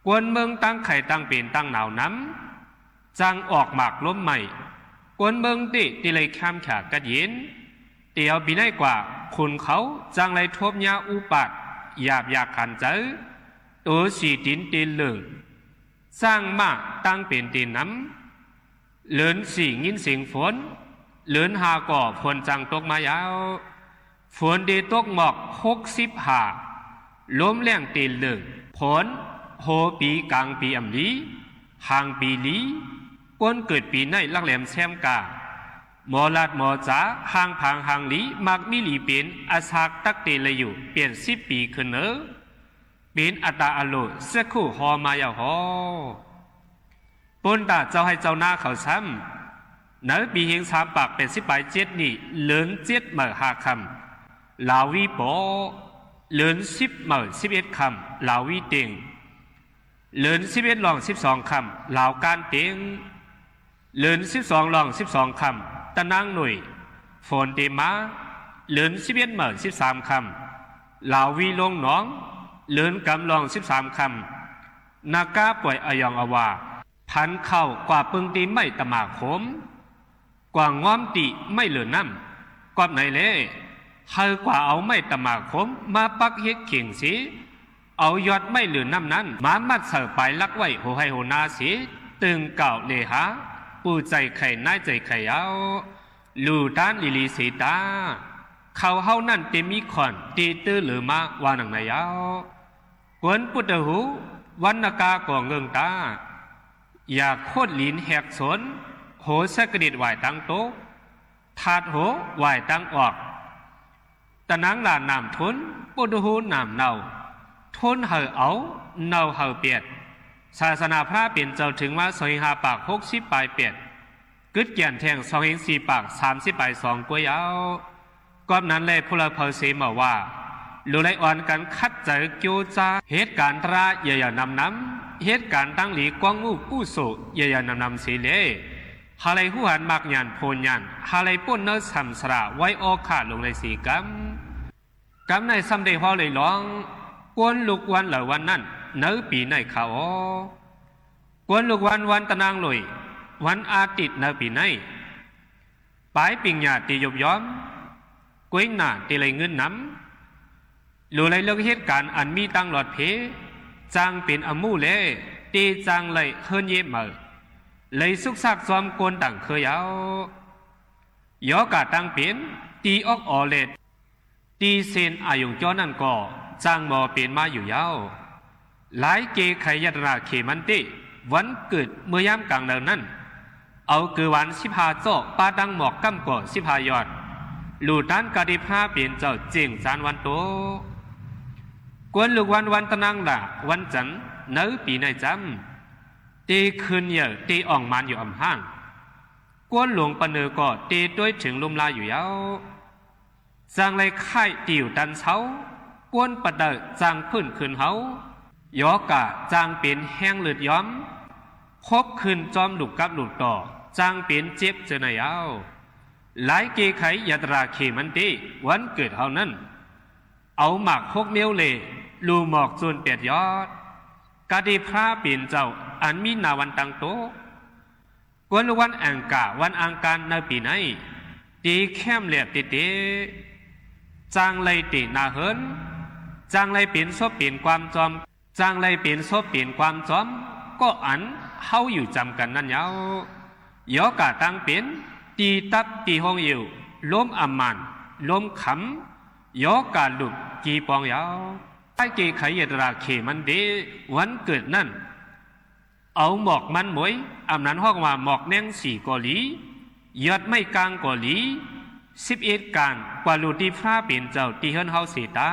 กวนเมืองตั้งไข่ตั้งเป็นตั้งหนาวน้ำจังออกหมากล้มใหม่กวนเมืองติเลยข้ามขากระเย็นเตียวปีได้กว่าคุณเขาจังเลยทบยาอุปัดหยาบอยากขันเจอตัวสีตินตีเหลืองสร้างมากตั้งเป็นตีนน้ำเลินสีงินเสียงฝนเลินหาก่อฝนจังตกมายาวฝนดีตกหมอก60 ล้มแรงตีนเหลืองผลโหปีกลางปีอำลีห่างปีลีก้นเกิดปีในลักแหลมแซมกาหมอลาดหมอจ๋าห่างพังห่างลีมักมีหลีเป็นอาสากตักเตเลยอยู่เปลี่ยน10 ปีขึ้นเนอเป็นอัตาอโลสักคู่หอมายาวหอปนตาเจ้าให้เจ้าหน้าเขาซ้ำเนื้อปีเฮง3ปากเป็น10 ไป7นี่เลือน7 เหม่อ5 คำลาวีปอเลือน10 เหม่อ11 คำลาวีเต็งเลือน11 ลอง12 คำลาวการเต็งเลือน12 ลอง12 คำตะนางหน่วยฝนเตมาเลือน11 เหม่อ13 คำลาวีลงหนองเลือนกำลอง13 คำนากาป่วยอยองอวาพันเข้ากว่าปึงตีไม่ตะหมากขมกว่าง้อมติไม่เหลือน้ำกอบไหนเลยเฮากว่าเอาไม่ตะหมากขมมาปักเฮ็ดเข่งสีเอายอดไม่เหลือน้ำนั้นมามัดเสือไปลักไว้โหให้โหนาสีตึงเก่าเลหาปูใจไข่น่ายใจไข่เอาลูด้านลิลีสีตาเขาเฮานั่นเต็มมีขอนตีตื้อหรือมาวานังนายาวกวนปุตตะหูวันนากาก่อเงิงตาอยากโคตรลิ้นแหกสนโหสกระดิดไหวตั้งโต๊ะถาดโหไหวตั้งออกตะนังลานน้ำทุนปุตหูน้ำเนาทุนเหอเอาเนาเหอเปียดศาสนาพระเปลี่ยนเจ้าถึงว่า25 ปาก60 ปลายเปียดกึดเกียนแทง4 ปาก30 ปลาย2 กวยเอาก้อนนั้นเลยพลเพอเสมาว่าลูไลอ่อนกันคัดใจเกี่ยวจ้าเหตุการณ์ตราเย่านำเหตุการณ์ตั้งหลีกวางงูกู้โซเย่นำสีเลฮาไลหูหันมากยันโพนยันฮาไลป่นเนอร์สัมสระไว้ออกขาดลงในสีกำในซัมเดฮอเลยร้องกวนลูกวันเหล่าวันนั้นเนื้อปีในเขากวนลูกวันตะนางลอยวันอาทิตย์เนื้อปีในปลายปิงหยาตียบย้อมกุ้ยหน้าตีเลยเงินน้ำลูไลเลือกเหตุการณ์อันมีตั้งหลอดเพจางเป็นอมูเลตีจางเลยเฮิรนเย็บมือ เลยสุกซักซ้อมกวนต่างเคยเอายอกาตั้งเป็นตีออกออเลดตีเซนอายุจ้อนั่นก็จางมอเป็นมาอยู่ยาวหลายเกไขยัตราเขมันติวันเกิดเมื่อยามกลางเดือนนั้นเอาเกือวัน15โจ้ปาดังหมอกกั้มก่อ15ยอดหลู่ด้านกาดิผ้าเปลี่ยนเจ้าเจียงจานวันโตกวนลูกวันตะนังด่าวันจันทร์เนื้อปีในจำตีคืนเยอะตีอ่องมันอยู่อ่ำห้างกวนหลวงปะเนือก็ตีด้วยถึงลุมลาอยู่ยาวจางเลยไข่ติวดันเช้ากวนปะเดอจางพื้นคืนเฮายอกะจางเป็นแห้งเลือดย้อมคบคืนจอมหลุกกับหลุดต่อจางเป็นเจ็บเจอในยาวหลายเกไขยัตราเขมันตีวันเกิดเฮานั้นเอาหมากพกเมียวเลลูหมอกจนเปียดยอดกาดีพระเปลี่ยนเจ้าอันมีนาวันตังโตกวนวันอังกาวันอังการในปีไหนตีแคมเหลียบติเตจางเลยตีนาเฮินจางเลยเปลี่ยนซบเปลี่ยนความจอมจางเลยเปลี่ยนซบเปลี่ยนความจอมก็อันเฮาอยู่จำกันนั่นยาวยอกาตั้งเป็นตีตับตีห้องอยู่ล้มอัมมันล้มขำยอกาลุกกีปองยาวไอเกไขยตราเขมันเดวันเกิดนั่นเอาหมอกมันหมวยอำนั้นห้องว่าหมอกแนง4กอหลียอดไม่กลางกอหลี11การกว่าลูตีพระเป็นเจ้าตีเฮินเฮาเสตา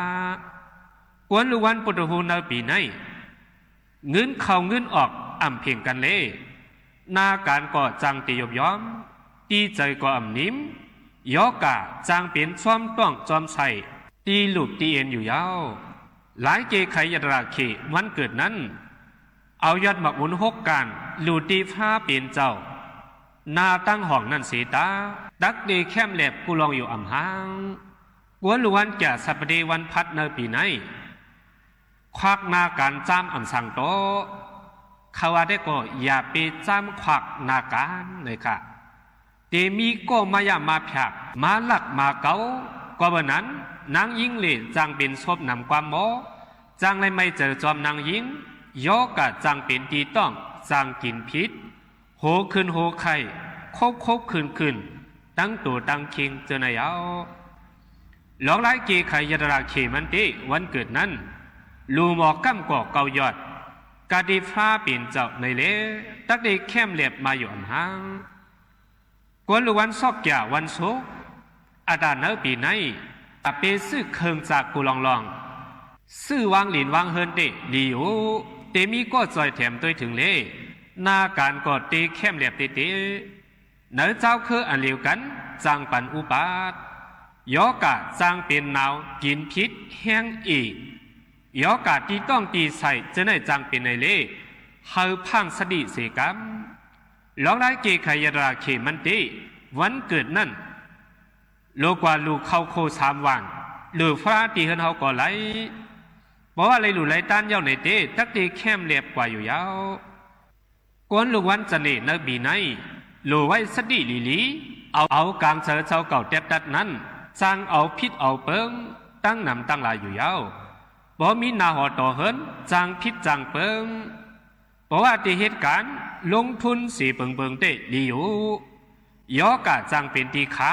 กวนลูวันปุตหูนาปีไหนเงินเข้าเงินออกอ่ำเพียงกันเลยนาการก่อจังตียบย้อมตีใจก่ออ่ำนิ้มยอกาจางเป็นซ้อมต้องจอมใส่ตีลูกตีเอ็นอยู่ยาวหลายเกไขยตราเขวันเกิดนั้นเอายอดหมักหมุน6การลูตีพระเป็นเจ้านาตั้งห้องนั่นเสตาดักเดแคมแหลบกูลองอยู่อ่ำห้างกวนลูวันแก่สัปเดวันพัดในปีไหนควักนาการจ้ำอ่ำสังโตเขาว่าได้ก็อย่าไปจ้ำควักนาการเลยค่ะเตมีก็มายามาผากมาหลักมาเกาก็วันนั้นนางยิงเลยจางเป็นศพนำความหมอจางเลยไม่เจอจอมนางยิงยอกะจางเป็นตีต้องจางกินพิษโหขึ้นโหไข่คบขึ้นตั้งตัวตั้งคิงเจอในเอาหลอกหลายเกไขยตราเขมันเตวันเกิดนั้นลูหมอกกั้มก่อเกายอดกาดีฟ้าเปลี่ยนเจ้าในเลตักได้แคมเหลียบมาอยู่อันห่างกวนลูวันซอกแก่วันโซอาดานเนอปีไหนอาเปซื้อเคิงจากกูลองซื้อวางหลินวางเฮินเตดีโอเตมีก็จอยแถมตัวถึงเลหน้าการก็เตแคมเหลียบเตเนื้อเจ้าคืออันเลียวกันจางปันอุปาทยอกะจางเป็นหนาวกินพิษแห้งอีกยอกาที่ต้องตีใส่จะได้จังเป็นในเล่เฮาพังสดิเสกรรมหลอกหลายเกไขยราเขมันตีวันเกิดนั่นโลกว่าลูกเข้าโค3วันหรือฟ้าตีเฮินเฮาก่อไหลบอกว่าอะไรหลุไหลต้านเย้าในเต้ตักตีแคมเรียบกว่าอยู่ยาวกวนลูกวันจะเนนบีไหนหลูไว้สดิลีเอากลางเสือเจ้าเก่าเต็บดัดนั้นสร้างเอาพิษเอาเปิงตั้งนำตั้งลายอยู่ยาวบ่มีนาหอต่อเฮินจางพิษจางเปิงบอกว่าที่เหตุการณ์ลงทุนสีเปิงเตะดีอยู่ยอกะจางเป็นตีขา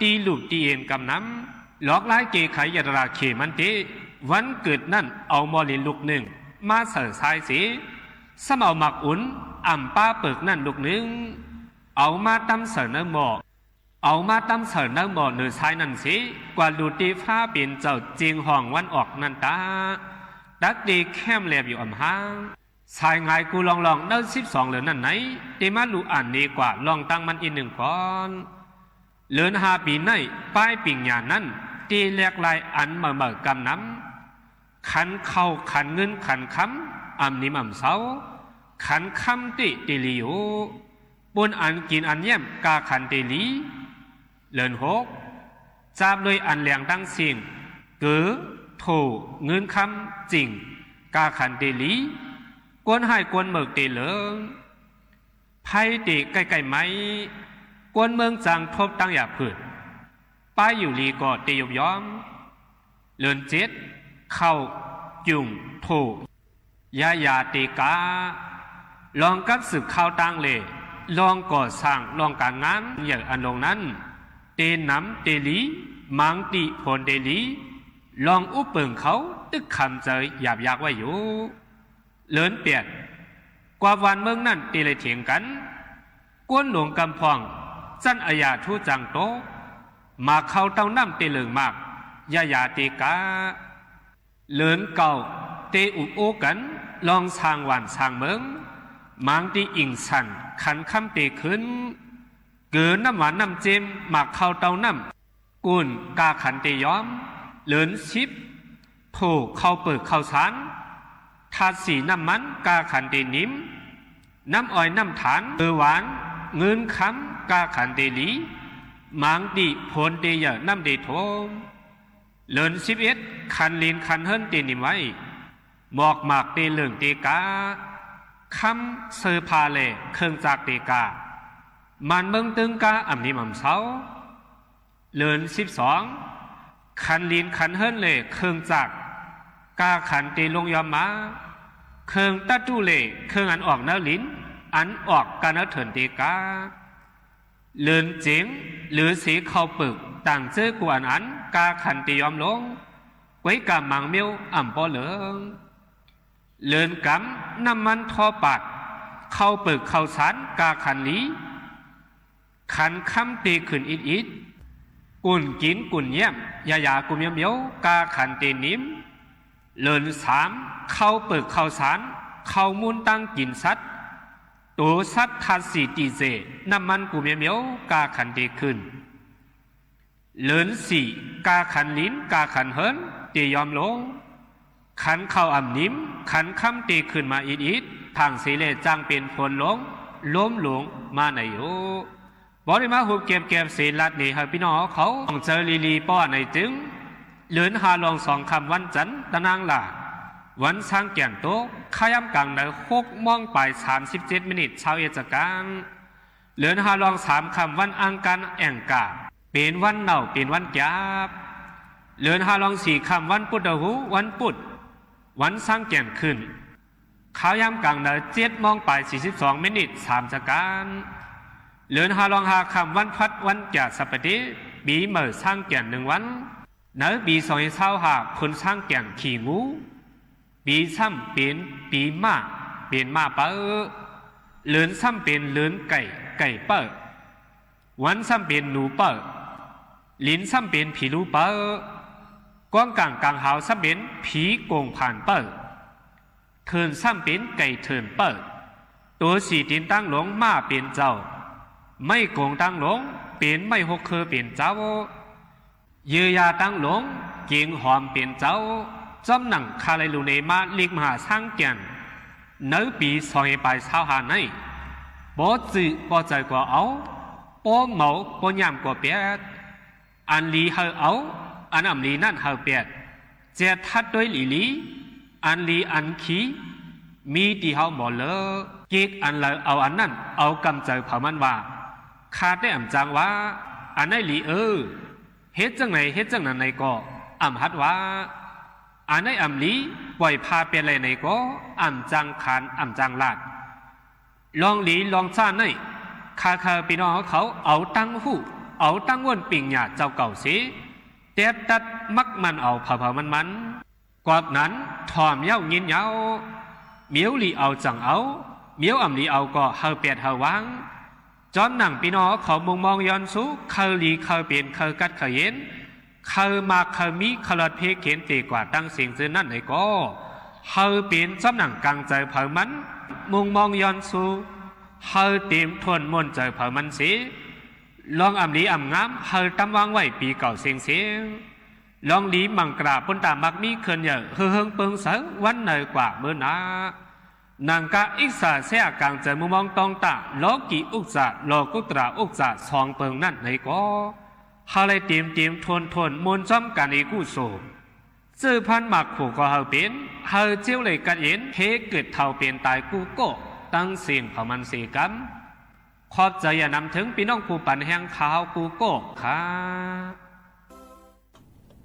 ตีลูกตีเอ็นกำน้ำหลอกหลายเกไขยตราเขมันเตวันเกิดนั่นเอามอลินลูกหนึ่งมาเสือสายสีสมเอาหมักอุ่นอ่ำป้าเปิกนั่นลูกหนึ่งเอามาตำเสือเนื้อหมอกเอามาตำเสือเนื้อหมอกเนื้อชายนั่นสิกว่าลูตีฟ้าเป็นเจ้าจริงห้องวันออกนั่นตาดักดีแคมแลบอยู่อ่ำห้างชายไงกูลองเนื้อ12เหลือนั่นไหนเตมาลูอ่านนี้กว่าลองตั้งมันอีก1ก่อนเหลือ5ปีในป้ายปิ่งยานั้นตีแหลกลายอันเมื่อกำน้ำขันเข้าขันเงินขันคำอ่ำนิ่มอ่ำเสาขันคำติลิโอบนอันกินอันเยี่ยมกาขันติลีเลิน6จับเลยอันแหลงตั้งสิ่งเกือโถเงินคำจริงกาขันติลีกวนให้กวนเมือกติเหลืองไพ่ติใกล้ๆไหมกวนเมืองจังทบตั้งอย่าผืดป้ายอยู่ลีก็ติยบย้อมเลิน7เข้าจุ่งโถยายาติกาลองกับสืบข้าวตั้งเลย ลองก่อสร้างลองการงานอย่างอันลงนั้นเตน้ำเตลีมังติพลเตลีลองอุปเปิงเขาตึกคำเจยหยาบยากไว้อยู่เลินเปียดกว่าวันเมืองนั้นตีเลยเถียงกันกวนหลวงกำพองจันอายาทูจังโตมาเข้าเต้าน้ำเตลึงมากยายาตีกาเลินเก่าเตอุโอกันลองสร้างวันสร้างเมืองมังตีอิงสันขันคำเตขึ้นเกินน้ำหวานน้ำเจมมาเข้าเต้าน้ำกุนกาขันเตยอมเลินชิบผูกเข้าเปิดเข้าสารทาสีน้ำมันกาขันเตนิมน้ำอ้อยน้ำฐานหวานเงินคำกาขันเตลีมังตีพลเตยน้ำเดโทเลิน11ขันลินขันเฮินเตนิมไว้หมอกหมากเตเหลืองเตกาคำเซอพาเลเครื่องจากเตกามันเมืองตึงกาอ่ำนิมำเสาเลิน12ขันลินขันเฮินเลเครื่องจากกาขันเตลงยอมมาเครื่องตัดจูเลเครื่องอันออกเนื้อลิ้นอันออกการเนื้อเถินเตกาเลินเจ๋งหรือสีเข้าปึกต่างเจอกวนอันกาขันเตยอมลงไว้กามังเมียวอ่ำปอเหลืองเลินกำน้ำมันทอปัดเข้าปึกเข้าสารกาขันลีขันคำเตขึ้นอิดกุ่นกินกุ่นเยี่ยมยากุมเมียวกาขันเตนิมเลิน3เข้าเปิดเข้าสารเข้ามุนตั้งกินสัตว์ตัวสัตว์ทัดสีตีเจน้ำมันกุมเมียวกาขันเตขึ้นเลิน4กาขันลิ้นกาขันเฮินเตยอมลงขันเข้าอ่ำนิ้มขันคำเตขึ้นมาอิดทางสีเลจังเป็นฝนลงล้มหลงมาในโยบริมาหุบเก็บเศษลัดนี่ให้พี่น้องเขาต้องเจอลีป้อในจึงเลือนหาลอง2 คำวันจันตะนางหล่าวันสร้างแก่นโตขยำกลางใน6 โมงไป37 มินิชาวเอจการเลือนหาลอง3 คำวันอังการแองกาเป็นวันเน่าเป็นวันแกบเลือนหาลอง4 คำวันพุทธหูวันพุธวันสร้างแก่นขึ้นขยำกลางใน7 โมงไป42 มินิ3จัการเลือนหาลอง5 คำวันพัดวันแก่สัปดาห์ปีเมื่อสร้างแก่น1 วันเนื้อปี2025คนสร้างแก่นขี่งูปีซ้ำเป็นปีม้าเป็นม้าเปิ้เลือนซ้ำเป็นเลือนไก่เปิ้วันซ้ำเป็นหนูเปิ้ลิ้นซ้ำเป็นผีลูเปิ้กว้างกลางหาวซ้ำเป็นผีโกงผ่านเปิ้เทินซ้ำเป็นไก่เทินเปิ้ตัวสีดินตั้งหลงม้าเป็นเจ้าไม่โกงตั้งหลงเป็นไม่หกเคอเป็นเจ้าเยือยาตั้งหลงเกียงหอมเป็นเจ้าจอมหนังคาไลลูเนมาลิกมหาสร้างแก่นเนื้อปี2 ไป25ในบ่จื้อบ่ใจกว่าเอาบ่เหมาบ่ยามกว่าเปียดอันลีเฮาเอาอันอำลีนั่นเฮาเปียดเจทัดด้วยลีอันลีอันขีมีที่เฮาบ่เลอเกีกอันเลอเอาอันนั้นเอากำใจเผามันว่าคาได้อำจังว่าอันไหนลีเฮ็ดจังไหนเฮ็ดจังนั้นในก็อ่ำฮัดว่าอันไหนอ่ำลีปล่อยพาเป็นไรในก็อ่ำจังขานอ่ำจังลาดลองหลีลองซ่านในคาพี่น้องเขาเอาตั้งหูเอาตั้งวนปิ่งหยาเจ้าเก่าสิเต็ดตัดมักมันเอาเผามันกว่านั้นถอมเย้ายินเย้าเมียวหลีเอาจังเอาเมียวอ่ำลีเอาก็เฮาเปียดเฮาวางจอมหนังพี่น้องเขามองย้อนสู้เขาลีเขาเปลี่ยนเขากัดเขาเย็นเขามาเขามีเขาลดเพเขียนตีกว่าตั้งเสียงซื้อนั่นไหนก็เขาเปลี่ยนจอมหนังกลางใจเผามันมองย้อนสู้เขาเต็มทวนมนใจเผามันสิลองอ่ำลีอ่ำงามเขาตั้มวางไว้ปีเก่าเสียงลองลีมังกราปนตามักมีเขินเยอะเฮิงเปิงเสาวันเหนื่อยกว่าเมื่อนานางกาอิสาเสียกลางใจมุมมองตองตาโลกีอุกษาโลกุตราอุกษาสองเปิงนั่นในก็ฮาเลยเตรียมทนมนจอมกันอีกู้โศกซื้อพันหมักผูกก็เฮาเป็นเฮาเจียวเลยกันเห็นเฮเกิดเท่าเป็นตายกูโก้ตั้งเสียงเผามันเสียกันขอบใจอย่านำถึงพี่น้องผู้ปั่นแห่งขาวกูโก้ค่ะ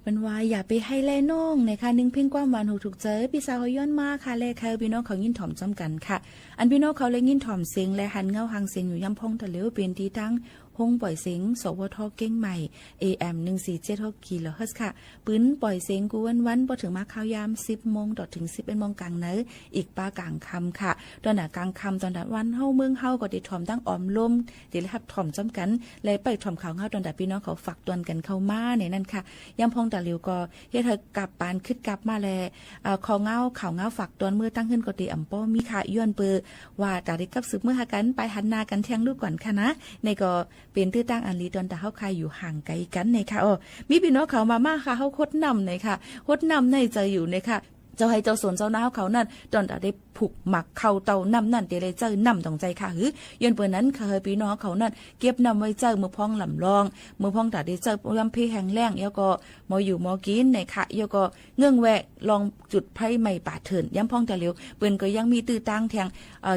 เป็นว่าอย่าไปให้แล่น้องนะคะนึงเพ่งความหวานหูถูกเจอพี่สาวเขาย้อนมาค่ะแลค่ะพี่น้องเขายินถ่อมจอมกันค่ะอันพี่น้องเขาเลยยินถ่อมเสียงและหันเงาหางเสียงอยู่ย่ำพองทะเลเป็นที่ตั้งห้องปล่อยเสียงสวทเก้งใหม่ AM 1476 กิโลเฮิรตซ์ค่ะปืนปล่อยเสียงกูวันพอถึงมาข่าวยาม10โมงถึง11โมงกลางเนออีกป้ากลางค่ำค่ะตอนหน้ากลางค่ำตอนนั้นวันเฮาเมืองเฮาก็ได้ถ่อมตั้งออมลมเดี๋ยวรับถ่อมจำกันเลยไปถ่อมข่าวเฮาตอนนั้นพี่น้องเขาฝากตวนกันเข้ามาในนั้นค่ะยามพองตะหลิวก็เฮ็ดให้กลับปานขึ้นกลับมาแลขอเงาข่าวเงาฝากตวนมือตั้งขึ้นก็ได้อำป้อมีค่ะย้อนเปอว่าตาได้กับสืบเมื่อหากันไปหันหน้ากันแทงลูกก่อนค่ะนะในก็เป็นตื้อตั้งอันลีตอนแต่เฮาคายอยู่ห่างไกลกันในค่ะมีพี่น้องเขามาค่ะเฮาคดนำในค่ะคดนำในใจอยู่ในค่ะเจ้าให้เจ้าสวนเจ้านาเขานั่นตอนได้ผูกหมักเข้าเตานำนั่นเดเลยเจอนำตรงใจค่ะหือย้อนเปิ้นนั้นเคยพี่น้องเขานั่นเก็บนำไว้เจอมือพองลำลองมือพองตาได้เจอยำเพแห้งแล้งแล้วก็มออยู่มอกินในค่ะแล้วก็เงื่องแวะลองจุดไผใหม่ป่าเถินยำพองตะเหลียวเปิ้นก็ยังมีตื้อตั้งแทง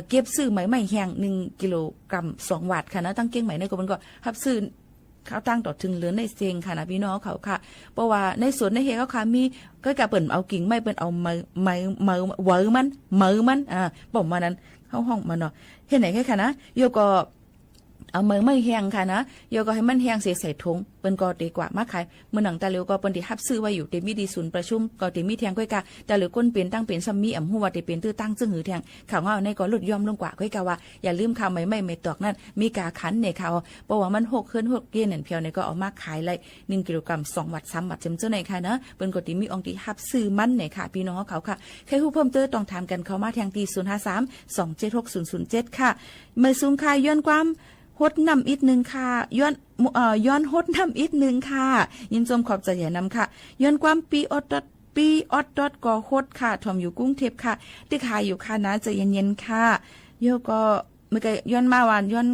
เก็บซื้อใหม่แห้ง1กิโลกรัม2วัตต์ค่ะนะตั้งเก้งใหม่ในก็มันก็รับซื้อเขาตั้งต่อถึงเหลือในเซียงค่ะนะพี่น้องเขาค่ะเพราะว่าในสวนในเฮเขาค่ะมีก็กะเปิ่นเอากิ่งไม้เปิ่นเอาไม้เวอมันบอกมานั้นเข้าห้องมันเนาะเห็นไหนแค่ค่ะนะโยก็เอามือไม่แห้งค่ะนะโยก็ให้มันแห้งเสียใส่ถุงเปิ้นก็ดีกว่ามาขายเมื่อหนังตาเหลียวก็เปิ้นที่รับซื้อไว้อยู่เตมีดีศูนย์ประชุมก็เตมีแทงก้อยกะแต่เหลือก้นเป็นตั้งเป็นซัมมี่อ่ำฮู้ว่าเตเป็นตื้อตั้งจึงหือแทงข่าวเงาในก็ลดย่อมลงกว่าก้อยกะว่าอย่าลืมข่าวไม่ตอกนั่นมีกาคันในข่าวเพราะว่ามัน6ขึ้น6เกณฑ์นั่นเพียวในก็เอามาขายเลย1กิโลกรัม2วัตต์3วัตต์เจ้าในค่ะนะเปิ้นก็ติมีองค์ที่รับซื้อมันในค่ะพี่น้องเขาค่ะใครฮู้เพิ่มเติมต้องถามกันเข้ามาทางที่053 276 007ค่ะไม่สูงค่าย้อนความฮดนำอีกหนึ่งค่ะย้อนฮดนำอีกหนึ่งค่ะยินชมขอบใจอย่านำค่ะย้อนความปีออดก็ฮดค่ะทอมอยู่กรุงเทพค่ะที่ขายอยู่ค่ะนะใจเย็นๆค่ะโยก็เมื่อกี้ย้อนมาวันย้อน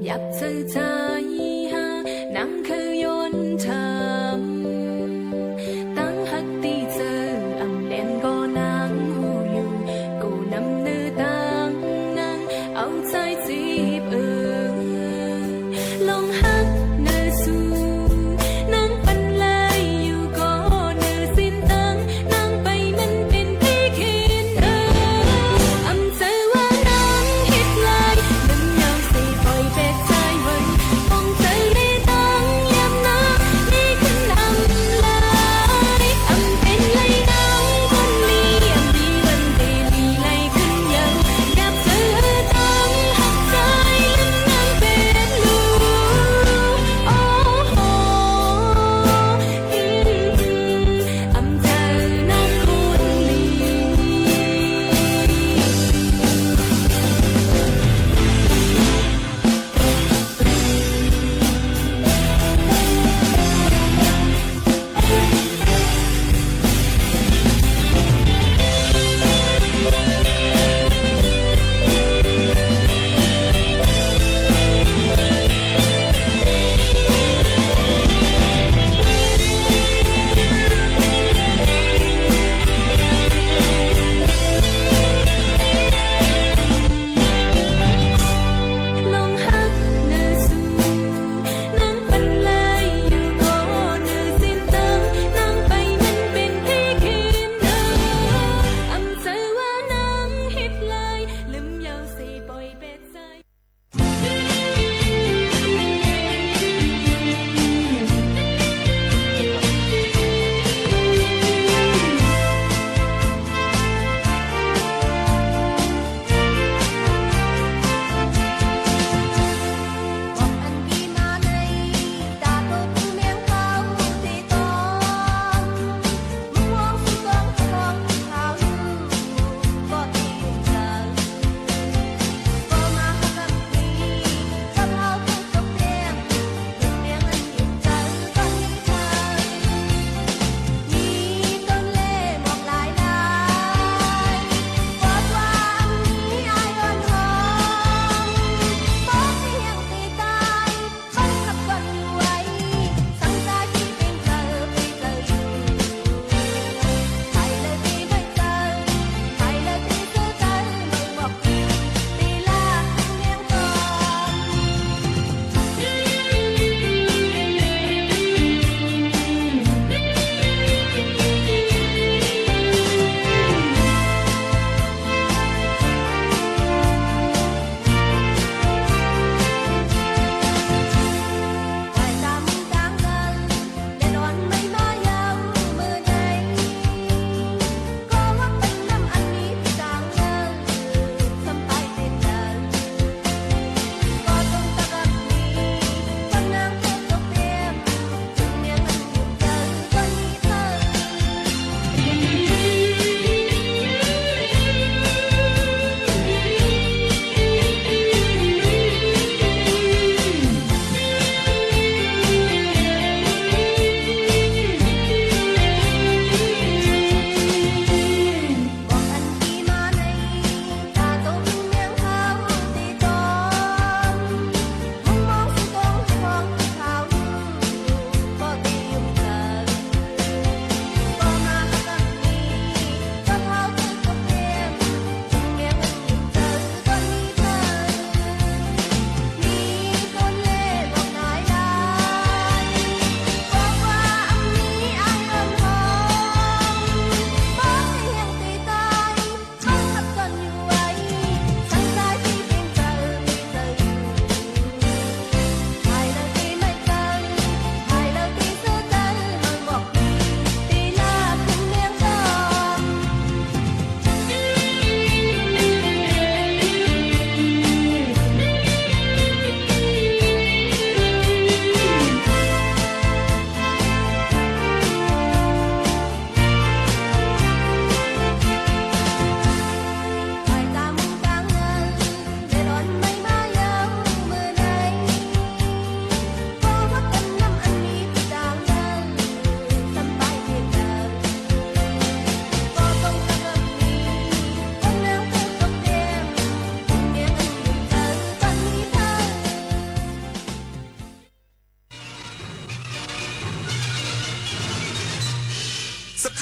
อยากเจอใจหานังคือยนทำตั้งหักตีเจออำเล่นก็นางหูอยู่กูนำเนื้อตั้งนางเอาใจจีบลองหักเนื้อสูนางปันเลยอยู่ก็เนื้อสิ้นตั้งนางไปมันเป็นพี่คิดอำเจอว่านางฮิตไลน์น้ำยาวสีปล่อยเป็ดใจไว้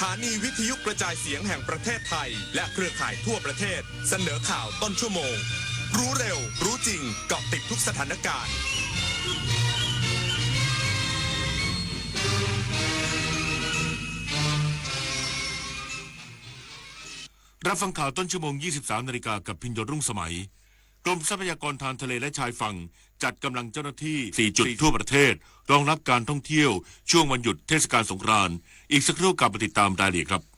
ถานีวิทยุกระจายเสียงแห่งประเทศไทยและเครือข่ายทั่วประเทศเสนอข่าวต้นชั่วโมงรู้เร็วรู้จริงเกาะติดทุกสถานการณ์รับฟังข่าวต้นชั่วโมง 23 นาฬิกากับพิญโยรุ่งสมัยกรมทรัพยากรทางทะเลและชายฝั่งจัดกำลังเจ้าหน้าที่ 4 จุดทั่วประเทศรองรับการท่องเที่ยวช่วงวันหยุดเทศกาลสงกรานต์อีกสักครู่กลับมาติดตามรายละเอียดครับ